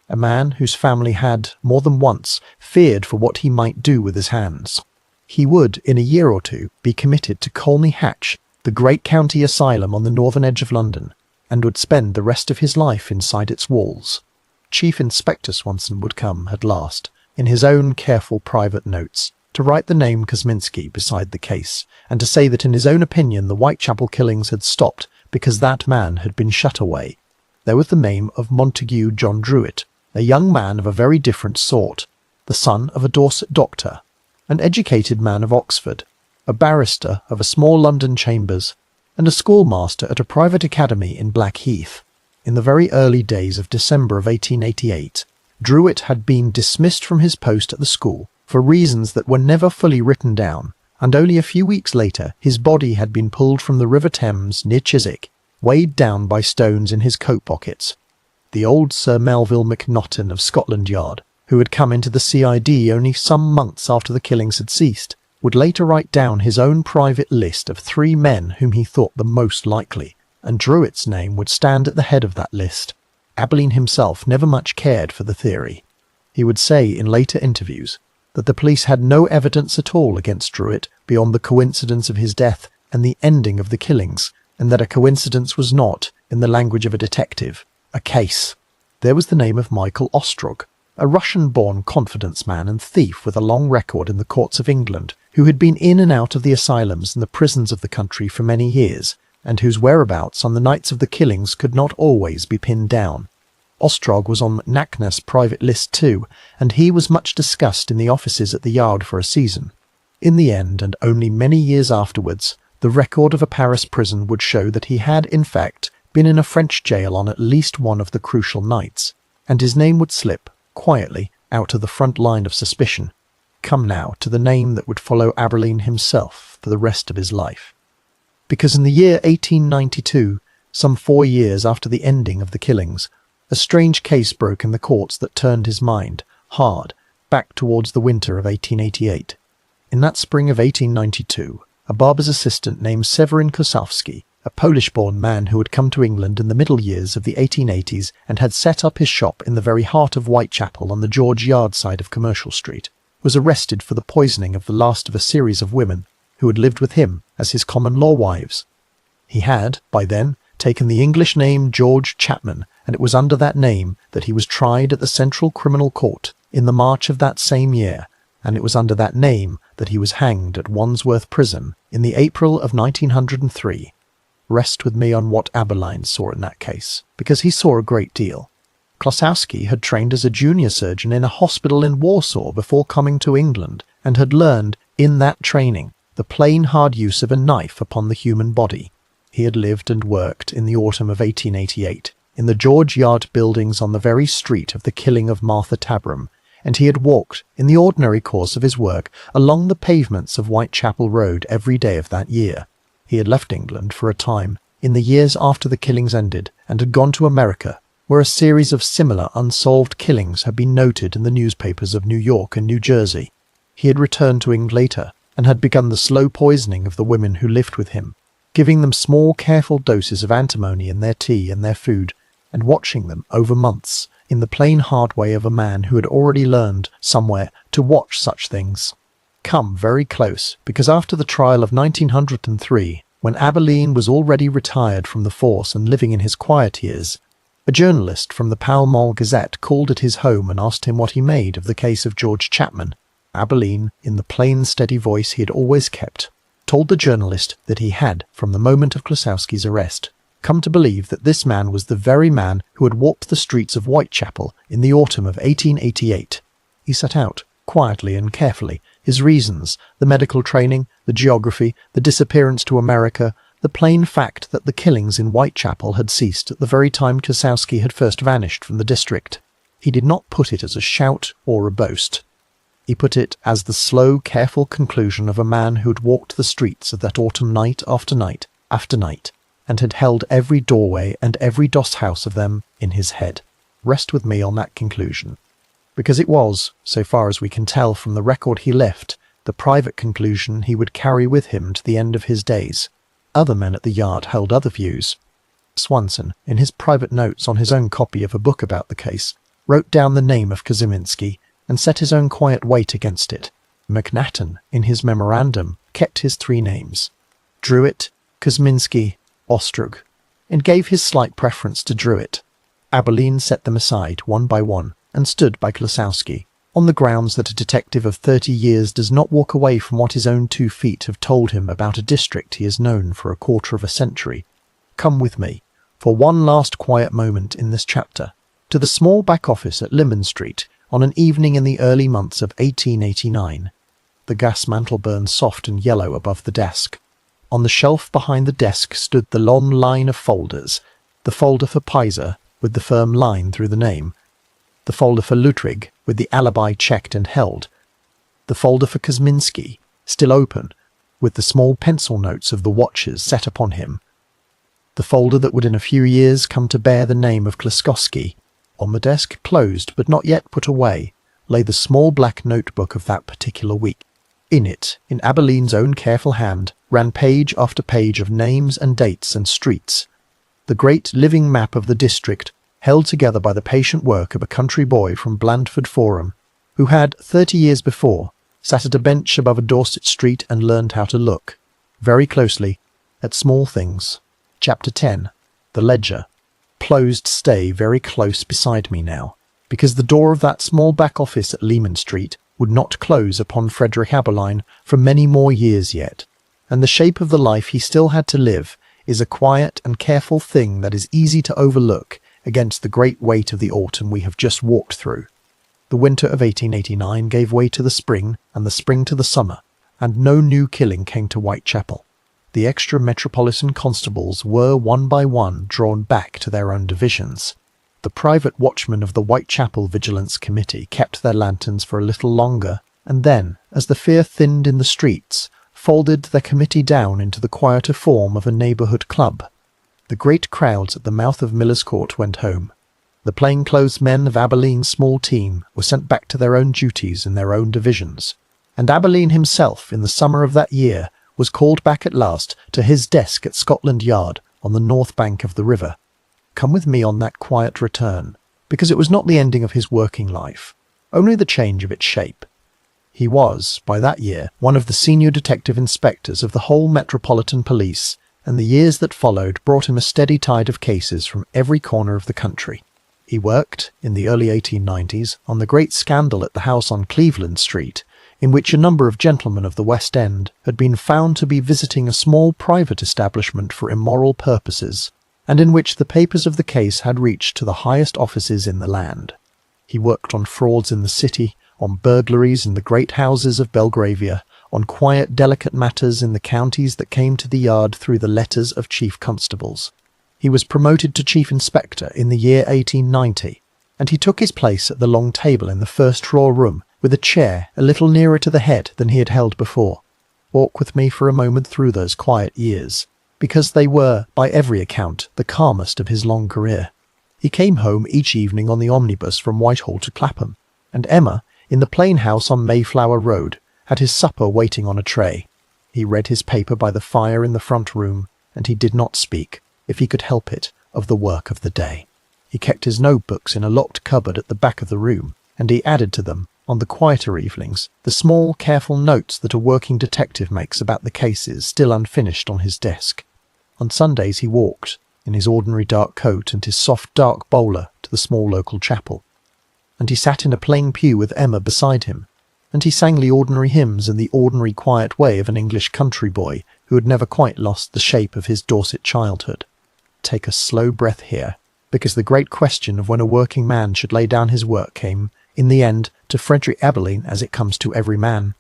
a man whose family had, more than once, feared for what he might do with his hands. He would, in a year or two, be committed to Colney Hatch, the great county asylum on the northern edge of London, and would spend the rest of his life inside its walls. Chief Inspector Swanson would come, at last, in his own careful private notes, to write the name Kosminski beside the case, and to say that in his own opinion the Whitechapel killings had stopped because that man had been shut away. There was the name of Montague John Druitt, a young man of a very different sort, the son of a Dorset doctor, an educated man of Oxford, a barrister of a small London chambers, and a schoolmaster at a private academy in Blackheath. In the very early days of December of 1888, Druitt had been dismissed from his post at the school for reasons that were never fully written down, and only a few weeks later his body had been pulled from the River Thames near Chiswick, weighed down by stones in his coat pockets. The old Sir Melville Macnaghten of Scotland Yard, who had come into the CID only some months after the killings had ceased, would later write down his own private list of 3 men whom he thought the most likely, and Druitt's name would stand at the head of that list. Abberline himself never much cared for the theory. He would say in later interviews that the police had no evidence at all against Druitt beyond the coincidence of his death and the ending of the killings, and that a coincidence was not, in the language of a detective, a case. There was the name of Michael Ostrog, a Russian-born confidence man and thief with a long record in the courts of England, who had been in and out of the asylums and the prisons of the country for many years, and whose whereabouts on the nights of the killings could not always be pinned down. Ostrog was on Macnaght's private list too, and he was much discussed in the offices at the Yard for a season. In the end, and only many years afterwards, the record of a Paris prison would show that he had, in fact, been in a French jail on at least one of the crucial nights, and his name would slip, quietly, out of the front line of suspicion. Come now to the name that would follow Abberline himself for the rest of his life. Because in the year 1892, some 4 years after the ending of the killings, a strange case broke in the courts that turned his mind, hard, back towards the winter of 1888. In that spring of 1892, a barber's assistant named Severin Kosowski, a Polish-born man who had come to England in the middle years of the 1880s and had set up his shop in the very heart of Whitechapel on the George Yard side of Commercial Street, was arrested for the poisoning of the last of a series of women who had lived with him as his common-law wives. He had, by then, taken the English name George Chapman, and it was under that name that he was tried at the Central Criminal Court in the March of that same year, and it was under that name that he was hanged at Wandsworth Prison in the April of 1903. Rest with me on what Abberline saw in that case, because he saw a great deal. Kosowski had trained as a junior surgeon in a hospital in Warsaw before coming to England, and had learned, in that training, the plain hard use of a knife upon the human body. He had lived and worked in the autumn of 1888, in the George Yard buildings on the very street of the killing of Martha Tabram, and he had walked, in the ordinary course of his work, along the pavements of Whitechapel Road every day of that year. He had left England for a time, in the years after the killings ended, and had gone to America, where a series of similar unsolved killings had been noted in the newspapers of New York and New Jersey. He had returned to England later, and had begun the slow poisoning of the women who lived with him, giving them small careful doses of antimony in their tea and their food, and watching them over months, in the plain hard way of a man who had already learned, somewhere, to watch such things. Come very close, because after the trial of 1903, when Abberline was already retired from the force and living in his quiet years, a journalist from the Pall Mall Gazette called at his home and asked him what he made of the case of George Chapman. Abberline, in the plain, steady voice he had always kept, told the journalist that he had, from the moment of Kosowski's arrest, come to believe that this man was the very man who had walked the streets of Whitechapel in the autumn of 1888. He set out, quietly and carefully, his reasons, the medical training, the geography, the disappearance to America, the plain fact that the killings in Whitechapel had ceased at the very time Kosowski had first vanished from the district. He did not put it as a shout or a boast. He put it as the slow, careful conclusion of a man who had walked the streets of that autumn night after night after night, and had held every doorway and every doss house of them in his head. Rest with me on that conclusion, because it was, so far as we can tell from the record he left, the private conclusion he would carry with him to the end of his days. Other men at the yard held other views. Swanson, in his private notes on his own copy of a book about the case, wrote down the name of Kaziminski and set his own quiet weight against it. McNathan, in his memorandum, kept his three names, Druitt, Kosminski, Ostrug, and gave his slight preference to Druitt. Abberline set them aside one by one and stood by Klosowski, on the grounds that a detective of 30 years does not walk away from what his own 2 feet have told him about a district he has known for a quarter of a century. Come with me, for one last quiet moment in this chapter, to the small back office at Limon Street on an evening in the early months of 1889. The gas mantle burned soft and yellow above the desk. On the shelf behind the desk stood the long line of folders, the folder for Pizer, with the firm line through the name, the folder for Lutrig, with the alibi checked and held, the folder for Kosminski, still open, with the small pencil notes of the watchers set upon him, the folder that would in a few years come to bear the name of Kloskowski. On the desk, closed but not yet put away, lay the small black notebook of that particular week. In it, in Abberline's own careful hand, ran page after page of names and dates and streets, the great living map of the district, held together by the patient work of a country boy from Blandford Forum, who had, 30 years before, sat at a bench above a Dorset Street and learned how to look, very closely, at small things. Chapter 10. The Ledger. Closed stay very close beside me now, because the door of that small back office at Limon Street would not close upon Frederick Abberline for many more years yet, and the shape of the life he still had to live is a quiet and careful thing that is easy to overlook against the great weight of the autumn we have just walked through. The winter of 1889 gave way to the spring, and the spring to the summer, and no new killing came to Whitechapel. The extra metropolitan constables were one by one drawn back to their own divisions. The private watchmen of the Whitechapel Vigilance Committee kept their lanterns for a little longer, and then, as the fear thinned in the streets, folded their committee down into the quieter form of a neighbourhood club. The great crowds at the mouth of Miller's Court went home. The plainclothes men of Abberline's small team were sent back to their own duties in their own divisions, and Abberline himself, in the summer of that year, was called back at last to his desk at Scotland Yard on the north bank of the river. Come with me on that quiet return, because it was not the ending of his working life, only the change of its shape. He was, by that year, one of the senior detective inspectors of the whole Metropolitan Police, and the years that followed brought him a steady tide of cases from every corner of the country. He worked, in the early 1890s, on the great scandal at the house on Cleveland Street, in which a number of gentlemen of the West End had been found to be visiting a small private establishment for immoral purposes, and in which the papers of the case had reached to the highest offices in the land. He worked on frauds in the city, on burglaries in the great houses of Belgravia, on quiet, delicate matters in the counties that came to the yard through the letters of chief constables. He was promoted to chief inspector in the year 1890, and he took his place at the long table in the first-floor room, with a chair a little nearer to the head than he had held before. Walk with me for a moment through those quiet years, because they were, by every account, the calmest of his long career. He came home each evening on the omnibus from Whitehall to Clapham, and Emma, in the plain house on Mayflower Road, had his supper waiting on a tray. He read his paper by the fire in the front room, and he did not speak, if he could help it, of the work of the day. He kept his notebooks in a locked cupboard at the back of the room, and he added to them, on the quieter evenings, the small, careful notes that a working detective makes about the cases still unfinished on his desk. On Sundays he walked, in his ordinary dark coat and his soft dark bowler, to the small local chapel. And he sat in a plain pew with Emma beside him, and he sang the ordinary hymns in the ordinary quiet way of an English country boy who had never quite lost the shape of his Dorset childhood. Take a slow breath here, because the great question of when a working man should lay down his work came, in the end, to Frederick Abberline as it comes to every man.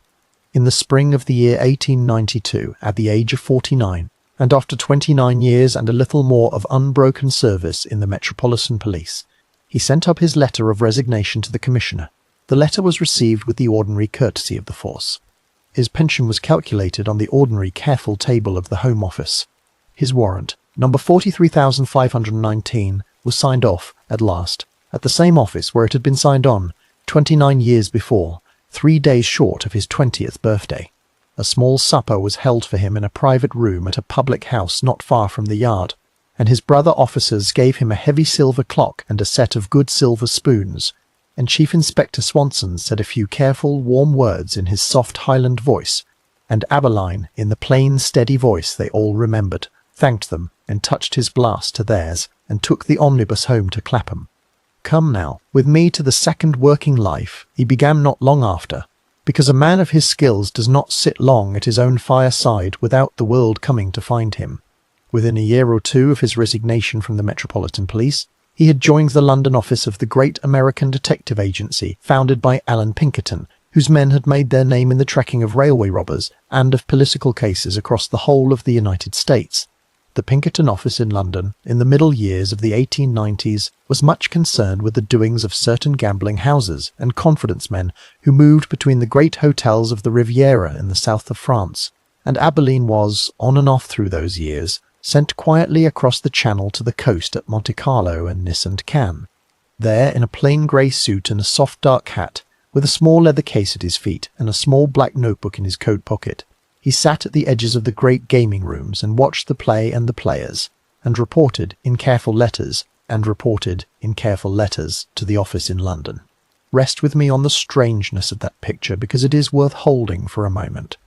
In the spring of the year 1892, at the age of 49, and after 29 years and a little more of unbroken service in the Metropolitan Police, He sent up his letter of resignation to the commissioner. The letter was received with the ordinary courtesy of the force. His pension was calculated on the ordinary careful table of the Home Office. His warrant, number 43,519, was signed off, at last, at the same office where it had been signed on, 29 years before, 3 days short of his 20th birthday. A small supper was held for him in a private room at a public house not far from the yard, and his brother officers gave him a heavy silver clock and a set of good silver spoons, and Chief Inspector Swanson said a few careful, warm words in his soft Highland voice, and Abberline, in the plain, steady voice they all remembered, thanked them and touched his blast to theirs, and took the omnibus home to Clapham. Come now, with me to the second working life, he began not long after, because a man of his skills does not sit long at his own fireside without the world coming to find him. Within a year or two of his resignation from the Metropolitan Police, he had joined the London office of the great American detective agency founded by Alan Pinkerton, whose men had made their name in the tracking of railway robbers and of political cases across the whole of the United States. The Pinkerton office in London, in the middle years of the 1890s, was much concerned with the doings of certain gambling houses and confidence men who moved between the great hotels of the Riviera in the south of France, and Abberline was, on and off through those years, sent quietly across the Channel to the coast at Monte Carlo and Nice and Cannes. There, in a plain grey suit and a soft dark hat, with a small leather case at his feet and a small black notebook in his coat pocket, he sat at the edges of the great gaming rooms and watched the play and the players, and reported in careful letters to the office in London. Rest with me on the strangeness of that picture, because it is worth holding for a moment.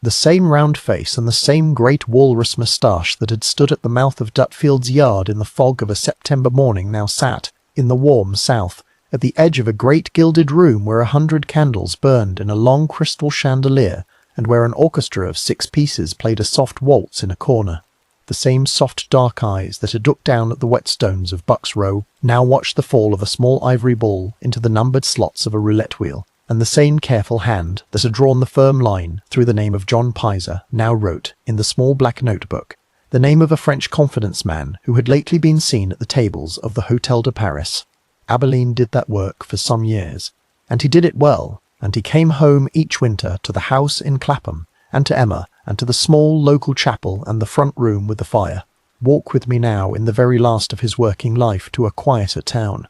The same round face and the same great walrus moustache that had stood at the mouth of Dutfield's yard in the fog of a September morning now sat, in the warm south, at the edge of a great gilded room where 100 candles burned in a long crystal chandelier, and where an orchestra of 6 pieces played a soft waltz in a corner. The same soft dark eyes that had looked down at the whetstones of Buck's Row now watched the fall of a small ivory ball into the numbered slots of a roulette wheel, and the same careful hand that had drawn the firm line through the name of John Pizer now wrote, in the small black notebook, the name of a French confidence man who had lately been seen at the tables of the Hôtel de Paris. Abberline did that work for some years, and he did it well, and he came home each winter to the house in Clapham, and to Emma, and to the small local chapel and the front room with the fire. Walk with me now in the very last of his working life to a quieter town.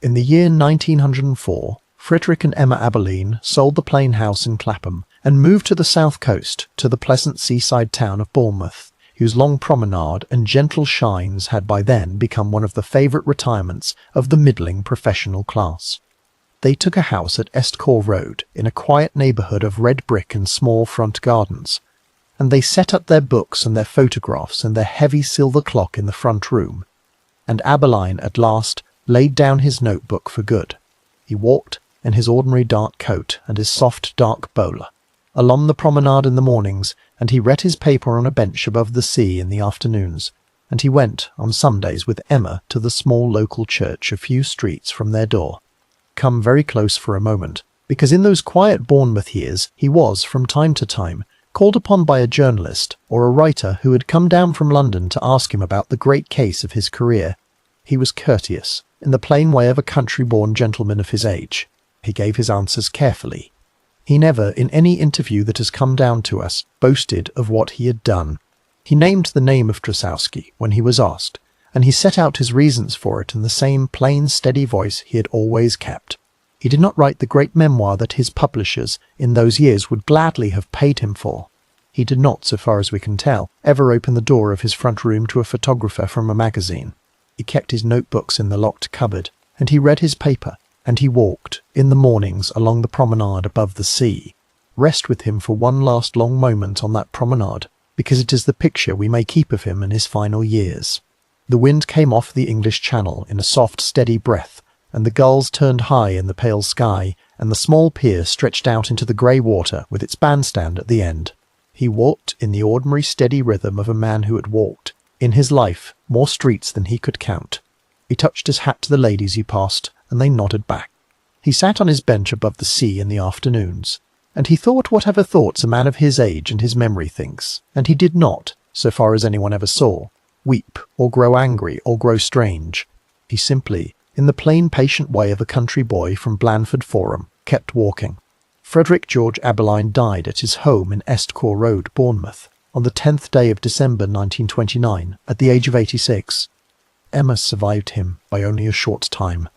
In the year 1904, Frederick and Emma Abberline sold the plain house in Clapham and moved to the south coast, to the pleasant seaside town of Bournemouth, whose long promenade and gentle shines had by then become one of the favourite retirements of the middling professional class. They took a house at Estcourt Road, in a quiet neighbourhood of red brick and small front gardens, and they set up their books and their photographs and their heavy silver clock in the front room, and Abberline at last laid down his notebook for good. He walked, in his ordinary dark coat and his soft dark bowler, along the promenade in the mornings, and he read his paper on a bench above the sea in the afternoons, and he went, on Sundays, with Emma to the small local church a few streets from their door. Come very close for a moment, because in those quiet Bournemouth years he was, from time to time, called upon by a journalist or a writer who had come down from London to ask him about the great case of his career. He was courteous, in the plain way of a country-born gentleman of his age. He gave his answers carefully. He never, in any interview that has come down to us, boasted of what he had done. He named the name of Trosowski when he was asked, and he set out his reasons for it in the same plain, steady voice he had always kept. He did not write the great memoir that his publishers in those years would gladly have paid him for. He did not, so far as we can tell, ever open the door of his front room to a photographer from a magazine. He kept his notebooks in the locked cupboard, and he read his paper, and he walked, in the mornings, along the promenade above the sea. Rest with him for one last long moment on that promenade, because it is the picture we may keep of him in his final years. The wind came off the English Channel in a soft, steady breath, and the gulls turned high in the pale sky, and the small pier stretched out into the grey water with its bandstand at the end. He walked in the ordinary steady rhythm of a man who had walked, in his life, more streets than he could count. He touched his hat to the ladies he passed, and they nodded back. He sat on his bench above the sea in the afternoons, and he thought whatever thoughts a man of his age and his memory thinks, and he did not, so far as anyone ever saw, weep or grow angry or grow strange. He simply, in the plain, patient way of a country boy from Blandford Forum, kept walking. Frederick George Abberline died at his home in Estcourt Road, Bournemouth, on the 10th day of December 1929, at the age of 86. Emma survived him by only a short time.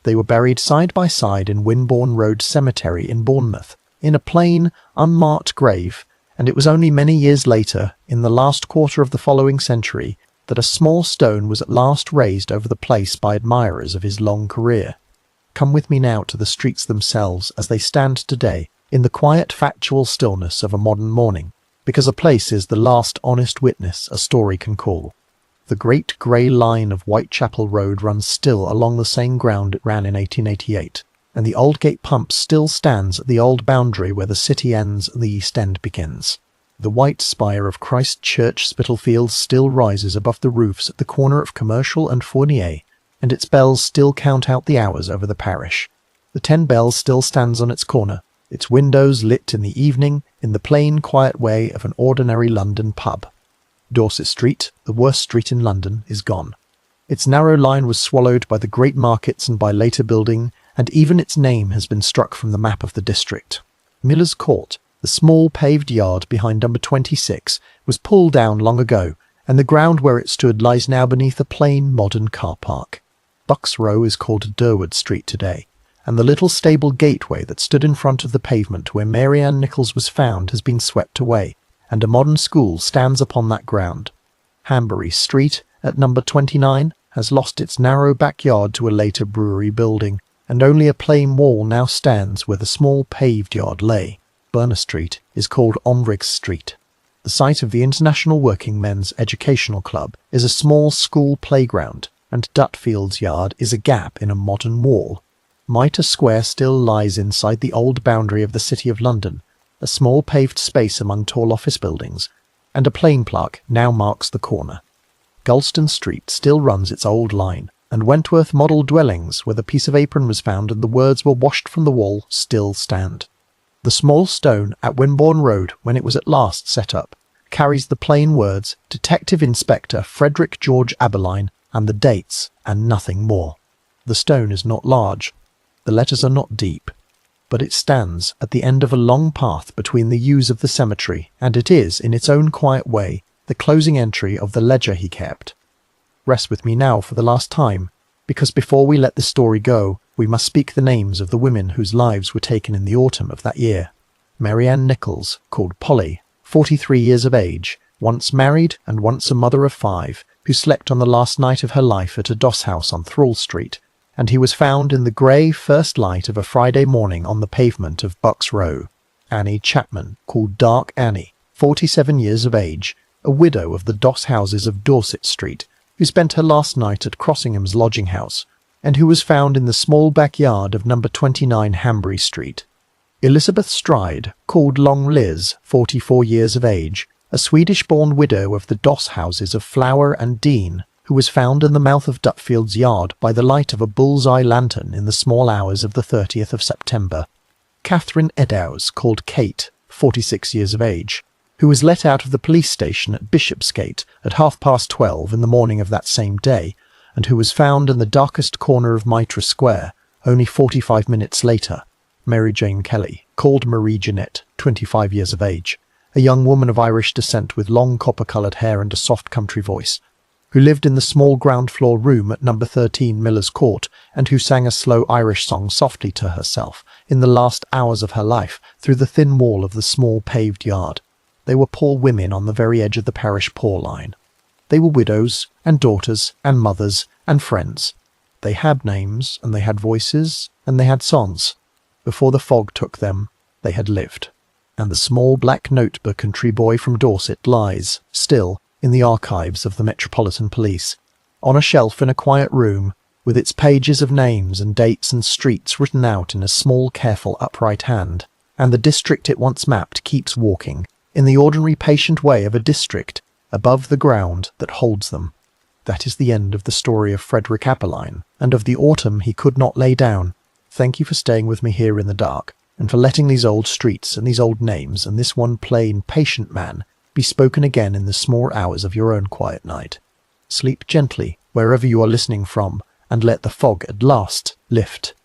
They were buried side by side in Winbourne Road Cemetery in Bournemouth, in a plain, unmarked grave, and it was only many years later, in the last quarter of the following century, that a small stone was at last raised over the place by admirers of his long career. Come with me now to the streets themselves as they stand today, in the quiet factual stillness of a modern morning, because a place is the last honest witness a story can call. The great grey line of Whitechapel Road runs still along the same ground it ran in 1888, and the Aldgate Pump still stands at the old boundary where the city ends and the East End begins. The white spire of Christ Church, Spitalfields, still rises above the roofs at the corner of Commercial and Fournier, and its bells still count out the hours over the parish. The 10 Bells still stands on its corner, its windows lit in the evening in the plain, quiet way of an ordinary London pub. Dorset Street, the worst street in London, is gone. Its narrow line was swallowed by the great markets and by later building, and even its name has been struck from the map of the district. Miller's Court, the small paved yard behind number 26, was pulled down long ago, and the ground where it stood lies now beneath a plain, modern car park. Bucks Row is called Durward Street today, and the little stable gateway that stood in front of the pavement where Mary Ann Nichols was found has been swept away, and a modern school stands upon that ground. Hanbury Street, at number 29, has lost its narrow backyard to a later brewery building, and only a plain wall now stands where the small paved yard lay. Berners Street is called Ombriggs Street. The site of the International Working Men's Educational Club is a small school playground, and Dutfield's Yard is a gap in a modern wall. Mitre Square still lies inside the old boundary of the City of London, a small paved space among tall office buildings, and a plain plaque now marks the corner. Gulston Street still runs its old line, and Wentworth Model Dwellings, where the piece of apron was found and the words were washed from the wall, still stand. The small stone at Winbourne Road, when it was at last set up, carries the plain words Detective Inspector Frederick George Abberline and the dates, and nothing more. The stone is not large, the letters are not deep, but it stands at the end of a long path between the yews of the cemetery, and it is, in its own quiet way, the closing entry of the ledger he kept. Rest with me now for the last time, because before we let this story go, we must speak the names of the women whose lives were taken in the autumn of that year. Mary Ann Nichols, called Polly, 43 years of age, once married and once a mother of 5, who slept on the last night of her life at a doss house on Thrall Street, and he was found in the grey first light of a Friday morning on the pavement of Bucks Row. Annie Chapman, called Dark Annie, 47 years of age, a widow of the doss houses of Dorset Street, who spent her last night at Crossingham's lodging house, and who was found in the small backyard of number 29 Hanbury Street. Elizabeth Stride, called Long Liz, 44 years of age, a Swedish-born widow of the doss houses of Flower and Dean, who was found in the mouth of Dutfield's Yard by the light of a bull's-eye lantern in the small hours of the 30th of September. Catherine Eddowes, called Kate, 46 years of age, who was let out of the police station at Bishopsgate at 12:30 in the morning of that same day, and who was found in the darkest corner of Mitre Square only 45 minutes later. Mary Jane Kelly, called Marie Jeanette, 25 years of age, a young woman of Irish descent with long copper-coloured hair and a soft country voice, who lived in the small ground-floor room at number 13 Miller's Court, and who sang a slow Irish song softly to herself in the last hours of her life through the thin wall of the small paved yard. They were poor women on the very edge of the parish poor line. They were widows, and daughters, and mothers, and friends. They had names, and they had voices, and they had songs. Before the fog took them, they had lived. And the small black notebook and tree boy from Dorset lies, still, in the archives of the Metropolitan Police, on a shelf in a quiet room, with its pages of names and dates and streets written out in a small, careful, upright hand, and the district it once mapped keeps walking, in the ordinary patient way of a district, above the ground that holds them. That is the end of the story of Frederick Abberline, and of the autumn he could not lay down. Thank you for staying with me here in the dark, and for letting these old streets and these old names and this one plain, patient man be spoken again in the small hours of your own quiet night. Sleep gently wherever you are listening from, and let the fog at last lift.